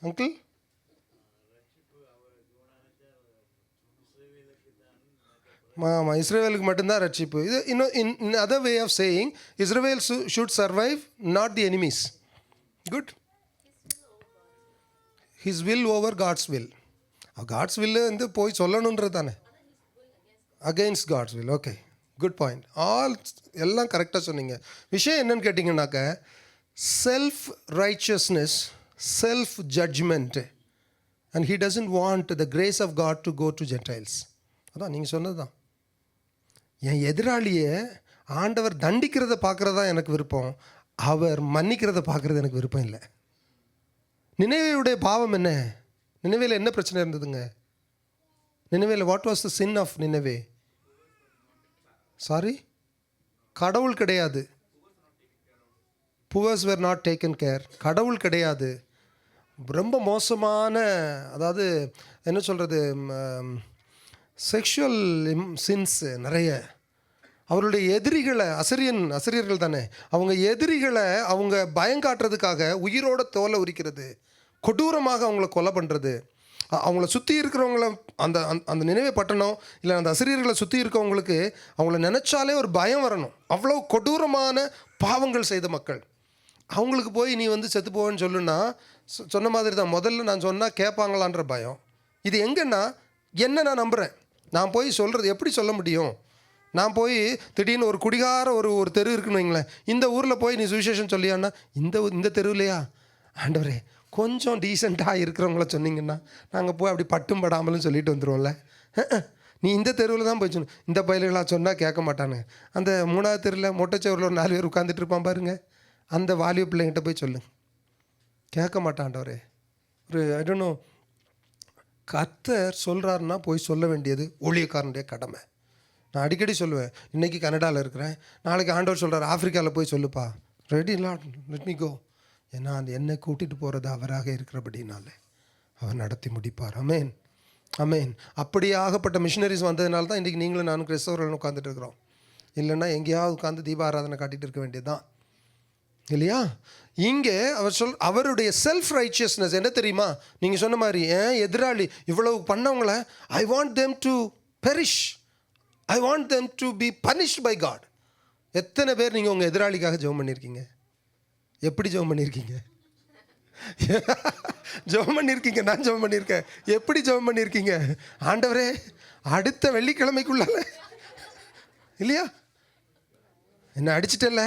uncle. ஆமாம், இஸ்ரேலுக்கு மட்டும்தான் ரட்சிப்பு. இது இன்னும் in other way of saying, Israel should survive, not the enemies. Good. His will over God's will. God's will வந்து போய் சொல்லணுன்றது தானே, against God's will. Okay, good point. எல்லாம் கரெக்டாக சொன்னீங்க. விஷயம் என்னன்னு கேட்டிங்கன்னாக்க, self righteousness, self judgment, and he doesn't want the grace of God to go to Gentiles. அதான் நீங்கள் சொன்னது தான். என் எதிராளியை ஆண்டவர் தண்டிக்கிறத பார்க்குறதா எனக்கு விருப்பம், அவர் மன்னிக்கிறத பார்க்குறது எனக்கு விருப்பம் இல்லை. நினைவேயுடைய பாவம் என்ன? நினைவேல என்ன பிரச்சனை இருந்ததுங்க? நினைவேல what was the sin of நினைவே? சாரி, கடவுள் கிடையாது. Poors were not taken care. கடவுள் கிடையாது. ரொம்ப மோசமான, அதாவது என்ன சொல்கிறது, செக்ஷுவல் சின்ஸ் நிறைய. அவருடைய எதிரிகளை, அசிரியர்கள் தானே, அவங்க எதிரிகளை அவங்க பயங்காட்டுறதுக்காக உயிரோட தோலை உரிக்கிறது, கொடூரமாக அவங்கள கொலை பண்ணுறது, அவங்கள சுற்றி இருக்கிறவங்கள, அந்த அந்த நினைவே பட்டணம் இல்லை அந்த அசிரியர்களை சுற்றி இருக்கவங்களுக்கு அவங்கள நினச்சாலே ஒரு பயம் வரணும். அவ்வளோ கொடூரமான பாவங்கள் செய்த மக்கள். அவங்களுக்கு போய் நீ வந்து செத்து போவேன்னு சொல்லுன்னா, சொன்ன மாதிரி தான், முதல்ல நான் சொன்னால் கேட்பாங்களான்ற பயம். இது எங்கன்னா என்ன நான் நம்புகிறேன், நான் போய் சொல்கிறது எப்படி சொல்ல முடியும்? நான் போய் திடீர்னு ஒரு குடிகார ஒரு தெரு இருக்குன்னு வைங்களேன், இந்த ஊரில் போய் நீ சுவிசேஷம் சொல்லியான்னா, இந்த தெருவிலையா ஆண்டவரே கொஞ்சம் டீசெண்டாக இருக்கிறவங்கள சொன்னீங்கன்னா நாங்கள் போய் அப்படி பட்டும் படாமலும் சொல்லிட்டு வந்துடுவோம்ல. நீ இந்த தெருவில் தான் போய் சொன்ன, இந்த பயில்களாக சொன்னால் கேட்க மாட்டானு. அந்த 3வது தெருவில் மொட்டைச்சவரில் ஒரு 4 பேர் உட்காந்துட்டு இருப்பான் பாருங்க, அந்த வாலிப பிள்ளைங்கிட்ட போய் சொல்லு, கேட்க மாட்டான்டவரே. ஒரு ஐ டோன்ட் நோ, கர்த்தர் சொல்கிறாருன்னா போய் சொல்ல வேண்டியது ஊழியக்காரனுடைய கடமை. நான் அடிக்கடி சொல்லுவேன், இன்றைக்கி கனடாவில் இருக்கிறேன், நாளைக்கு ஆண்டவர் சொல்கிறார் ஆஃப்ரிக்காவில் போய் சொல்லுப்பா, ready Lord let me go. ஏன்னா அந்த என்னை கூட்டிகிட்டு போகிறது அவராக இருக்கிறபடினால அவர் நடத்தி முடிப்பார். அமேன், அமேன். அப்படி ஆகப்பட்ட மிஷினரிஸ் வந்ததுனால தான் இன்றைக்கி நீங்களும் நானும் கிறிஸ்தவர்கள் உட்காந்துட்டு இருக்கிறோம். இல்லைன்னா எங்கேயாவது உட்காந்து தீபாராதனை காட்டிகிட்டு இருக்க வேண்டியது தான், இல்லையா? இங்கே அவருடைய செல்ஃப் ரைச்சியஸ்னஸ் என்ன தெரியுமா? நீங்கள் சொன்ன மாதிரி எதிராளி இவ்வளவு பண்ணவங்கள, I want them to perish, I want them to be punished by God. எத்தனை பேர் நீங்கள் உங்கள் எதிராளிக்காக ஜெபம் பண்ணியிருக்கீங்க? எப்படி ஜெபம் பண்ணியிருக்கீங்க? ஜெபம் பண்ணியிருக்கீங்க, நான் ஜெபம் பண்ணியிருக்கேன். எப்படி ஜெபம் பண்ணியிருக்கீங்க? ஆண்டவரே அடுத்த வெள்ளிக்கிழமைக்குள்ளால, இல்லையா? என்ன அடிச்சிட்டல,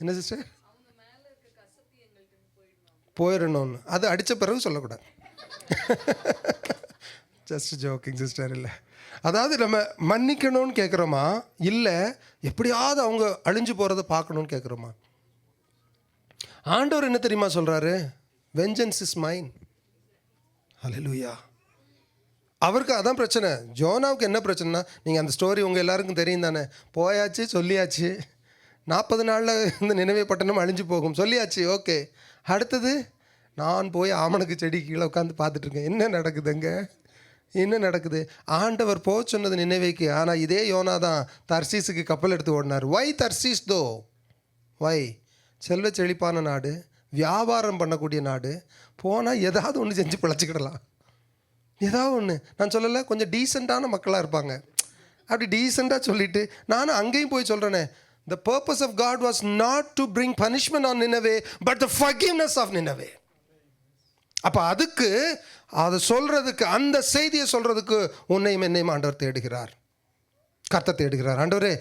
என்ன சிஸ்டர் போயிடணும்னு, அது அடித்த பிறகு சொல்லக்கூடாது. Just joking sister. இல்லை, அதாவது நம்ம மன்னிக்கணும்னு கேட்குறோமா, இல்லை எப்படியாவது அவங்க அழிஞ்சு போகிறத பார்க்கணுன்னு கேட்குறோமா? ஆண்டவர் என்ன தெரியுமா சொல்கிறாரு? Vengeance is mine. ஹல்லேலூயா. அவருக்கு அதான் பிரச்சனை. ஜோனாவுக்கு என்ன பிரச்சனைனா, நீங்கள் அந்த ஸ்டோரி உங்கள் எல்லாருக்கும் தெரியும் தானே. போயாச்சு, சொல்லியாச்சு, 40 நாளில் இந்த நினைவே பட்டணம் அழிஞ்சு போகும் சொல்லியாச்சு. ஓகே, அடுத்தது நான் போய் ஆமணக்கு செடி கீழே உட்காந்து பார்த்துட்ருக்கேன். என்ன நடக்குதுங்க, என்ன நடக்குது? ஆண்டவர் போக சொன்னது நினைவேக்கு. ஆனால் இதே யோனா தான் தர்சீஸுக்கு கப்பல் எடுத்து ஓடினார். வை தர்சீஸ் தோ? வை? செல்வ செழிப்பான நாடு, வியாபாரம் பண்ணக்கூடிய நாடு. போனால் ஏதாவது ஒன்று செஞ்சு பிழைச்சிக்கிடலாம், ஏதாவது ஒன்று. நான் சொல்லலை, கொஞ்சம் டீசெண்டான மக்களாக இருப்பாங்க. அப்படி டீசெண்டாக சொல்லிவிட்டு நானும் அங்கேயும் போய் சொல்கிறேனே, the purpose of God was not to bring punishment on Nineveh, but the forgiveness of Nineveh. அப்போ அதுக்கு அதை சொல்கிறதுக்கு, அந்த செய்தியை சொல்கிறதுக்கு உன்னையும் என்னையும் ஆண்டவர் தேடுகிறார், கர்த்தர் தேடுகிறார். ஆண்டவரே,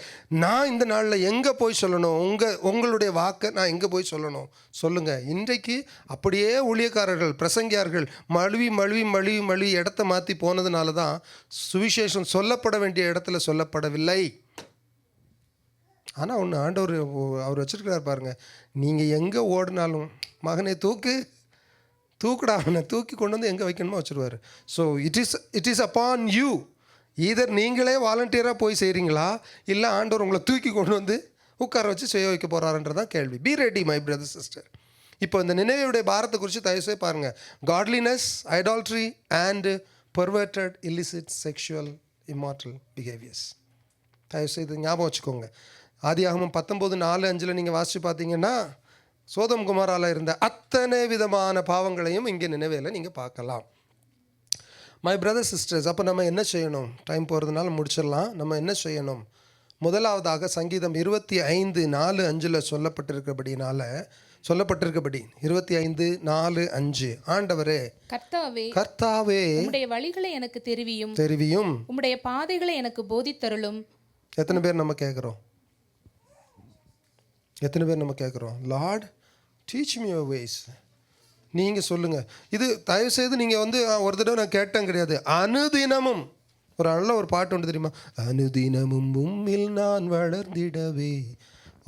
நான் இந்த நாளில் எங்கே போய் சொல்லணும், உங்களுடைய வாக்கை நான் எங்கே போய் சொல்லணும் சொல்லுங்கள். இன்றைக்கு அப்படியே ஊழியக்காரர்கள், பிரசங்கியார்கள் மழுவி இடத்த மாற்றி போனதுனால தான் சுவிசேஷம் சொல்லப்பட வேண்டிய இடத்துல சொல்லப்படவில்லை. ஆனால் ஒன்று ஆண்டவர் அவர் வச்சுருக்கிறார் பாருங்கள். நீங்கள் எங்கே ஓடினாலும், மகனை தூக்குடா, அவனை தூக்கி கொண்டு வந்து எங்கே வைக்கணுமோ வச்சுருவார். So it is upon you. Either நீங்களே வாலண்டியராக போய் செய்கிறீங்களா, இல்லை ஆண்டவர் உங்களை தூக்கி கொண்டு வந்து உட்கார வச்சு செய்ய வைக்க போகிறாருன்றதான் கேள்வி. Be ready my brother sister. இப்போ இந்த நினைவுடைய பாரத்தை குறித்து தயவுசெய்து பாருங்கள். Godliness, idolatry and perverted illicit sexual immoral behaviors. தயவுசெய்து ஞாபகம் வச்சுக்கோங்க. ஆதியாகமம் 19:4-5 நீங்கள் வாசித்து பார்த்தீங்கன்னா, சோதம் குமாரால இருந்த அத்தனை விதமான பாவங்களையும் இங்கே நினைவேல நீங்கள் பார்க்கலாம். மை பிரதர் சிஸ்டர்ஸ், அப்போ நம்ம என்ன செய்யணும்? டைம் போகிறதுனால முடிச்சிடலாம். நம்ம என்ன செய்யணும்? முதலாவதாக சங்கீதம் 25:4-5 சொல்லப்பட்டிருக்கபடி 25:4-5, ஆண்டவரே கர்த்தாவே உம்முடைய வழிகளை எனக்கு தெரிவியும், உம்முடைய பாதைகளை எனக்கு போதித்தருளும். எத்தனை பேர் நம்ம கேட்குறோம்? Lord teach me your ways. நீங்கள் சொல்லுங்கள். இது தயவுசெய்து நீங்கள் ஒரு தடவை நான் கேட்டேன் கிடையாது. அனுதினமும் ஒரு நல்ல ஒரு பாட்டு ஒன்று தெரியுமா? அனுதினமும் உம்மில் நான் வளர்ந்திடவே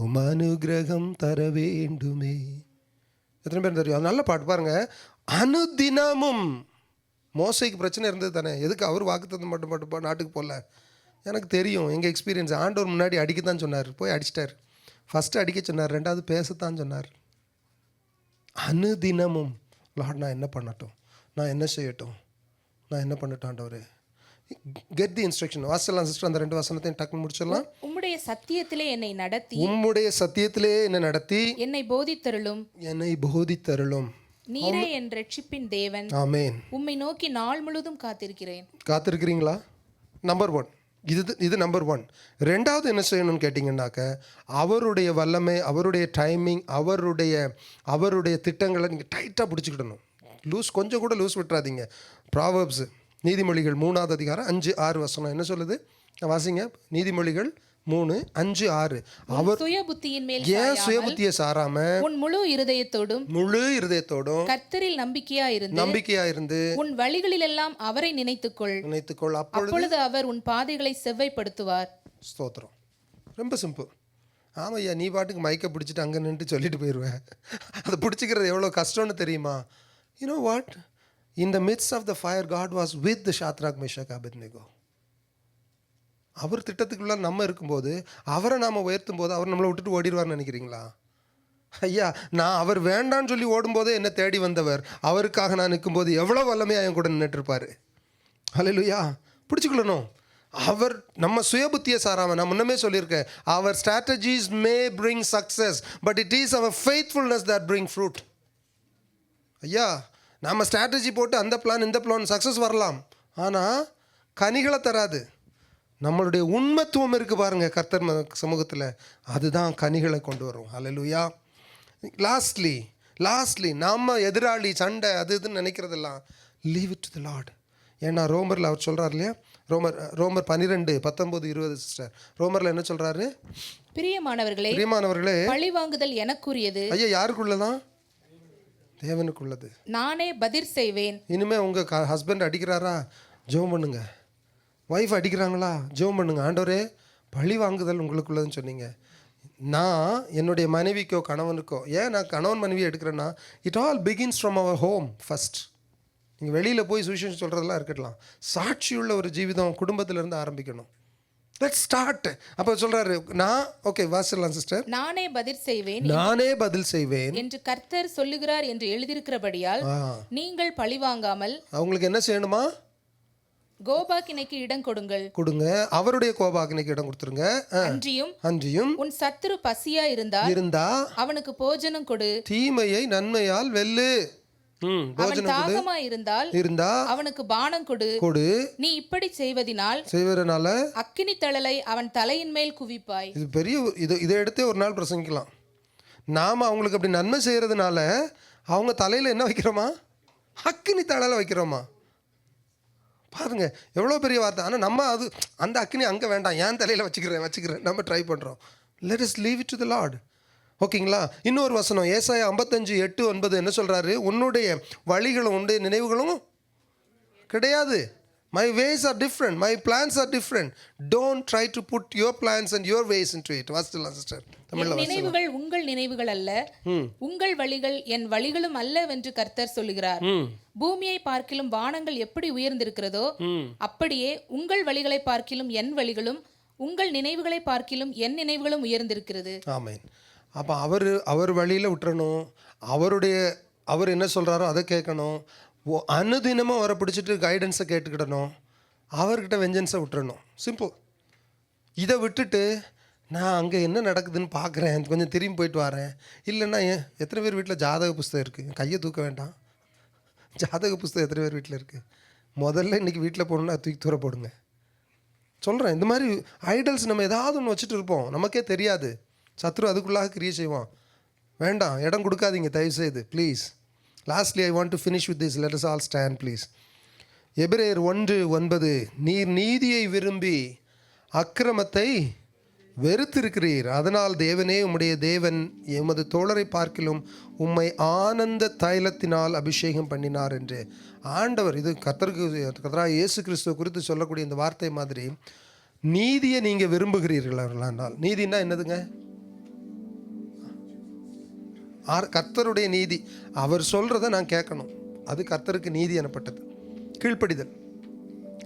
உம் அனுகிரகம் தர வேண்டுமே. எத்தனை பேர் தெரியும்? அது நல்ல பாட்டு பாருங்கள். அனுதினமும். மோசைக்கு பிரச்சனை இருந்தது தானே, எதுக்கு அவர் வாக்குத்தத்தம் மட்டும் நாட்டுக்கு போகல? எனக்கு தெரியும், எங்கள் எக்ஸ்பீரியன்ஸ். ஆண்டவர் முன்னாடி அடிக்கத்தான் சொன்னார், போய் அடிச்சிட்டார். ஃபஸ்ட்டு அடிக்க சொன்னார், ரெண்டாவது பேசத்தான் சொன்னார். அனுதினமும் லார்ட், நான் என்ன பண்ணட்டும், நான் என்ன செய்யட்டும், நான் என்ன பண்ணட்டும் ஆண்டவரே? Get the instruction. வாசிக்கலாம் சிஸ்டர், அந்த 2 வசனத்தையும் டக்குன்னு முடிச்சிடலாம். உம்முடைய சத்தியத்திலே என்னை நடத்தி என்னை போதித்தருளும். நீரே என் ரட்சிப்பின் தேவன். ஆமென். உம்மை நோக்கி நாள் முழுதும் காத்திருக்கிறீங்களா? நம்பர் 1 இது நம்பர் 1. ரெண்டாவது என்ன செய்யணும்னு கேட்டிங்கன்னாக்க, அவருடைய வல்லமை, அவருடைய டைமிங், அவருடைய திட்டங்களை நீங்கள் டைட்டாக பிடிச்சிக்கிடணும். கொஞ்சம் கூட லூஸ் விட்டுறாதீங்க. ப்ராவர்ப்ஸ், நீதிமொழிகள் 3:5-6 என்ன சொல்லுது? வாசிங்க. நீதிமொழிகள் 3:5-6. அவர் ஏன் சுய புத்தியை சாராம உன் முழு இருதயத்தோடும் கர்த்தரில் நம்பிக்கையா இருந்து உன் வழிகளில் எல்லாம் அவரை நினைத்துக்கொள். அப்பொழுது அவர் உன் பாதைகளை செவ்வைப்படுத்துவார். ஸ்தோத்திரம். ரொம்ப சிம்பிள். ஆமையா, நீ பாட்டுக்கு மைக்கை பிடிச்சிட்டு அங்கே நின்று சொல்லிட்டு போயிடுவேன். அதை பிடிச்சிக்கிறது எவ்வளோ கஷ்டம்னு தெரியுமா? You know what? In the midst of the fire, God was with the Shadrach, Meshach, Abednego. அவர் திட்டத்துக்குள்ள நம்ம இருக்கும்போது, அவரை நாம் உயர்த்தும் போது அவர் நம்மளை விட்டுட்டு ஓடிடுவார்னு நினைக்கிறீங்களா? ஐயா, நான் அவர் வேண்டான்னு சொல்லி ஓடும்போதே என்னை தேடி வந்தவர், அவருக்காக நான் நிற்கும்போது எவ்வளோ வல்லமையாக என் கூட நின்றுட்டு இருப்பார். ஹல்லேலூயா. பிடிச்சிக்கொள்ளணும். அவர் நம்ம சுயபுத்தியை சாராமல், நான் முன்னமே சொல்லியிருக்கேன், our strategies may bring success, but it is our faithfulness that bring fruit. ஐயா, நம்ம ஸ்ட்ராட்டஜி போட்டு அந்த பிளான் இந்த பிளான் சக்ஸஸ் வரலாம், ஆனால் கனிகளை தராது. நம்மளுடைய உண்மைத்துவம் இருக்குது பாருங்கள் கர்த்தர் சமூகத்தில், அதுதான் கனிகளை கொண்டு வரும். ஹல்லேலூயா. லாஸ்ட்லி நம்ம எதிராளி, சண்டை, அது இதுன்னு நினைக்கிறதெல்லாம் leave it to the Lord. ஏன்னா ரோமரில் அவர் சொல்கிறார் இல்லையா, ரோமர் 12:19-20 சிஸ்டர், ரோமரில் என்ன சொல்கிறாரு? பிரியமானவர்களே, பழி வாங்குதல் எனக்குரியது. ஐயா, யாருக்குள்ளதான்? தேவனுக்குள்ளது. நானே பதில் செய்வேன். இனிமேல் உங்கள் ஹஸ்பண்ட் அடிக்கிறாரா, ஜெபம் பண்ணுங்க. ஒய்ஃப் அடிக்கிறாங்களா, ஜெபம் பண்ணுங்க. ஆண்டவரே, பழி வாங்குதல் உங்களுக்குள்ளதுன்னு சொன்னீங்க. நான் என்னுடைய மனைவிக்கோ கணவனுக்கோ, ஏன் நான் கணவன் மனைவி எடுக்கிறேன்னா, it all begins from our home first. நீங்கள் வெளியில் போய் சுவிசேஷம் சொல்கிறதெல்லாம் இருக்கட்டும், சாட்சியுள்ள ஒரு ஜீவிதம் குடும்பத்திலேருந்து ஆரம்பிக்கணும். Let's start. அப்போ சொல்கிறாரு, நான் ஓகே வாசிடலாம் சிஸ்டர். நானே பதில் செய்வேன் என்று கர்த்தர் சொல்லுகிறார் என்று எழுதியிருக்கிறபடியால் நீங்கள் பழிவாங்காமல் அவங்களுக்கு என்ன செய்யணுமா? கோபாக்கினைக்கு இடம் கொடுங்க. அவருடைய கோபாக்கினைக்கு இடம் கொடுத்துருங்க. அன்றியும் உன் சத்துரு பசியா இருந்தா அவனுக்கு போஜனம் கொடு. தீமையை நன்மையால் வெல்லு. தாகமா இருந்தா அவனுக்கு பானம் கொடு. நீ இப்படி செய்வதனால அக்கினி தழலை அவன் தலையின் மேல் குவிப்பாய். இது பெரிய இதை எடுத்தே ஒரு நாள் பிரசங்கிக்கலாம். நாம அவங்களுக்கு அப்படி நன்மை செய்யறதுனால அவங்க தலையில என்ன வைக்கிறோமா? அக்கினி தழலை வைக்கிறோமா? பாருங்க எவ்வளோ பெரிய வார்த்தை. ஆனால் நம்ம அந்த அக்கினி அங்கே வேண்டாம், என் தலையில் வச்சுக்கிறேன் நம்ம ட்ரை பண்ணுறோம். Let us leave it to the Lord. ஓகேங்களா? இன்னொரு வசனம் ஏசாயா 55:8-9 என்ன சொல்கிறாரு? உன்னுடைய வழிகளும் உன்னுடைய நினைவுகளும் கிடையாது. My ways are different, my plans are different. Don't try to put your plans and your ways into it. வாசிக்கலாம் சிஸ்டர். நினைவுகள் உங்கள் நினைவுகள் அல்ல, உங்கள் வழிகள் என் வழிகளும் அல்ல என்று கர்த்தர் சொல்லுகிறார். பூமியை பார்க்கிலும் வானங்கள் எப்படி உயர்ந்திருக்கிறதோ அப்படியே உங்கள் வழிகளை பார்க்கிலும் என் வழிகளும், உங்கள் நினைவுகளை பார்க்கிலும் என் நினைவுகளும் உயர்ந்திருக்கிறது. ஆமென். அப்போ அவர் வழியில் விட்டுறணும். அவர் என்ன சொல்கிறாரோ அதை கேட்கணும். அனுதினமும் அவரை பிடிச்சிட்டு கைடன்ஸை கேட்டுக்கிடணும். அவர்கிட்ட வெஞ்சன்ஸை விட்டுறணும். சிம்பிள். இதை விட்டுட்டு நான் அங்கே என்ன நடக்குதுன்னு பார்க்குறேன், கொஞ்சம் திரும்பி போயிட்டு வரேன். இல்லைன்னா எத்தனை பேர் வீட்டில் ஜாதக புஸ்தகம் இருக்குது? கையை தூக்க வேண்டாம். ஜாதக புஸ்தகம் எத்தனை பேர் வீட்டில் இருக்குது? முதல்ல இன்றைக்கி வீட்டில் போகணுன்னா தூக்கி தூர போடுங்க. சொல்கிறேன், இந்த மாதிரி ஐடல்ஸ் நம்ம ஏதாவது ஒன்று வச்சுட்டு இருப்போம், நமக்கே தெரியாது. சத்ரு அதுக்குள்ளாக கிரியை செய்வான். வேண்டாம், இடம் கொடுக்காதீங்க தயவுசெய்து please. Lastly I want to finish with this. Let us all stand please. எபிரேயர் 1:9 நீர் நீதியை விரும்பி அக்கிரமத்தை வெறுத்திருக்கிறீர், அதனால் தேவனே உம்முடைய தேவன் எமது தோழரை பார்க்கிலும் உம்மை ஆனந்த தைலத்தினால் அபிஷேகம் பண்ணினார் என்று ஆண்டவர், இது கர்த்தராகிய இயேசு கிறிஸ்துவ குறித்து சொல்லக்கூடிய இந்த வார்த்தை மாதிரி, நீதியை நீங்கள் விரும்புகிறீர்களானால், நீதினா என்னதுங்க? கர்த்தருடைய நீதி. அவர் சொல்கிறத நான் கேட்கணும். அது கர்த்தருக்கு நீதி எனப்பட்டது. கீழ்ப்படிதல்,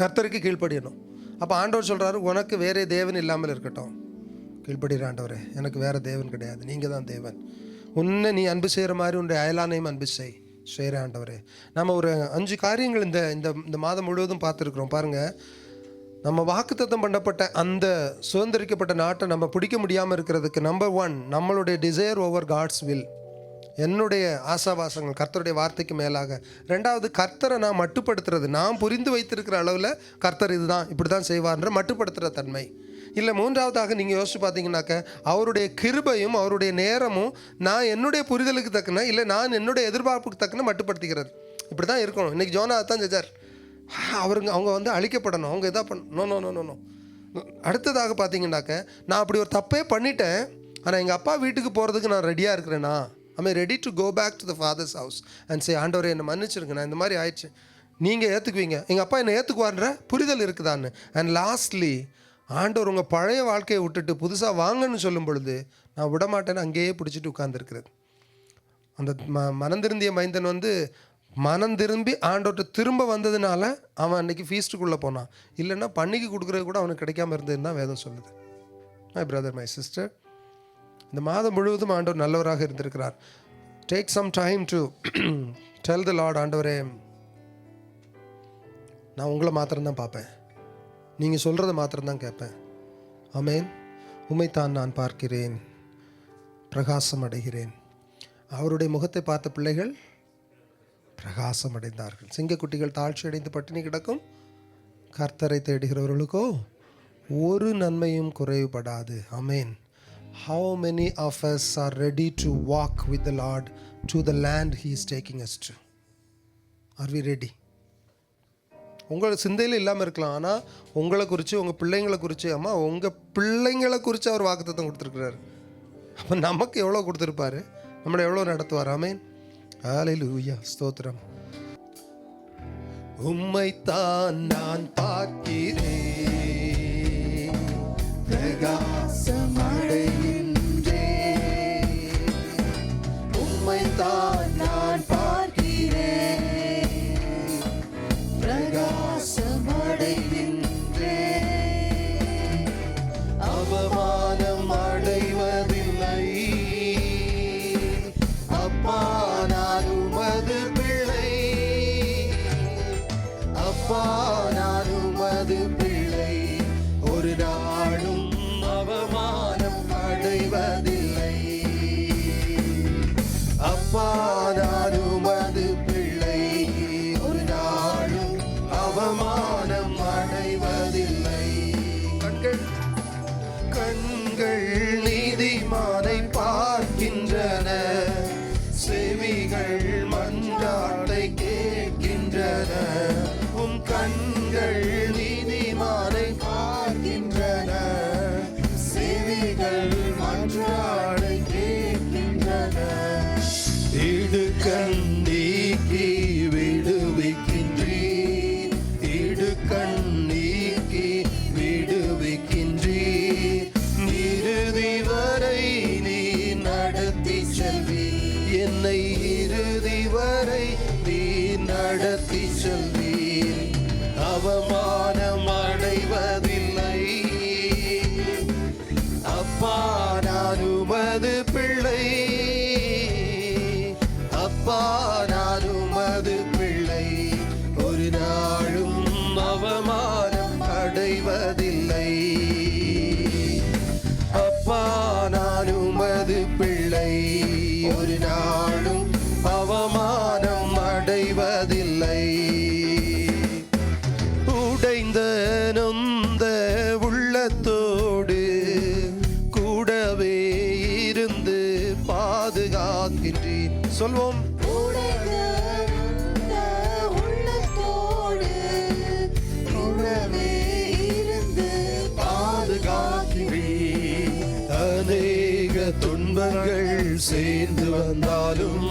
கர்த்தருக்கு கீழ்ப்படியணும். அப்போ ஆண்டவர் சொல்கிறாரு, உனக்கு வேறே தேவன் இல்லாமல் இருக்கட்டும். கீழ்ப்படுகிற ஆண்டவரே, எனக்கு வேறு தேவன் கிடையாது, நீங்கள் தான் தேவன். உன்னை நீ அன்பு செய்கிற மாதிரி உன்னுடைய அயலானையும் அன்பு செய்கிற ஆண்டவரே. நம்ம ஒரு 5 காரியங்கள் இந்த மாதம் முழுவதும் பார்த்துருக்குறோம். பாருங்கள், நம்ம வாக்குத்தத்தம் பண்ணப்பட்ட அந்த சுதந்திரிக்கப்பட்ட நாட்டை நம்ம பிடிக்க முடியாமல் இருக்கிறதுக்கு நம்பர் 1 நம்மளுடைய டிசையர் ஓவர் காட்ஸ் வில். என்னுடைய ஆசாபாசங்கள் கர்த்தருடைய வார்த்தைக்கு மேலாக. 2வது கர்த்தரை நான் மட்டுப்படுத்துறது, நான் புரிந்து வைத்திருக்கிற அளவில் கர்த்தர் இதுதான் இப்படி தான் செய்வார்ன்ற மட்டுப்படுத்துகிற தன்மை இல்லை. 3வதாக நீங்கள் யோசிச்சு பார்த்தீங்கன்னாக்க, அவருடைய கிருபையும் அவருடைய நேரமும் நான் என்னுடைய புரிதலுக்கு தக்கன இல்லை நான் என்னுடைய எதிர்பார்ப்புக்கு தக்கன மட்டுப்படுத்திக்கிறது. இப்படி தான் இருக்கணும். இன்றைக்கி ஜோனா தான் செஞ்சார். அவங்க அழிக்கப்படணும், அவங்க எதா நோ. அடுத்ததாக பார்த்தீங்கன்னாக்க, நான் அப்படி ஒரு தப்பே பண்ணிட்டேன், ஆனால் எங்கள் அப்பா வீட்டுக்கு போகிறதுக்கு நான் ரெடியாக இருக்கிறேன்னா, I ready to go back to the father's house and say, ஆண்டவரே என்னை மன்னிச்சிருங்க, நான் இந்த மாதிரி ஆயிடுச்சு. நீங்கள் ஏற்றுக்குவீங்க, எங்கள் அப்பா என்னை ஏற்றுக்குவார்ன்ற புரிதல் இருக்குதான்னு. அண்ட் லாஸ்ட்லி, ஆண்டவர் உங்கள் பழைய வாழ்க்கையை விட்டுட்டு புதுசாக வாங்கன்னு சொல்லும் பொழுது நான் விடமாட்டேன்னு அங்கேயே பிடிச்சிட்டு உட்கார்ந்துருக்கிறது. அந்த மனந்திருந்திய மைந்தன் மனம் திரும்பி ஆண்டவர்கிட்ட திரும்ப வந்ததுனால அவன் அன்றைக்கி ஃபீஸ்ட்டுக்குள்ளே போனான். இல்லைன்னா பன்னிக்கு கொடுக்குறது கூட அவனுக்கு கிடைக்காம இருந்ததுன்னு தான் வேதம் சொல்லுது. மை பிரதர், மை சிஸ்டர், இந்த மாதம் முழுவதும் ஆண்டவர் நல்லவராக இருந்திருக்கிறார். Take some time to tell the Lord, ஆண்டவரே நான் உங்களை மாத்திரம்தான் பார்ப்பேன், நீங்கள் சொல்கிறத மாத்திரம்தான் கேட்பேன். ஆமென். உம்மைத்தான் நான் பார்க்கிறேன், பிரகாசம் அடைகிறேன். அவருடைய முகத்தை பார்த்த பிள்ளைகள் பிரகாசம் அடைந்தார்கள். சிங்கக்குட்டிகள் தாழ்ச்சி அடைந்து பட்டினி கிடக்கும், கர்த்தரை தேடுகிறவர்களுக்கோ ஒரு நன்மையும் குறைவுபடாது. ஆமென். How many of us are ready to walk with the Lord to the land He is taking us to? Are we ready? உங்கள் சிந்தையில் இல்லாமல் இருக்கலாம், ஆனால் உங்களை குறித்து, உங்கள் பிள்ளைங்களை குறித்து, அம்மா உங்கள் பிள்ளைங்களை குறித்து அவர் வாக்குத்தத்தம் கொடுத்துருக்கிறார். அப்போ நமக்கு எவ்வளோ கொடுத்துருப்பாரு, நம்மளை எவ்வளோ நடத்துவார். ஆமென். ஹல்லேலூயா, ஸ்தோத்திரம். உம்மைத்தான் நான் பார்க்கிறேன், பிரகாசம் அடைகின்றேன். உம்மைத்தான் நான் பார்க்கிறேன், அடைவதில்லை. அப்பா நான் உமது பிள்ளை, ஒரு நாளும் அவமானம் அடைவதில்லை. உடைந்த நொந்த உள்ளத்தோடு கூடவே இருந்து பாதுகாக்கின்றேன். சொல்வோம். அநேக துன்பங்கள் சேர்ந்து வந்தாலும்,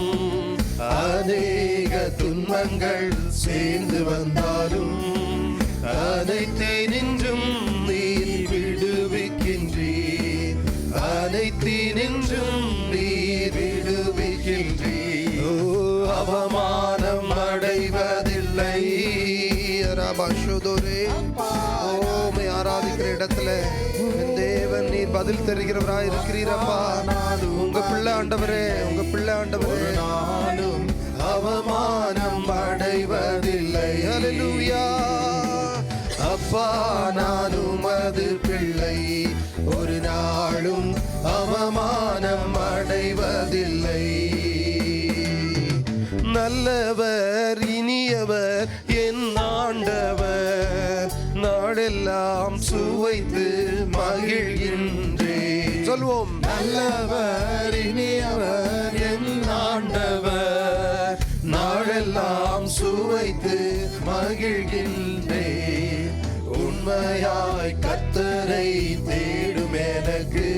அநேக துன்பங்கள் சேர்ந்து வந்தாலும், அனைத்தினின்றும் நீர் விடுவிக்கின்றீர், அனைத்தினின்றும் நீர் விடுவிக்கின்றீர். அவமானம் அடைவதில்லை. ஓமை ஆராதிக்கிற இடத்துல என் தேவன் நீர் பதில் தருகிறவராய் இருக்கிறீரப்பா. உங்க பிள்ளை ஆண்டவரே, உங்க பிள்ளை ஆண்டவரே, நானும் அவமானம் அடைவதில்லை. ஹல்லேலூயா. அப்பா நான் உமது பிள்ளை, ஒரு நாளும் அவமானம் அடைவதில்லை. நல்லவர் இனியவர் என் ஆண்டவர், நாடெல்லாம் சுவைத்து மகிழ்கின்றேன். சொல்வோம். நல்லவர் இனியவர் என் ஆண்டவர், நாடெல்லாம் சுவைத்து மகிழ்கின்றேன். உண்மையாய் கர்த்தரை தேடும் எனக்கு,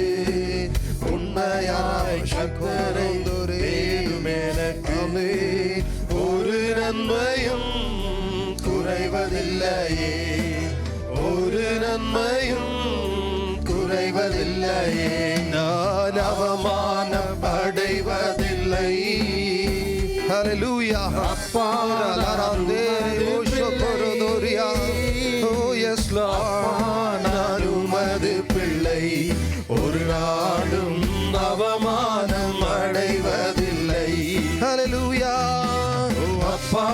உண்மையாய் கர்த்தரை தேடும் எனக்கு ஒரு நன்மையும் குறைவதில்லையே, ஒரு நன்மையும் குறைவதில்லையே. நான் அவமானம் அடைவதில்லை. ஹல்லேலூயா. அப்பா நான் உமது பிள்ளை, ஒரு நாளும் அவமானம் அடைவதில்லை. ஹல்லேலூயா. அப்பா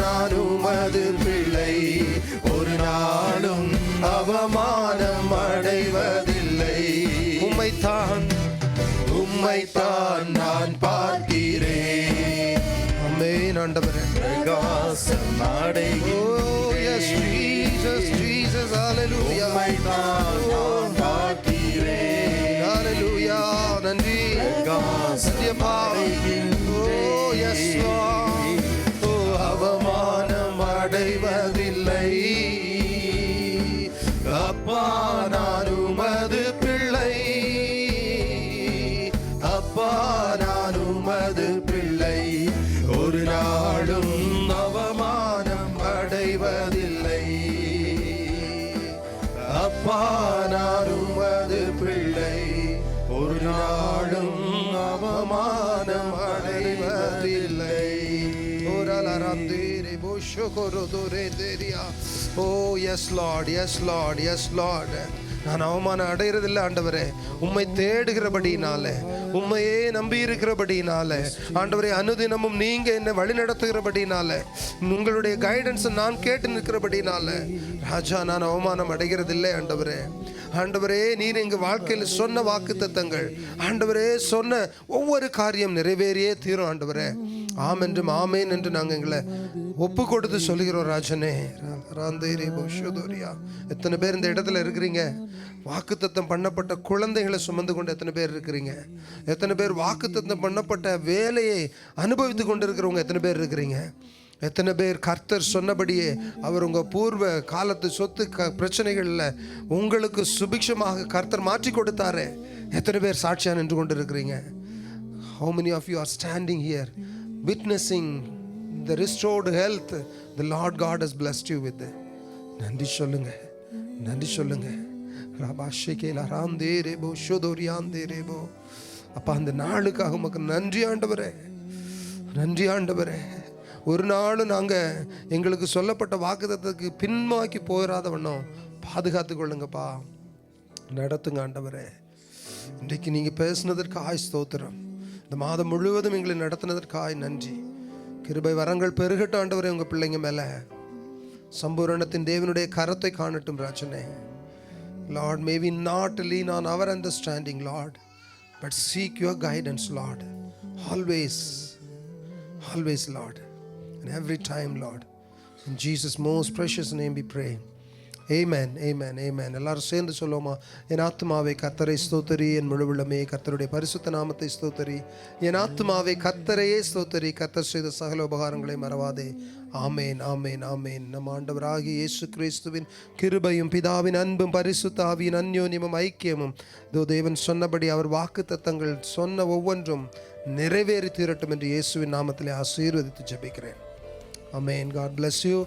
நான் உமது பிள்ளை, ஒரு நாளும் அவமானம் அடைவதில்லை. உம்மைத்தான் உம்மைத்தான் நான் பார்க்கிறேன். ஆமென் ஆண்டவரே. பிரகாசம் அடைகிறேன். Yes Jesus, Jesus, hallelujah. உம்மைத்தான் நான் பார்க்கிறேன். Hallelujah. நன்றி சத்தியப்பா. Oh yes Lord. Oh அவமானம் அடைவதில்லை. அப்பா நான் உமது பிள்ளை, அப்பா நான் உமது பிள்ளை, ஒரு நாளும் அவமானம் அடைவதில்லை. அப்பா நான் உமது பிள்ளை, ஒரு நாளும் அவமானம் அடைவதில்லை. Oh yes Lord, yes Lord, yes Lord. நான் அவமானம் அடைகிறதில்லை ஆண்டவரே. உம்மை தேடுகிறபடினால, உம்மையே நம்பி இருக்கிறபடினால ஆண்டவரே, அனுதினமும் நீங்க என்னை வழி நடத்துகிறபடினால, உங்களுடைய கைடன்ஸ் நான் கேட்டு நிற்கிறபடினால ராஜா நான் அவமானம் அடைகிறதில்லை ஆண்டவரே. ஆண்டவரே நீர் எங்க வாழ்க்கையில் சொன்ன வாக்குத்தத்தங்கள் ஆண்டவரே, சொன்ன ஒவ்வொரு காரியம் நிறைவேறியே தீரும் ஆண்டவரே. ஆம் என்றும் ஆமேன் என்று நாங்கள் எங்களை ஒப்பு கொடுத்து சொல்கிறோம் ராஜனே. எத்தனை பேர் இந்த இடத்துல இருக்கிறீங்க? வாக்குத்தத்தம் பண்ணப்பட்ட குழந்தைகளை சுமந்து கொண்டு எத்தனை பேர் இருக்கிறீங்க? எத்தனை பேர் வாக்குத்தத்தம் பண்ணப்பட்ட வேலையை அனுபவித்து கொண்டு இருக்கிறவங்க எத்தனை பேர் இருக்கிறீங்க? எத்தனை பேர் கர்த்தர் சொன்னபடியே அவர் உங்கள் பூர்வ காலத்து சொத்து பிரச்சனைகளில் உங்களுக்கு சுபிக்ஷமாக கர்த்தர் மாற்றி கொடுத்தாரு? எத்தனை பேர் சாட்சியாக நின்று கொண்டு இருக்கிறீங்க? How many of you are standing here witnessing the restored health the Lord God has blessed you with? நன்றி சொல்லுங்க, நன்றி சொல்லுங்க. அப்பா அந்த நாளுக்காக உமக்கு நன்றி ஆண்டவரே, நன்றி ஆண்டவரே. ஒரு நாளும் நாங்கள் எங்களுக்கு சொல்லப்பட்ட வாக்குத்தத்தத்துக்கு பின்வாக்கி போயிடாத வண்ணம் பாதுகாத்து கொள்ளுங்கப்பா, நடத்துங்க ஆண்டவரே. இன்றைக்கு நீங்கள் பேசுனதற்காக ஸ்தோத்திரம். இந்த மாதம் முழுவதும் எங்களை நடத்தினதற்காக நன்றி. கிருபை வரங்கள் பெருகட்டும் ஆண்டவரே உங்கள் பிள்ளைங்க மேலே. சம்பூரணத்தின் தேவனுடைய கரத்தை காணட்டும் ராஜனே. Lord, may we not lean on our understanding, Lord, but seek your guidance, Lord. Always, always, Lord, and every time, Lord. In Jesus' most precious name we pray. Amen, amen, amen. எல்லாரும் சேர்ந்து சொல்லுவோமா? என் ஆத்துமாவே கர்த்தரை ஸ்தோத்தரி, என் முழு உள்ளமே கர்த்தருடைய பரிசுத்த நாமத்தை ஸ்தோத்தரி. என் ஆத்துமாவே கர்த்தரையே ஸ்தோத்தரி, கர்த்தர் செய்த சகல உபகாரங்களை மறவாதே. ஆமேன், ஆமேன், ஆமேன். நம் ஆண்டவராகிய இயேசு கிறிஸ்துவின் கிருபையும் பிதாவின் அன்பும் பரிசுத்த ஆவியின் அந்யோன்யமும் ஐக்கியமும் தேவன் சொன்னபடி அவர் வாக்குத்தத்தங்கள் சொன்ன ஒவ்வொன்றும் நிறைவேறி தீரட்டும் என்று இயேசுவின் நாமத்திலே ஆசீர்வதித்து ஜெபிக்கிறேன். ஆமேன். God bless you.